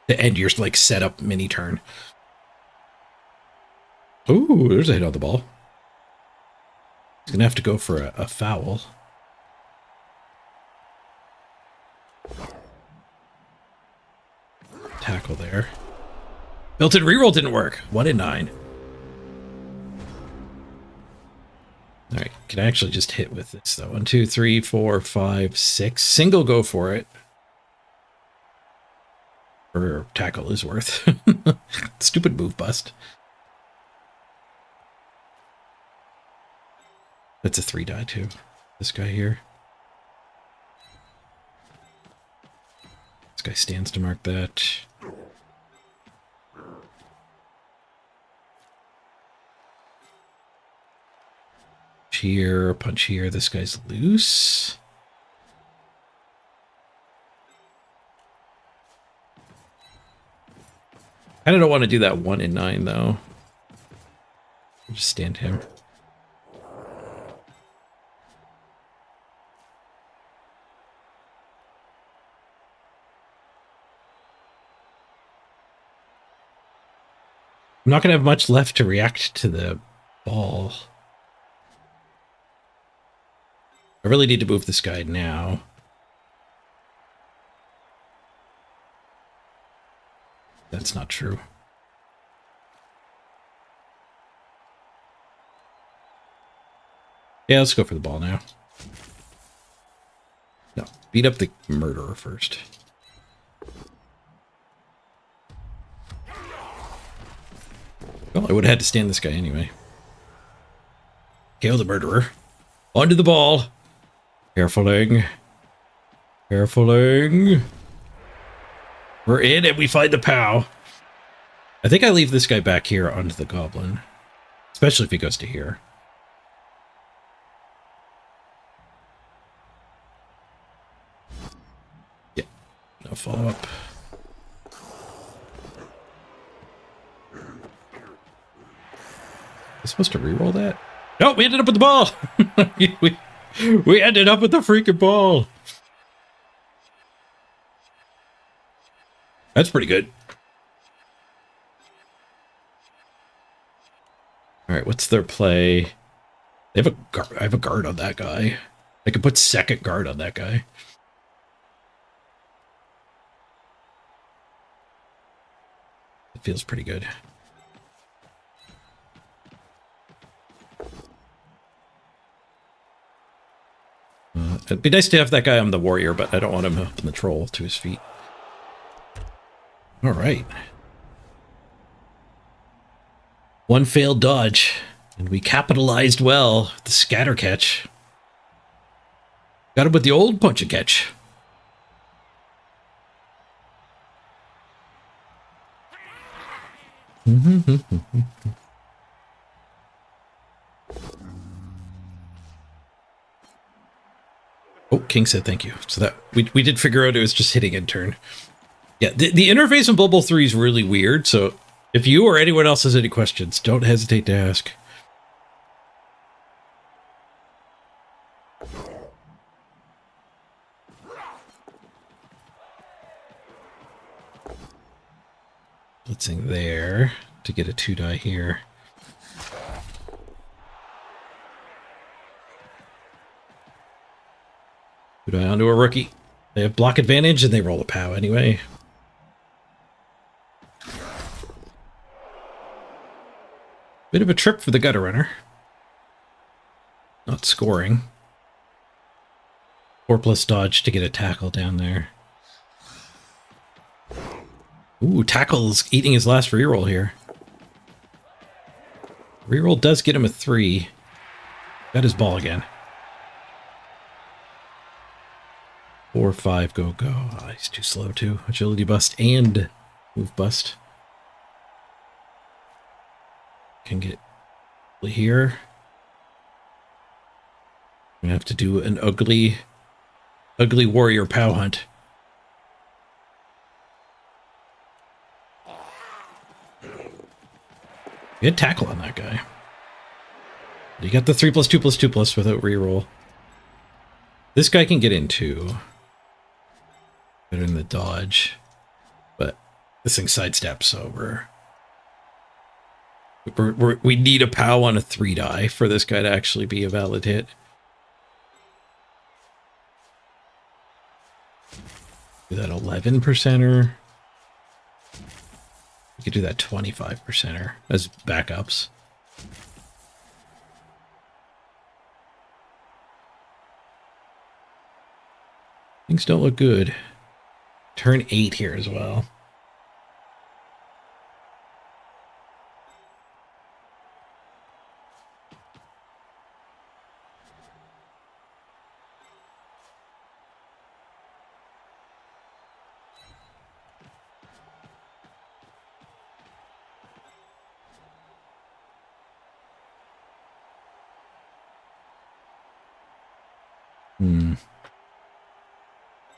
to end your like setup mini turn. Ooh, there's a hit on the ball. He's gonna have to go for a foul. Tackle there. Built-in reroll didn't work. 1 in 9. All right, can I actually just hit with this though? 1, 2, 3, 4, 5, 6. Single go for it. Or tackle is worth. Stupid move bust. That's a 3 die too. This guy here. This guy stands to mark that. Here, punch here. This guy's loose. I don't want to do that 1 in 9 though. I'll just stand him. I'm not going to have much left to react to the ball. I really need to move this guy now. That's not true. Yeah, let's go for the ball now. No, beat up the murderer first. Well, I would have had to stand this guy anyway. KO the murderer. Onto the ball. Carefuling. Carefuling. We're in and we find the POW. I think I leave this guy back here onto the goblin. Especially if he goes to here. Yeah. No follow-up. I supposed to reroll that? No, we ended up with the ball. we ended up with the freaking ball. That's pretty good. All right, what's their play? They have a guard. I have a guard on that guy. I could put second guard on that guy. It feels pretty good. It'd be nice to have that guy on the warrior, but I don't want him up in the troll to his feet. All right. One failed dodge, and we capitalized well with the scatter catch. Got him with the old punch and catch. Oh, King said thank you. So that we did figure out it was just hitting in turn. Yeah, the interface in Blood Bowl 3 is really weird, so if you or anyone else has any questions, don't hesitate to ask. blitzing there to get a 2-die here. Two die onto a rookie. They have block advantage and they roll a POW anyway. Bit of a trip for the gutter runner. Not scoring. 4+ dodge to get a tackle down there. Ooh, tackle's eating his last reroll here. Reroll does get him a 3. Got his ball again. 4, 5, go, go. Oh, he's too slow too. Agility bust and move bust. Can get here. We have to do an ugly warrior POW hunt. Good tackle on that guy. You got the 3+2+2+ without reroll. This guy can get into better than the dodge, but this thing sidesteps, so we need a POW on a 3-die for this guy to actually be a valid hit. Do that 11%er. We could do that 25%er as backups. Things don't look good. Turn 8 here as well.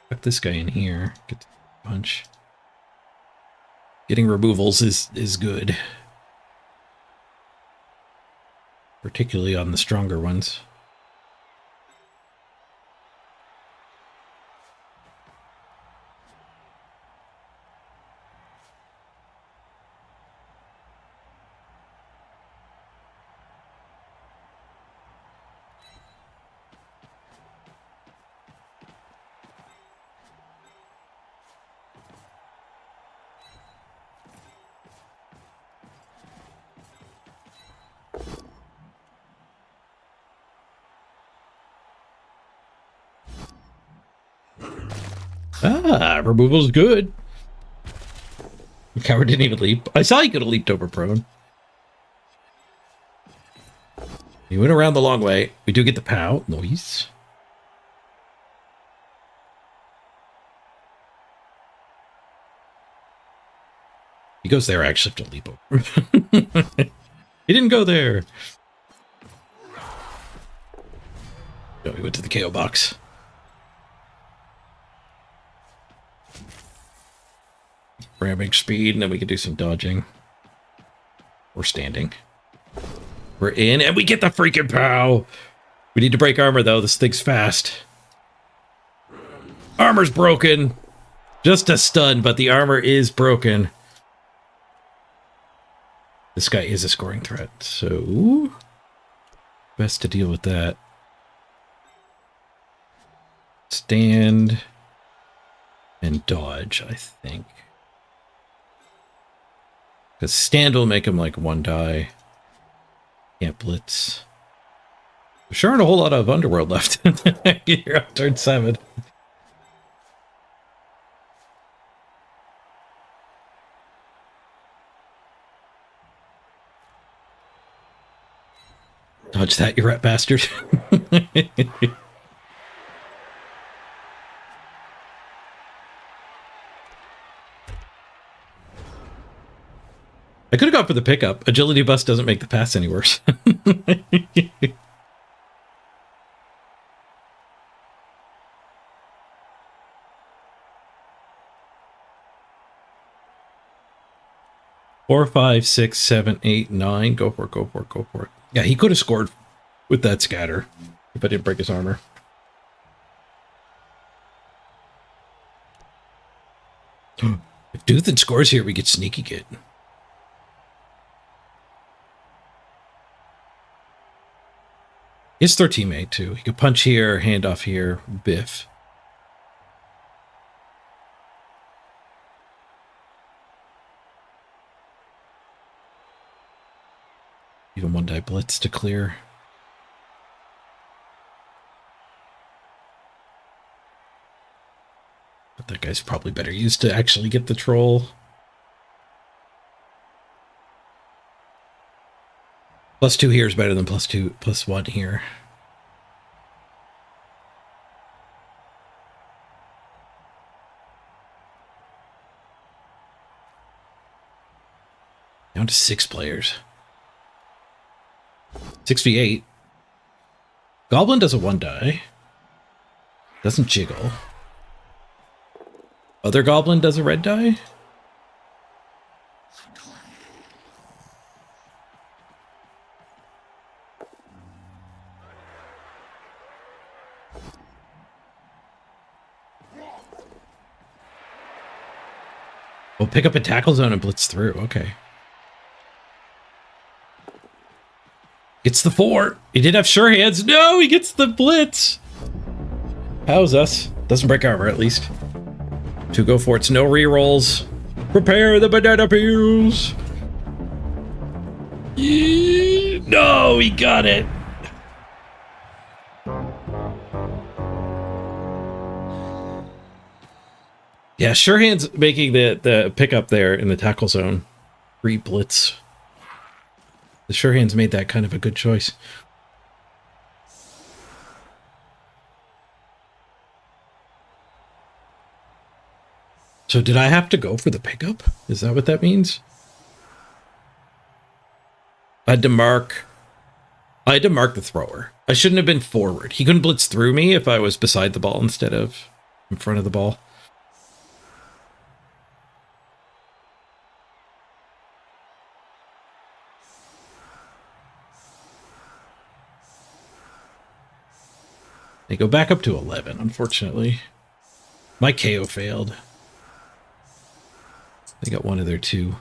Put this guy in here. Get the punch. Getting removals is good. Particularly on the stronger ones. Ah, removal's good. The coward didn't even leap. I saw he could have leaped over prone. He went around the long way. We do get the POW. Nice. He goes there, I actually have to leap over. He didn't go there. No, he went to the KO box. Ramming speed, and then we can do some dodging. We're standing. We're in, and we get the freaking POW! We need to break armor, though. This thing's fast. Armor's broken. Just a stun, but the armor is broken. This guy is a scoring threat, so... best to deal with that. Stand... and dodge, I think. Because stand will make him like 1-die. Can't blitz. There sure aren't a whole lot of Underworld left. You're on turn 7. Dodge that, you rat bastard. I could have gone for the pickup. Agility bust doesn't make the pass any worse. 4, 5, 6, 7, 8, 9. Go for it, go for it, go for it. Yeah, he could have scored with that scatter if I didn't break his armor. If Duthin scores here, we get sneaky good. It's their teammate, too. He could punch here, hand off here, biff. Even one die blitz to clear. But that guy's probably better used to actually get the troll. +2 here is better than +1 here. Down to 6 players. 6v8. Goblin does a 1 die. Doesn't jiggle. Other goblin does a red die. We'll pick up a tackle zone and blitz through. Okay. Gets the 4. He did have sure hands. No, he gets the blitz. How's us? Doesn't break armor, at least. 2 go for it's no rerolls. Prepare the banana peels. No, he got it. Yeah, sure hands making the pickup there in the tackle zone. Free blitz. The sure hands made that kind of a good choice. So did I have to go for the pickup? Is that what that means? I had to mark the thrower. I shouldn't have been forward. He couldn't blitz through me if I was beside the ball instead of in front of the ball. They go back up to 11, unfortunately. My KO failed. They got one of their 2.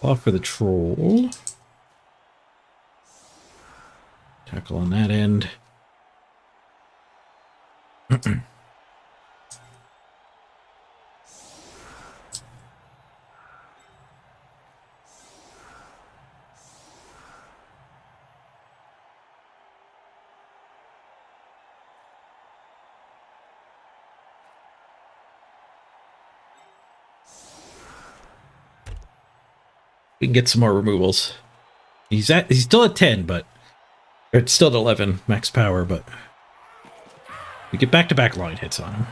Off for the troll. Tackle on that end. We can get some more removals. He's still at 10, but it's still at 11 max power, but we get back-to-back line hits on him.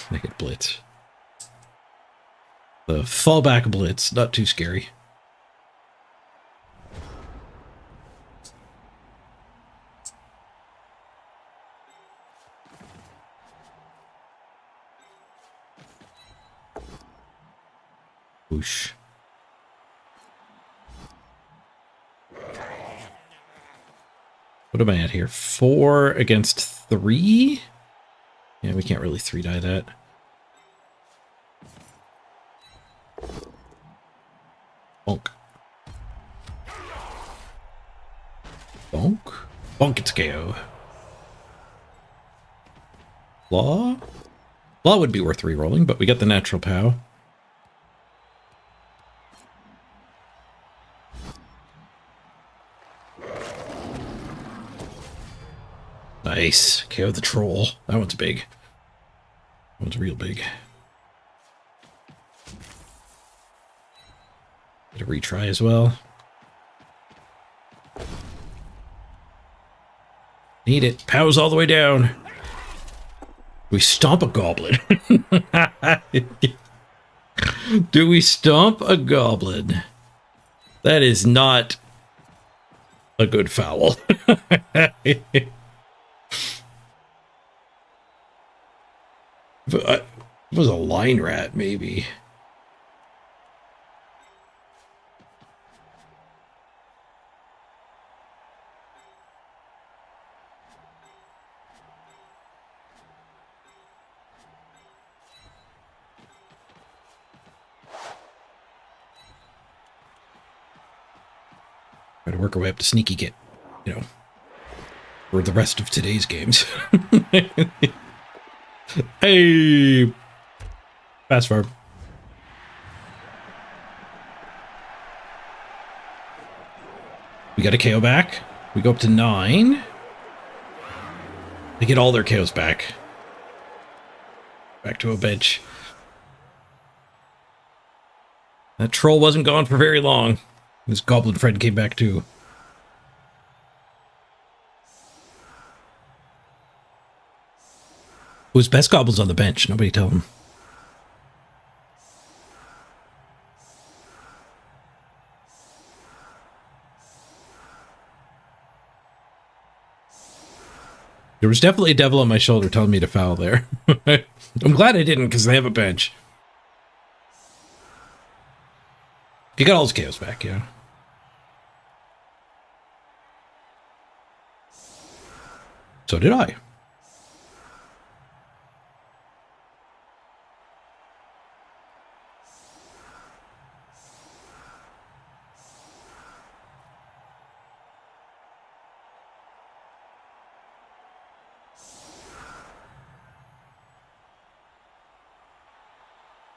Make it blitz. The fallback blitz, not too scary. Whoosh. What am I at here? 4 against 3? Yeah, we can't really 3-die that. Bonk. Bonk? Bonk, it's KO. Law? Law would be worth re-rolling, but we got the natural POW. Nice. KO the troll. That one's big. That one's real big. Get a retry as well. Need it. POW's all the way down. We stomp a goblin. Do we stomp a goblin? That is not a good foul. It was a line rat, maybe. Try to work our way up to sneaky get, you know, for the rest of today's games. Hey, fast forward. We got a KO back. We go up to 9. They get all their KOs back. Back to a bench. That troll wasn't gone for very long. His goblin friend came back too. Who's best goblins on the bench? Nobody tell him. There was definitely a devil on my shoulder telling me to foul there. I'm glad I didn't, because they have a bench. You got all his KOs back, yeah. So did I.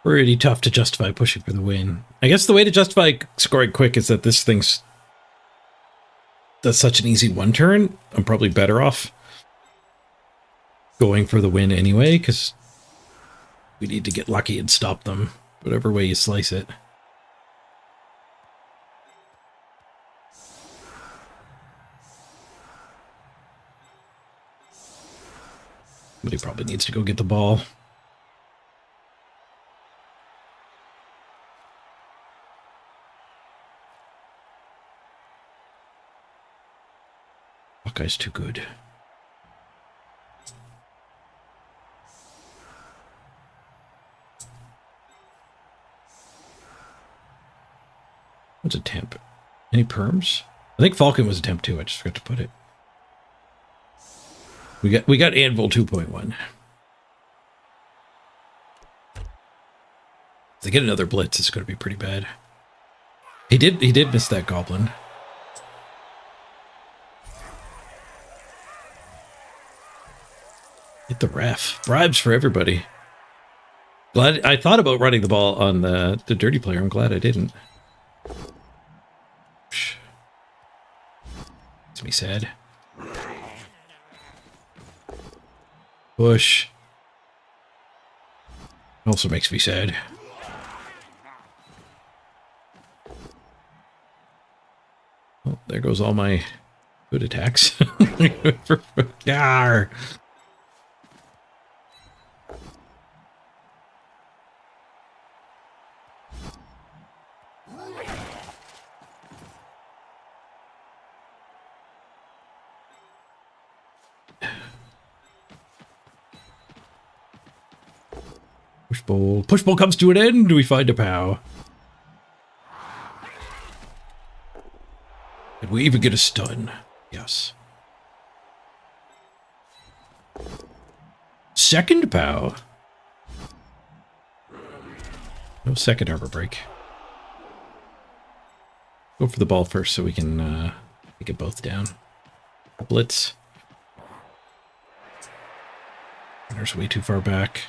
Pretty tough to justify pushing for the win. I guess the way to justify scoring quick is that this thing's... That's such an easy one turn. I'm probably better off going for the win anyway, because we need to get lucky and stop them, whatever way you slice it. But he probably needs to go get the ball. Guy's too good. What's a temp? Any perms? I think Falcon was a temp too. I just forgot to put it. We got Anvil 2.1. If they get another blitz, it's going to be pretty bad. He did miss that goblin. Hit the ref. Bribes for everybody. Glad I thought about running the ball on the dirty player. I'm glad I didn't. Makes me sad. Push. Also makes me sad. Oh, there goes all my good attacks. Yarr. Push ball. Push ball comes to an end. We find a pow. Did we even get a stun? Yes. Second pow. No second harbor break. Go for the ball first so we can get both down. Blitz. There's way too far back.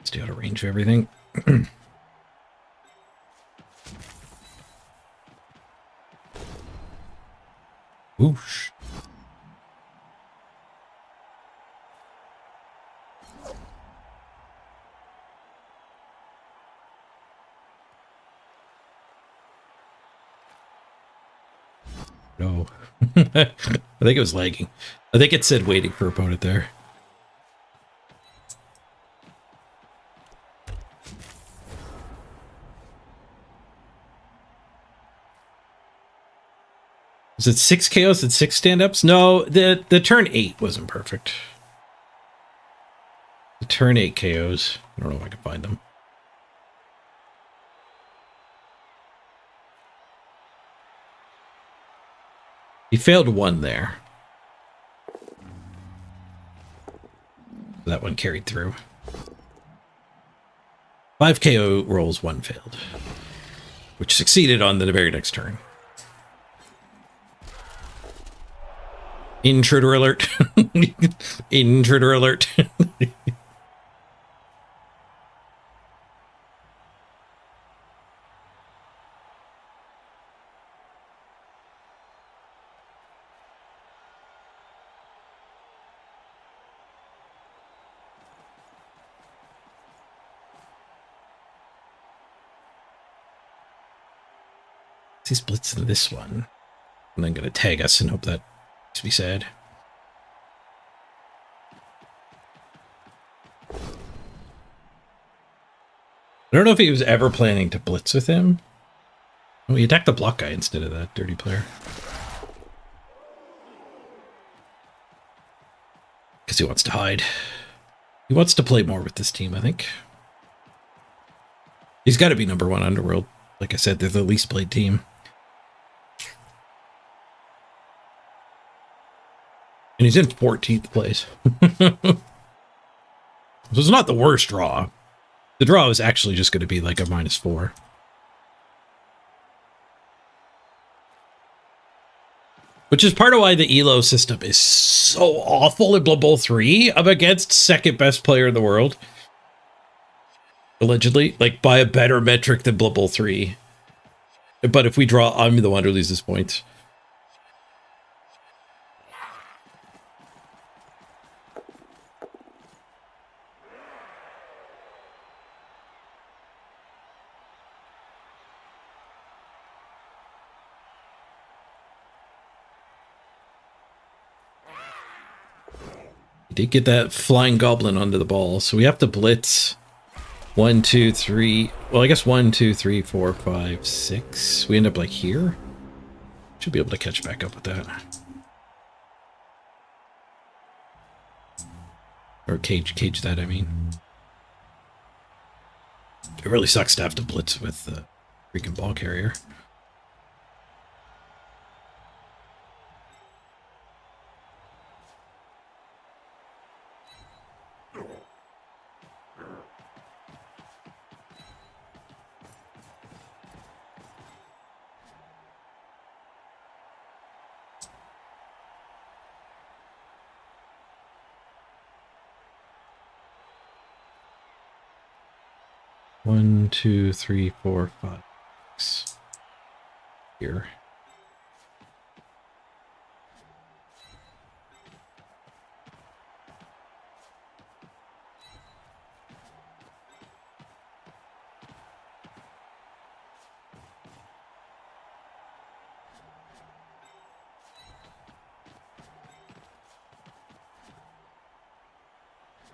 Stay out of range of everything. Whoosh. No. I think it was lagging. I think it said waiting for opponent there. Was it 6 KOs and 6 stand-ups? No, the turn 8 wasn't perfect. The turn 8 KOs. I don't know if I can find them. He failed 1 there. That one carried through. 5 KO rolls, 1 failed, which succeeded on the very next turn. Intruder alert. Intruder alert. He splits this one. And then going to tag us and hope that makes me sad. I don't know if he was ever planning to blitz with him. Oh, he attacked the block guy instead of that dirty player. Because he wants to hide. He wants to play more with this team, I think. He's got to be number 1 Underworld. Like I said, they're the least played team. And he's in 14th place. So it's not the worst draw. The draw is actually just going to be like a -4. Which is part of why the ELO system is so awful in Blood Bowl 3. I'm against second best player in the world. Allegedly. Like, by a better metric than Blood Bowl 3. But if we draw, I'm the one who loses points. Did get that flying goblin onto the ball, so we have to blitz 1, 2, 3. Well, I guess 1, 2, 3, 4, 5, 6. We end up like here. Should be able to catch back up with that. Or cage that, I mean. It really sucks to have to blitz with the freaking ball carrier. One, 2, 3, 4, 5, 6. Here.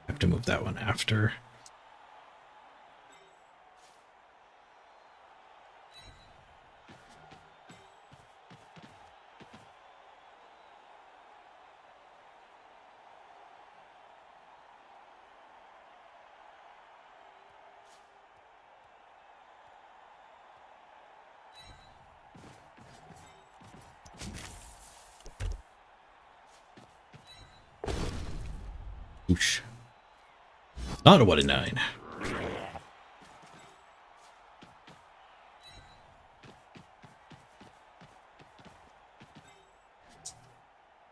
Have to move that one after. Oosh. Not a 1 in 9.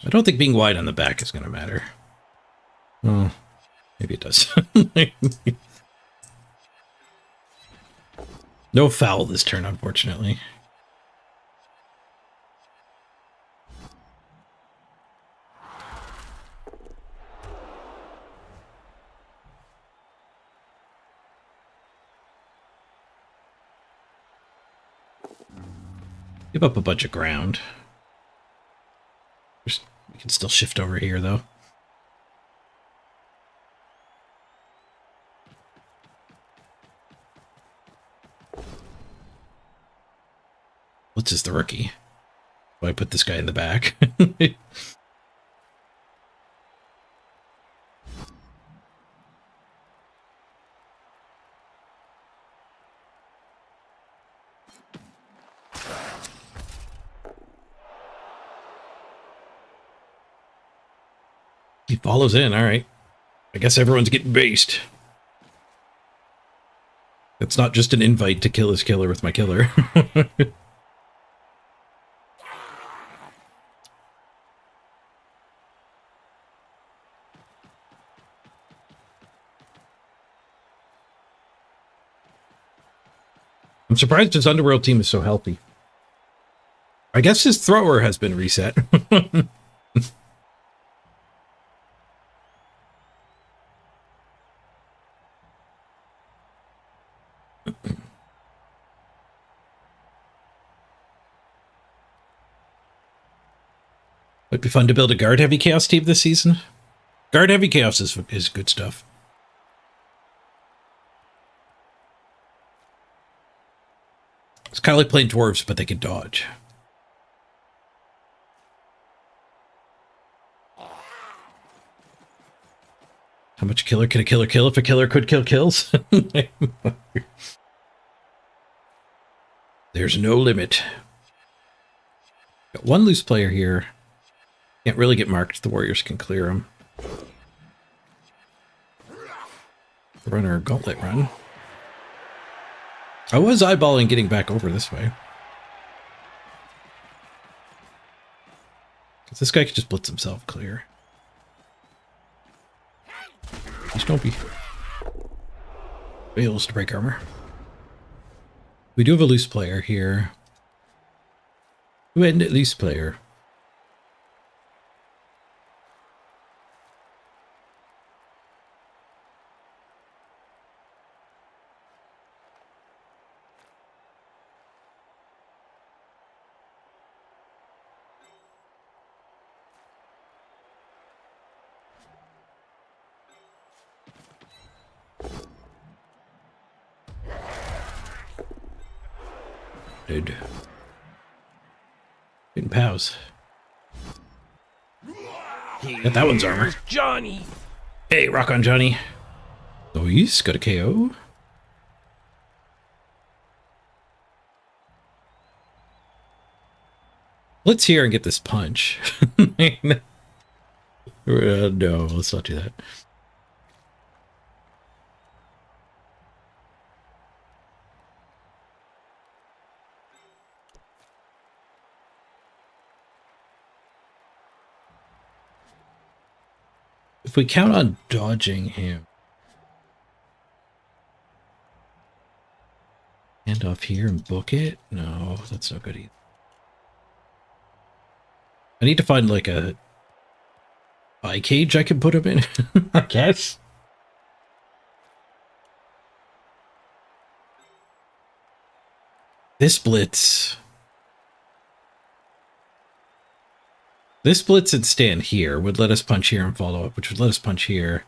I don't think being wide on the back is going to matter. Oh, maybe it does. No foul this turn, unfortunately. Give up a bunch of ground. We can still shift over here, though. What's is the rookie? Do I put this guy in the back? He follows in, all right. I guess everyone's getting based. It's not just an invite to kill his killer with my killer. I'm surprised his Underworld team is so healthy. I guess his thrower has been reset. Might be fun to build a guard heavy chaos team this season. Guard heavy chaos is good stuff. It's kind of like playing dwarves, but they can dodge. How much killer can a killer kill if a killer could kill kills? There's no limit. Got one loose player here. Can't really get marked. The warriors can clear him. Run our gauntlet run. I was eyeballing getting back over this way. Because this guy could just blitz himself clear. He's don't be fails to break armor. We do have a loose player here. Who had a loose player? Dude. Getting pals. Yeah, that one's armor. Johnny. Hey, rock on Johnny. Oh, he's got a KO. Let's hear and get this punch. No, let's not do that. If we count on dodging him. Hand off here and book it? No, that's not good either. I need to find like a eye cage I can put him in, I guess. This blitz. This blitz and stand here would let us punch here and follow up, which would let us punch here.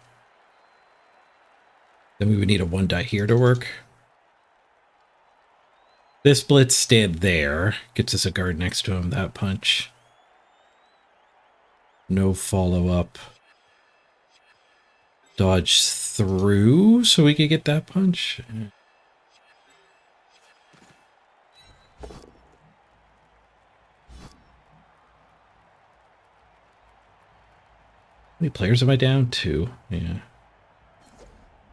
Then we would need a 1 die here to work. This blitz stand there. Gets us a guard next to him, that punch. No follow up. Dodge through so we could get that punch. How many players am I down? 2. Yeah.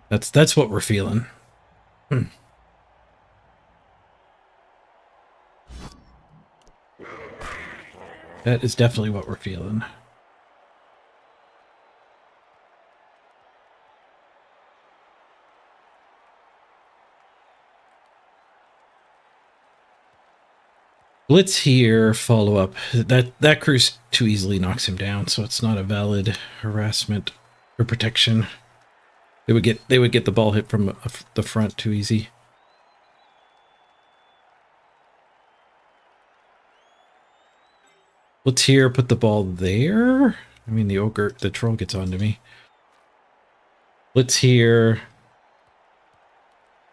That's what we're feeling. That is definitely what we're feeling. Blitz here, follow up. That cruise too easily knocks him down, so it's not a valid harassment or protection. They would get the ball hit from the front too easy. Blitz here, put the ball there. I mean, the troll gets onto me. Blitz here.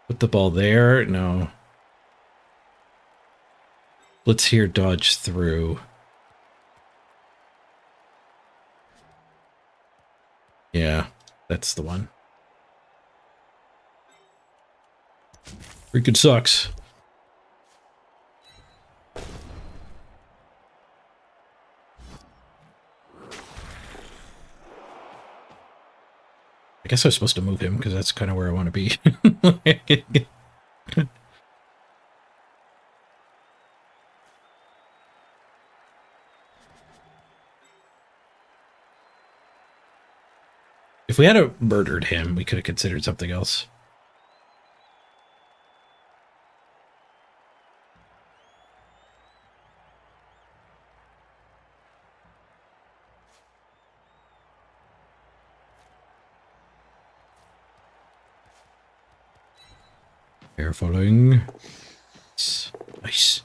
Put the ball there. No. Blitz here, dodge through. Yeah, that's the one. Freaking sucks. I guess I was supposed to move him because that's kind of where I want to be. If we had murdered him, we could have considered something else. Carefulling. Nice.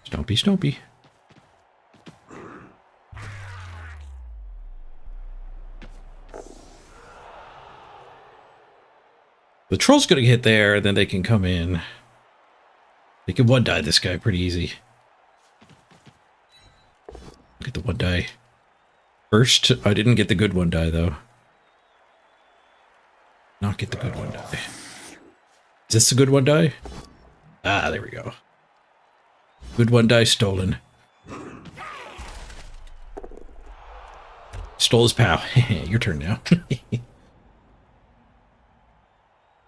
Stompy, stompy. The troll's gonna hit there, and then they can come in. They can one-die this guy pretty easy. Get the one-die. First, I didn't get the good one-die, though. Not get the good one-die. Is this the good one-die? Ah, there we go. Good one-die stolen. Stole his pal. Your turn now.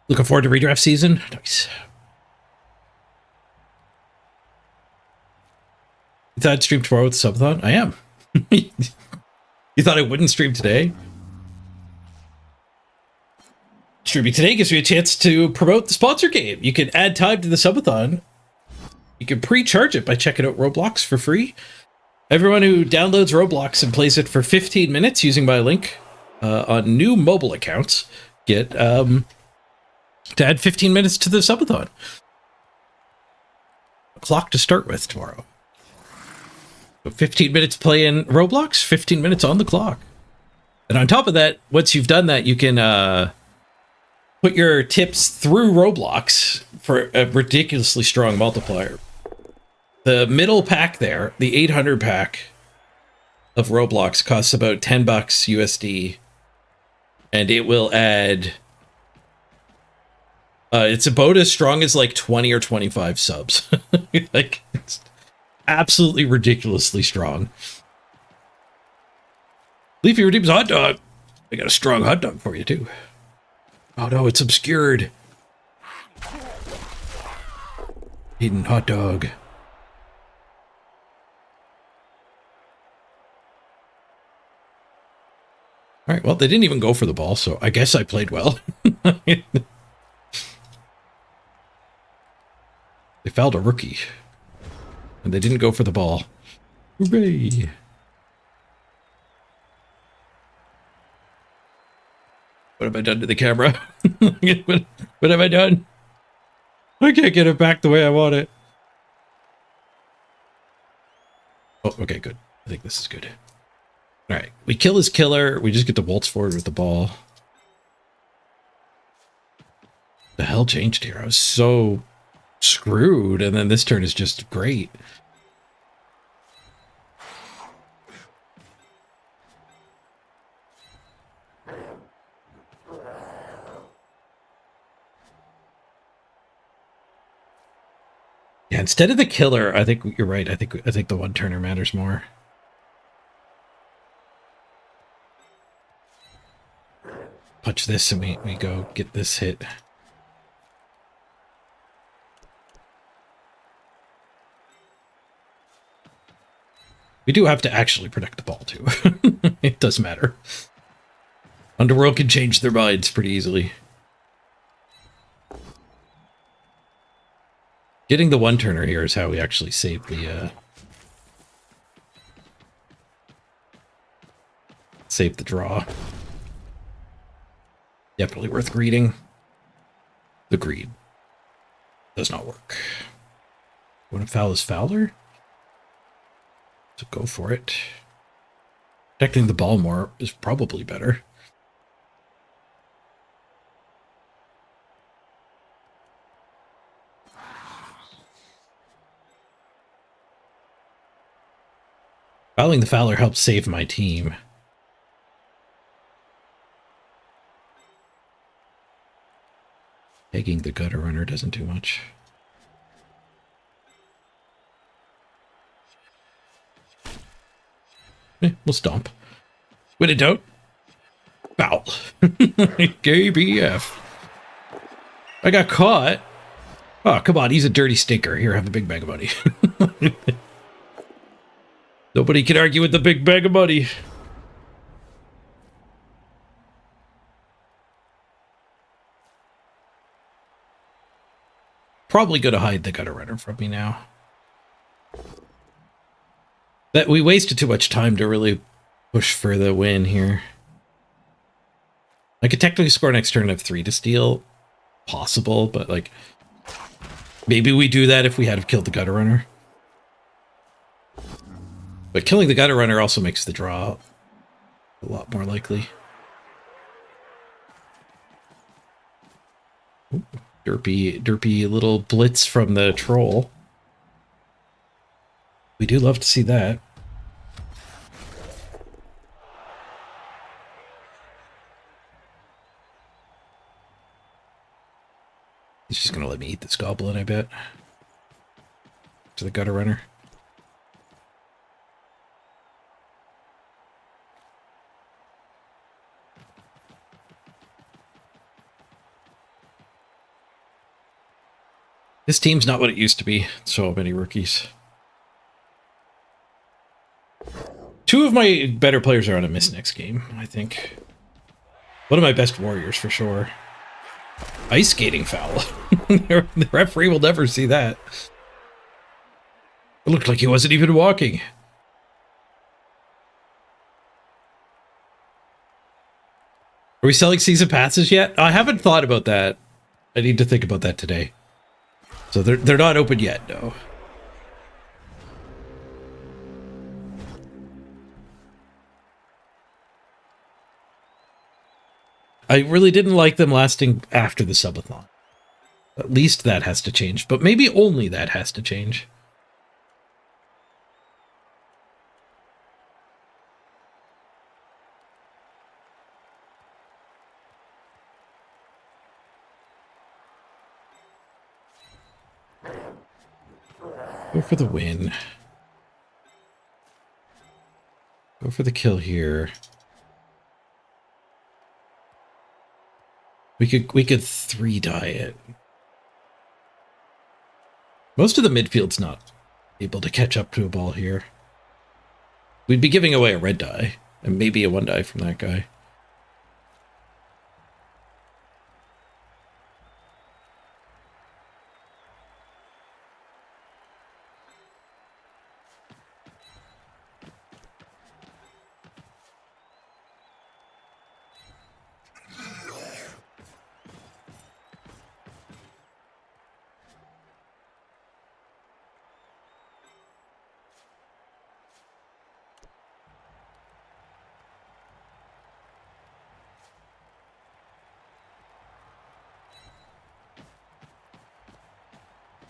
Looking forward to redraft season. Nice. You thought I'd stream tomorrow with the subathon? I am. You thought I wouldn't stream today? Streaming today gives you a chance to promote the sponsor game. You can add time to the subathon. You can pre-charge it by checking out Roblox for free. Everyone who downloads Roblox and plays it for 15 minutes using my link on new mobile accounts get to add 15 minutes to the subathon. A clock to start with tomorrow. So 15 minutes playing Roblox, 15 minutes on the clock. And on top of that, once you've done that, you can put your tips through Roblox for a ridiculously strong multiplier. The middle pack there, the 800 pack of Roblox, costs about $10 USD. And it will add... it's about as strong as like 20 or 25 subs. Like, it's absolutely ridiculously strong. Leafy redeems hot dog. I got a strong hot dog for you too. Oh no, it's obscured. Hidden hot dog. All right, well, they didn't even go for the ball, so I guess I played well. They fouled a rookie. And they didn't go for the ball. Hooray! What have I done to the camera? What have I done? I can't get it back the way I want it. Oh, okay, good. I think this is good. All right, we kill his killer. We just get to waltz forward with the ball. The hell changed here? I was so screwed, and then this turn is just great. Yeah, instead of the killer, I think you're right. I think the one turner matters more. Punch this and we go get this hit. We do have to actually protect the ball too. It does matter. Underworld can change their minds pretty easily. Getting the one-turner here is how we actually save the draw. Definitely worth greeting. The greed does not work. Want to foul his Fowler? So go for it. Protecting the ball more is probably better. Fouling the Fowler helps save my team. Taking the gutter runner doesn't do much. We'll stomp. When in doubt, foul. KBF. I got caught. Oh, come on. He's a dirty stinker. Here, have a big bag of money. Nobody can argue with the big bag of money. Probably going to hide the gutter runner from me now. That we wasted too much time to really push for the win here. I could technically score next turn and have 3 to steal. Possible, but like maybe we do that if we had killed the gutter runner. But killing the gutter runner also makes the draw a lot more likely. Ooh, derpy little blitz from the troll. We do love to see that. He's just going to let me eat this goblin, I bet. To the gutter runner. This team's not what it used to be. So many rookies. 2 of my better players are on a miss next game, I think. One of my best warriors, for sure. Ice skating foul. The referee will never see that. It looked like he wasn't even walking. Are we selling season passes yet? I haven't thought about that. I need to think about that today. So they're not open yet, no. I really didn't like them lasting after the subathon. At least that has to change, but maybe only that has to change. Go for the win. Go for the kill here. We could 3-die it. Most of the midfield's not able to catch up to a ball here. We'd be giving away a red die, and maybe a 1-die from that guy.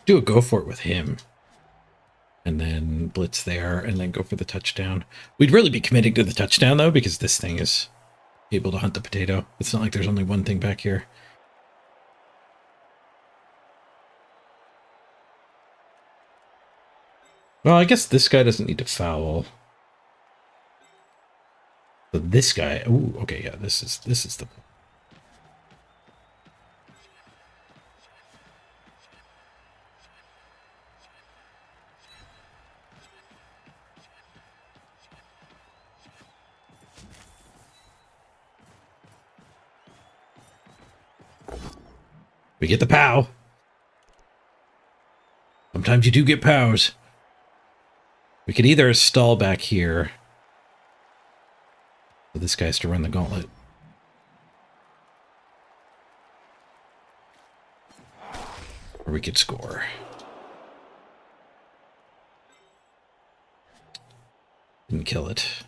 Do a go for it with him. And then blitz there, and then go for the touchdown. We'd really be committing to the touchdown, though, because this thing is able to hunt the potato. It's not like there's only one thing back here. Well, I guess this guy doesn't need to foul. But this guy... Ooh, okay, yeah, this is the... We get the POW. Sometimes you do get POWs. We could either stall back here. So this guy has to run the gauntlet. Or we could score. Didn't kill it.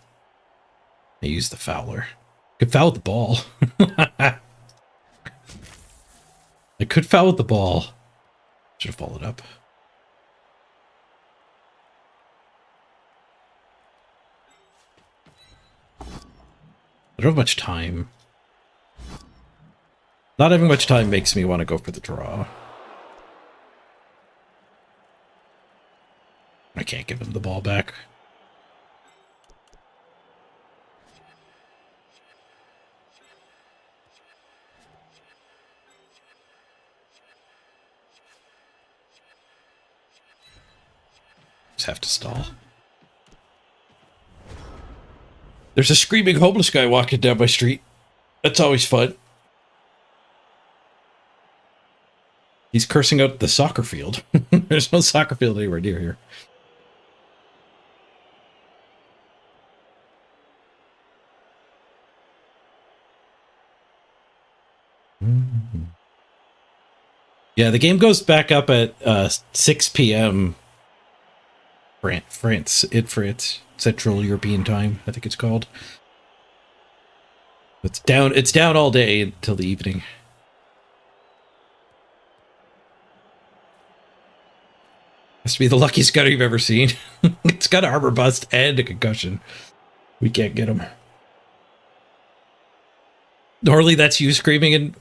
I used the fouler. Could foul with the ball. I could foul with the ball. Should have followed up. I don't have much time. Not having much time makes me want to go for the draw. I can't give him the ball back. Just have to stall. There's a screaming homeless guy walking down my street. That's always fun. He's cursing out the soccer field. There's no soccer field anywhere near here. Yeah, the game goes back up at 6 p.m. France, Central European time, I think it's called. It's down all day until the evening. Has to be the luckiest gunner you've ever seen. It's got an armor bust and a concussion. We can't get him. Normally that's you screaming in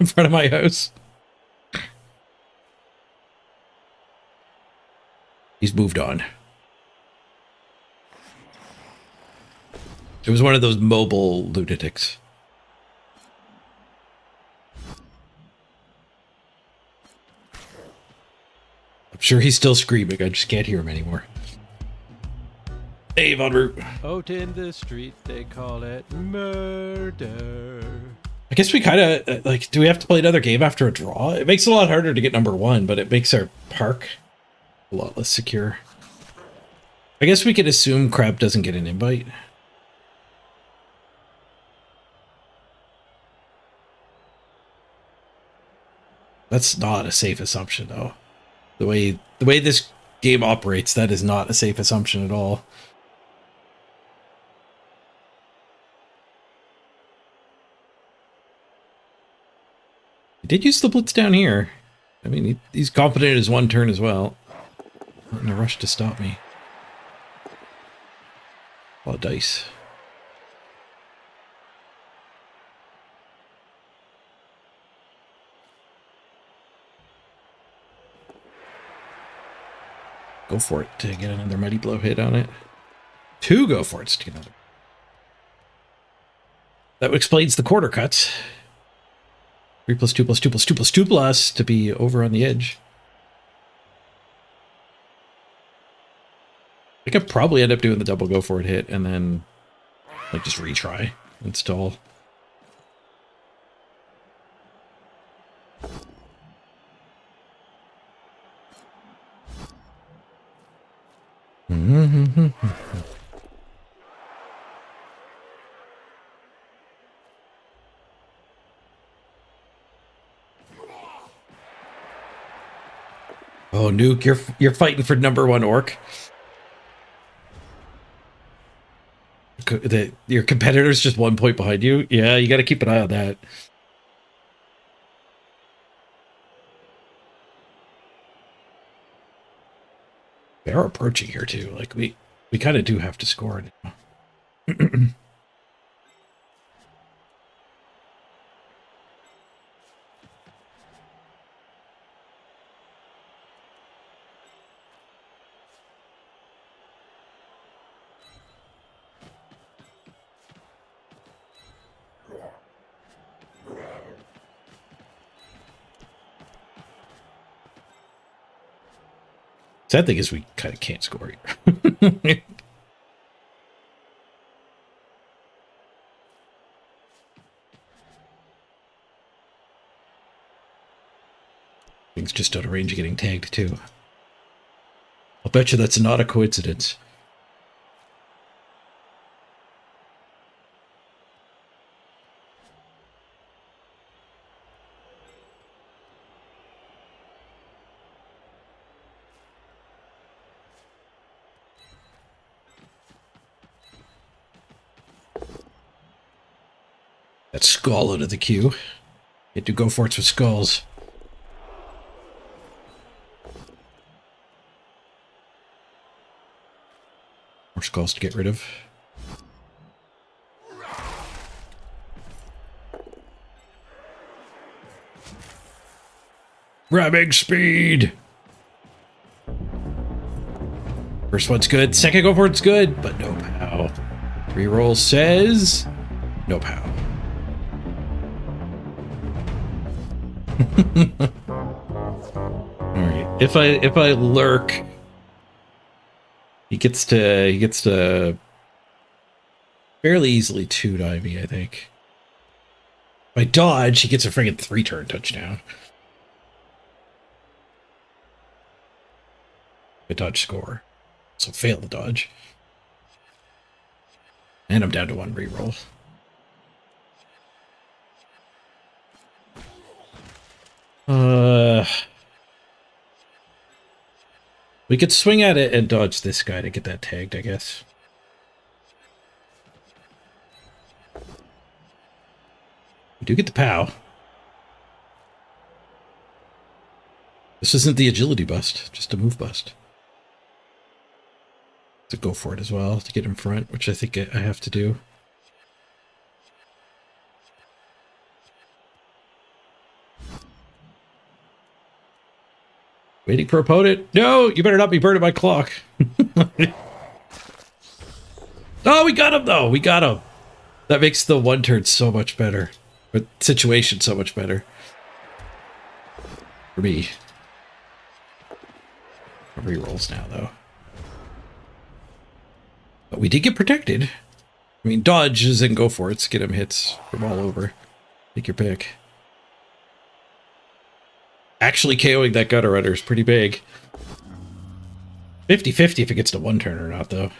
front of my house. He's moved on. It was one of those mobile lunatics. I'm sure he's still screaming. I just can't hear him anymore. Dave en route. Out in the street, they call it murder. I guess we kind of, like, do we have to play another game after a draw? It makes it a lot harder to get number 1, but it makes our park a lot less secure. I guess we could assume Crab doesn't get an invite. That's not a safe assumption, though. The way this game operates, that is not a safe assumption at all. He did use the blitz down here. I mean, he's confident in his one turn as well. Not in a rush to stop me. A lot of dice. Go for it to get another mighty blow hit on it. 2 go for it to get another. That explains the quarter cuts. 3 plus 2 plus 2 plus 2 plus 2 plus to be over on the edge. I think I'd probably end up doing the double go for it hit and then like just retry and stall. Oh, Nuke, you're fighting for number 1 orc. Your competitor's just 1 point behind you. Yeah, you got to keep an eye on that. They are approaching here too. Like we kind of do have to score now. Sad thing is we kind of can't score here. Things just out of range of getting tagged too. I'll bet you that's not a coincidence. That skull out of the queue. Get to go for it with skulls. More skulls to get rid of. Grabbing speed. First one's good. Second go for it's good, but no pow. Reroll says no pow. All right. If I lurk, He gets to fairly easily 2-die me, I think. By dodge, he gets a friggin' 3-turn touchdown. By dodge score. So fail the dodge. And I'm down to 1 reroll. We could swing at it and dodge this guy to get that tagged, I guess. We do get the POW. This isn't the agility bust, just a move bust. To go for it as well, to get in front, which I think I have to do. Waiting for opponent. No, you better not be burning my clock. Oh, we got him, though. We got him. That makes the 1-turn so much better. But situation so much better. For me. Rerolls now, though. But we did get protected. I mean, dodges and go for it. Get him hits from all over. Take your pick. Actually KOing that gutter runner is pretty big. 50-50 if it gets to 1-turn or not, though.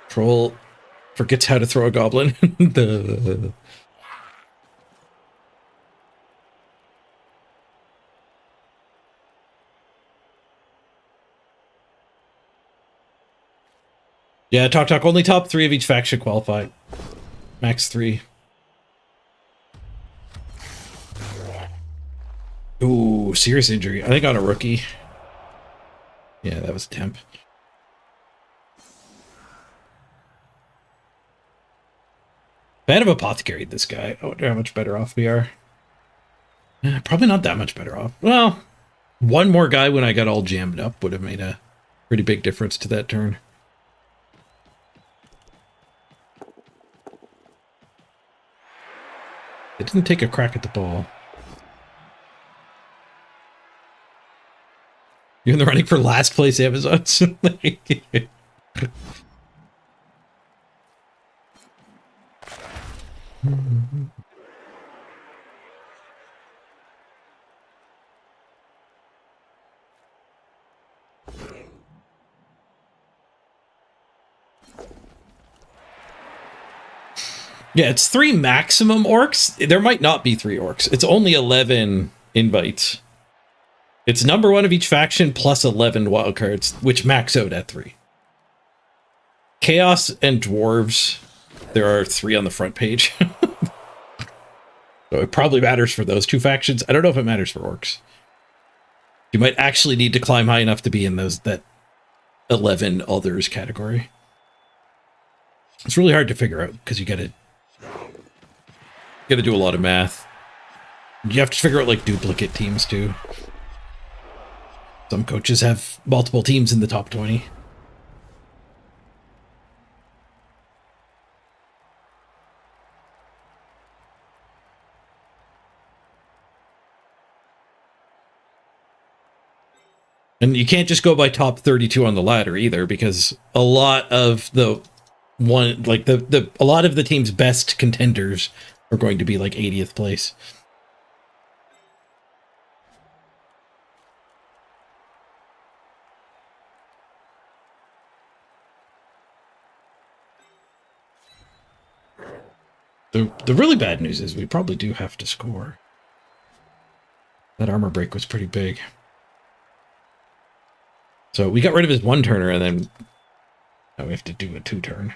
Troll forgets how to throw a goblin. Yeah, talk. Only top 3 of each faction qualify. Max 3. Ooh, serious injury. I think on a rookie. Yeah, that was a temp. Fan of Apothecary, this guy. I wonder how much better off we are. Probably not that much better off. Well, one more guy when I got all jammed up would have made a pretty big difference to that turn. It didn't take a crack at the ball. You're in the running for last place Amazons. Yeah, it's 3 maximum orcs. There might not be 3 orcs. It's only 11 invites. It's number 1 of each faction plus 11 wildcards, which max out at 3. Chaos and Dwarves, there are 3 on the front page. So it probably matters for those 2 factions. I don't know if it matters for orcs. You might actually need to climb high enough to be in that 11 others category. It's really hard to figure out because you gotta do a lot of math. You have to figure out like duplicate teams too. Some coaches have multiple teams in the top 20. And you can't just go by top 32 on the ladder either, because a lot of the a lot of the team's best contenders are going to be like 80th place. The really bad news is we probably do have to score. That armor break was pretty big. So we got rid of his 1-turner, and then now we have to do a 2-turn.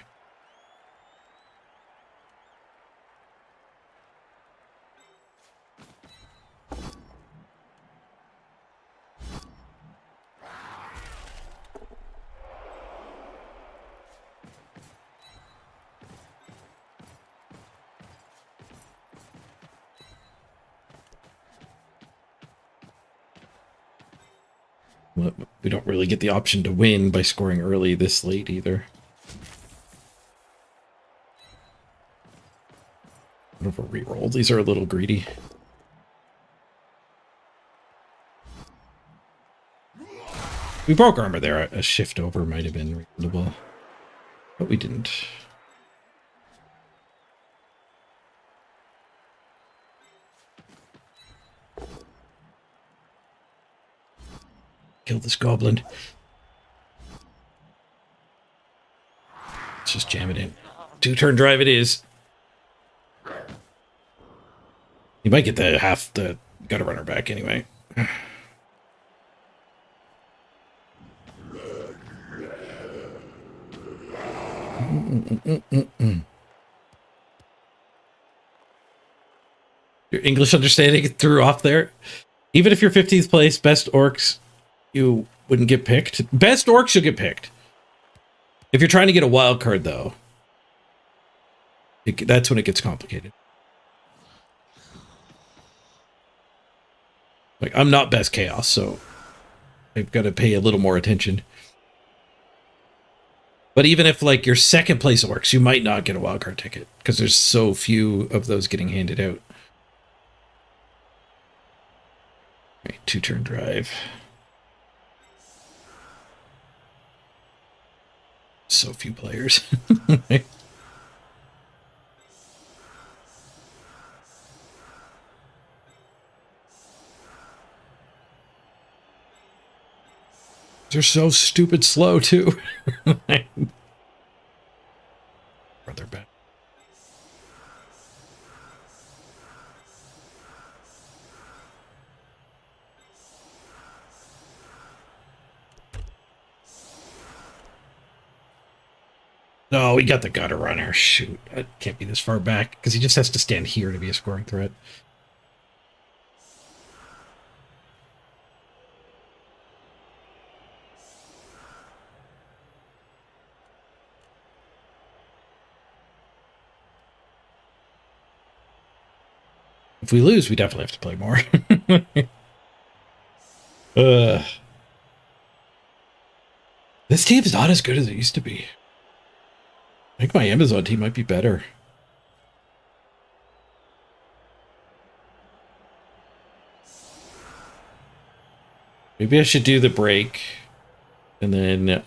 We don't really get the option to win by scoring early this late either. What if we reroll? These are a little greedy. We broke armor there. A shift over might have been reasonable, but we didn't. Kill this goblin. Let's just jam it in. 2-turn drive it is. You might get the gutter runner back anyway. Your English understanding threw off there. Even if you're 15th place, best orcs, you wouldn't get picked. Best orcs, you'll get picked. If you're trying to get a wild card, though, that's when it gets complicated. Like, I'm not best chaos, so I've got to pay a little more attention. But even if, like, your second place orcs, you might not get a wildcard ticket because there's so few of those getting handed out. Right, 2-turn drive. So few players. They're so stupid slow, too. Brother bad. No, we got the gutter runner. Shoot, I can't be this far back because he just has to stand here to be a scoring threat. If we lose, we definitely have to play more. This team's not as good as it used to be. I think my Amazon team might be better. Maybe I should do the break and then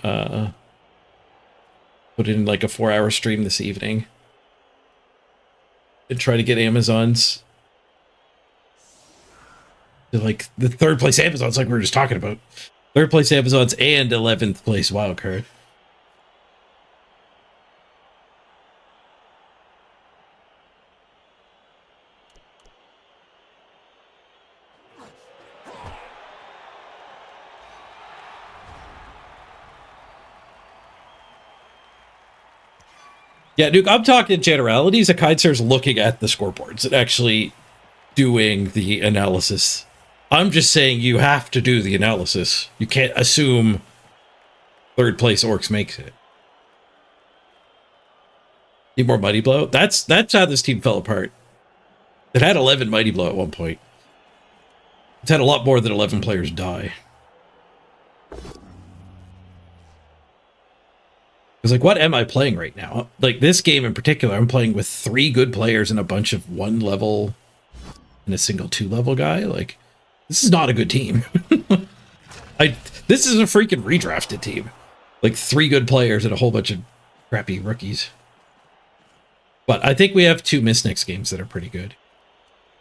put in like a 4-hour stream this evening and try to get Amazons. Like the 3rd place Amazons, like we were just talking about. 3rd place Amazons and 11th place wildcard. Yeah, Duke, I'm talking generalities. A Kaiser's looking at the scoreboards and actually doing the analysis. I'm just saying you have to do the analysis. You can't assume 3rd place orcs makes it. Need more Mighty Blow? That's how this team fell apart. It had 11 Mighty Blow at one point. It's had a lot more than 11 players die. Because, like, what am I playing right now? Like, this game in particular, I'm playing with 3 good players and a bunch of 1 level and a single 2-level guy. Like, this is not a good team. This is a freaking redrafted team. Like, 3 good players and a whole bunch of crappy rookies. But I think we have 2 Miss Next games that are pretty good.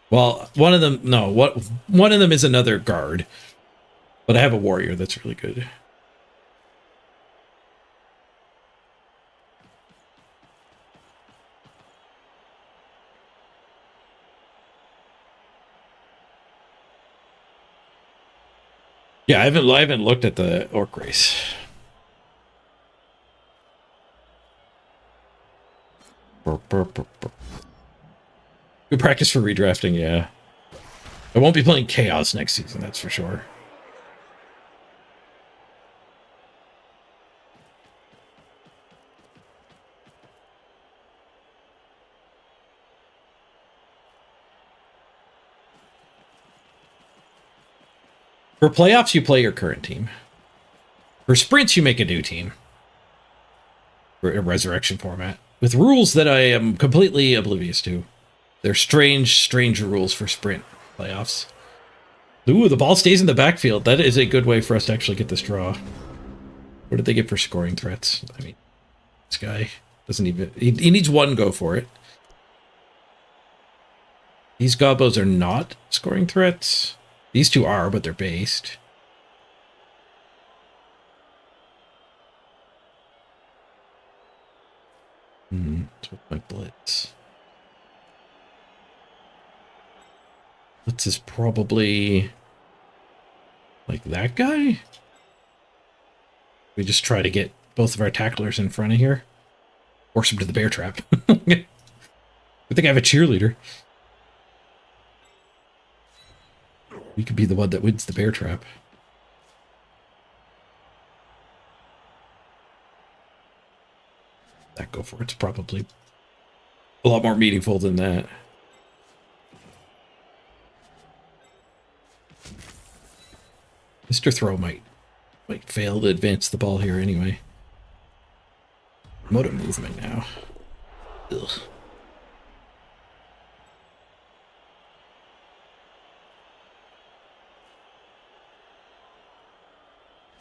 Well, one of them, no, one of them is another guard. But I have a warrior that's really good. Yeah, I haven't looked at the orc race. Good practice for redrafting, yeah. I won't be playing Chaos next season, that's for sure. For playoffs, you play your current team. For sprints, you make a new team. For a resurrection format. With rules that I am completely oblivious to. They're strange rules for sprint playoffs. Ooh, the ball stays in the backfield. That is a good way for us to actually get this draw. What did they get for scoring threats? I mean, this guy doesn't even... He needs one go for it. These gobos are not scoring threats. These two are, but they're based. What's with my blitz? Blitz is probably... like that guy? We just try to get both of our tacklers in front of here. Force them to the bear trap. I think I have a cheerleader. We could be the one that wins the bear trap. That go for it's probably a lot more meaningful than that. Mr. Throw might fail to advance the ball here anyway. Motor movement now. Ugh.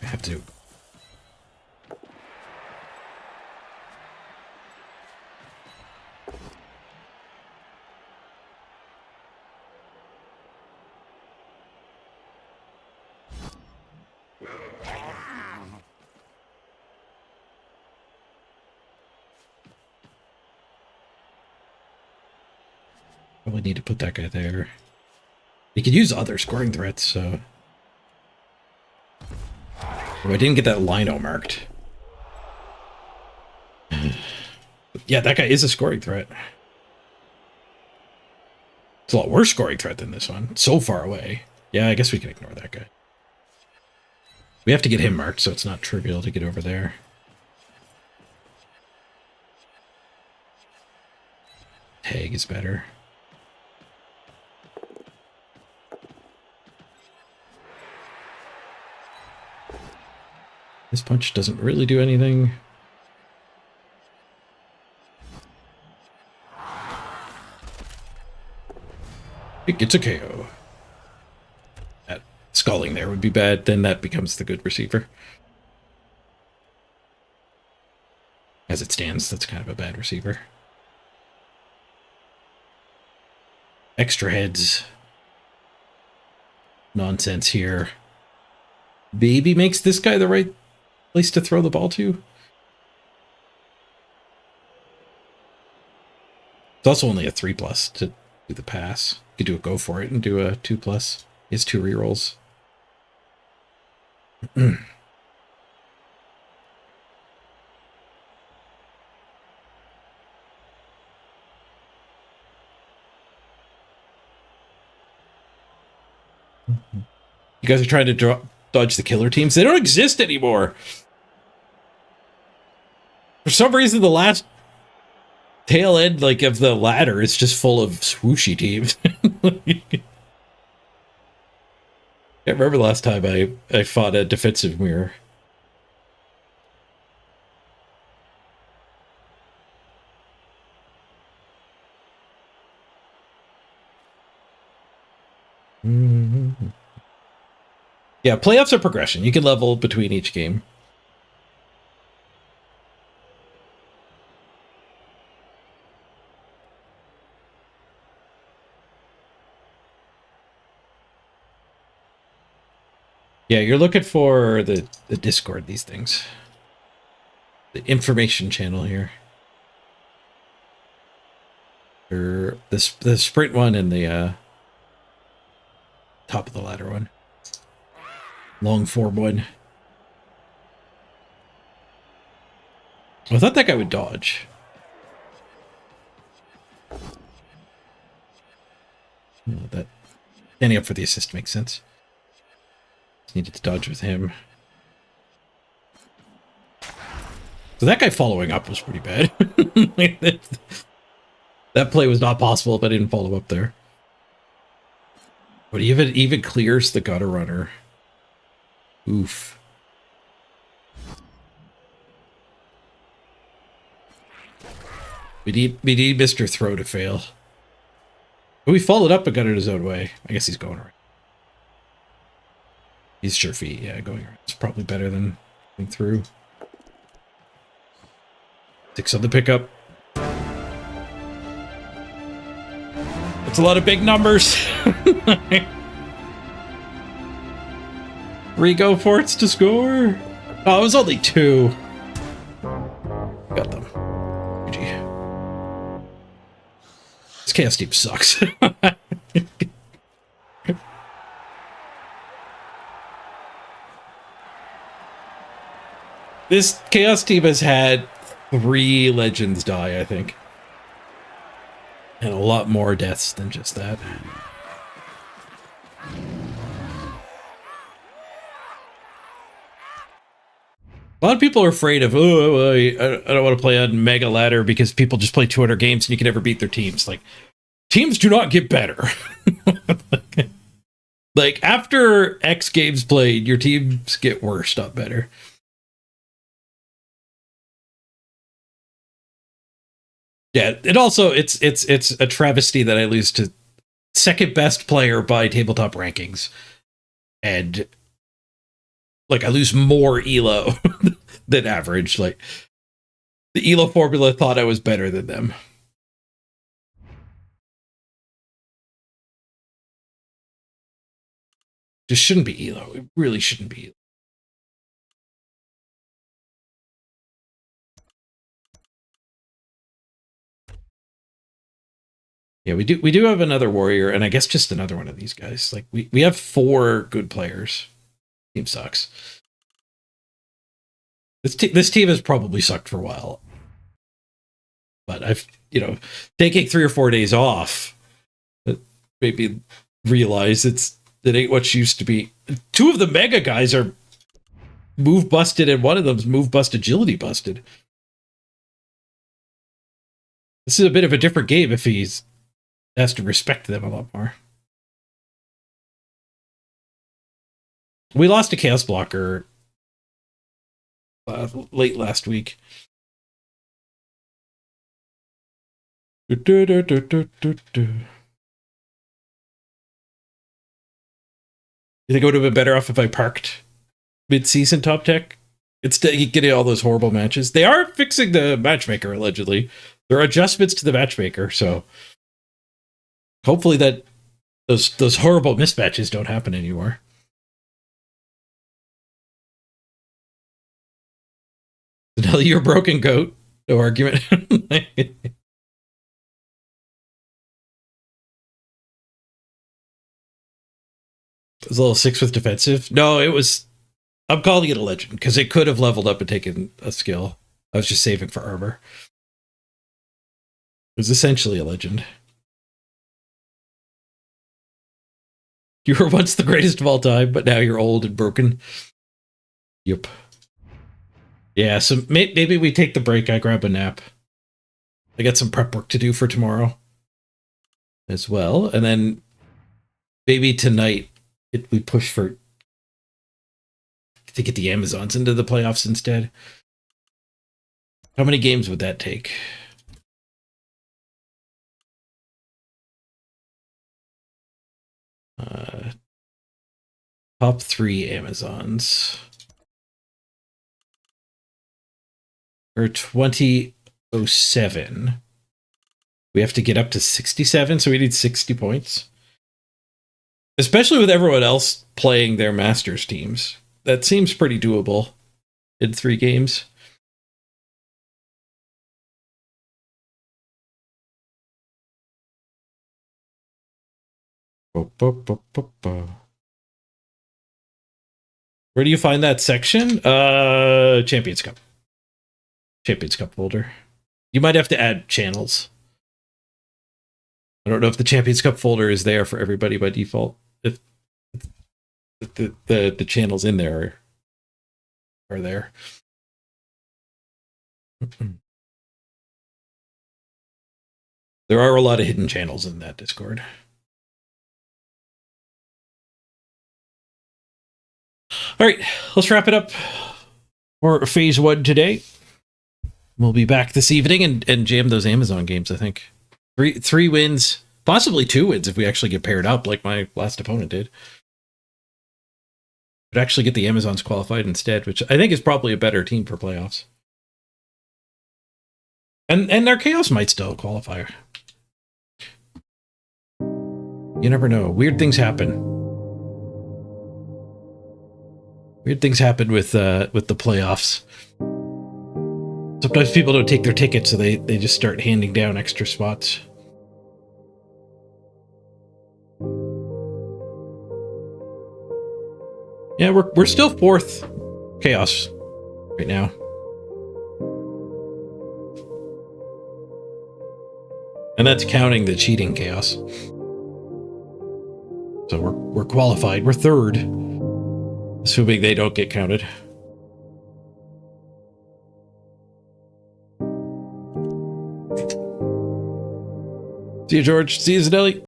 I have to. Probably need to put that guy there. He could use other scoring threats, so... Oh, I didn't get that lino marked. Yeah, that guy is a scoring threat. It's a lot worse scoring threat than this one. It's so far away. Yeah, I guess we can ignore that guy. We have to get him marked, so it's not trivial to get over there. Tag is better. This punch doesn't really do anything. It gets a KO. That sculling there would be bad, then that becomes the good receiver. As it stands, that's kind of a bad receiver. Extra heads. Nonsense here. Baby makes this guy the right place to throw the ball to. It's also only a 3+ to do the pass. You could do a go for it and do a 2+. He has 2 rerolls. You guys are trying to dodge the killer teams. They don't exist anymore. For some reason, the last tail end of the ladder is just full of swooshy teams. I remember the last time I fought a defensive mirror. Yeah, playoffs are progression. You can level between each game. Yeah, you're looking for the Discord, these things. The information channel here. Or the sprint one and the top of the ladder one. Long form one. I thought that guy would dodge. That standing up for the assist makes sense. Needed to dodge with him. So that guy following up was pretty bad. That play was not possible if I didn't follow up there. But even clears the gutter runner. Oof. We need Mr. Throw to fail. But we followed up and got it his own way. I guess he's going right. He's sure feet. Yeah, going around is probably better than going through. 6 on the pickup. That's a lot of big numbers. 3 go forts to score. Oh, it was only 2. Got them. GG. This chaos team sucks. This chaos team has had 3 legends die, I think. And a lot more deaths than just that. A lot of people are afraid of, oh, I don't want to play on Mega Ladder because people just play 200 games and you can never beat their teams. Like, teams do not get better. Like, after X games played, your teams get worse, not better. Yeah, and also it's a travesty that I lose to second best player by tabletop rankings, and like I lose more ELO than average. Like the ELO formula thought I was better than them. Just shouldn't be ELO. It really shouldn't be ELO. Yeah, we do have another warrior, and I guess just another one of these guys. Like we have 4 good players. Team sucks. This team has probably sucked for a while, but I've taking 3 or 4 days off, it made me realize it ain't what she used to be. 2 of the mega guys are move busted, and one of them's move bust agility busted. This is a bit of a different game if he's has to respect them a lot more. We lost a chaos blocker late last week. You think it would have been better off if I parked mid-season top tech instead of getting all those horrible matches? They are fixing the matchmaker, allegedly. There are adjustments to the matchmaker, so hopefully that those horrible mismatches don't happen anymore. Now you're a broken goat. No argument. It was a little 6 with defensive. No, it was... I'm calling it a legend, because it could have leveled up and taken a skill. I was just saving for armor. It was essentially a legend. You were once the greatest of all time, but now you're old and broken. Yep. Yeah, so maybe we take the break. I grab a nap. I got some prep work to do for tomorrow as well. And then maybe tonight we push to get the Amazons into the playoffs instead. How many games would that take? Top 3 Amazons. Or 2007. We have to get up to 67, so we need 60 points. Especially with everyone else playing their Masters teams. That seems pretty doable in 3 games. Where do you find that section? Champions Cup. Champions Cup folder. You might have to add channels. I don't know if the Champions Cup folder is there for everybody by default. If the channels in there are there. There are a lot of hidden channels in that Discord. All right, let's wrap it up for phase 1 today. We'll be back this evening and jam those Amazon games, I think. 3 wins, possibly 2 wins if we actually get paired up like my last opponent did. But actually get the Amazons qualified instead, which I think is probably a better team for playoffs. And their Chaos might still qualify. You never know. Weird things happen. Weird things happen with the playoffs. Sometimes people don't take their tickets, so they just start handing down extra spots. Yeah, we're still 4th Chaos right now. And that's counting the cheating Chaos. So we're qualified. We're 3rd, assuming they don't get counted. See you, George. See you, Zanelli.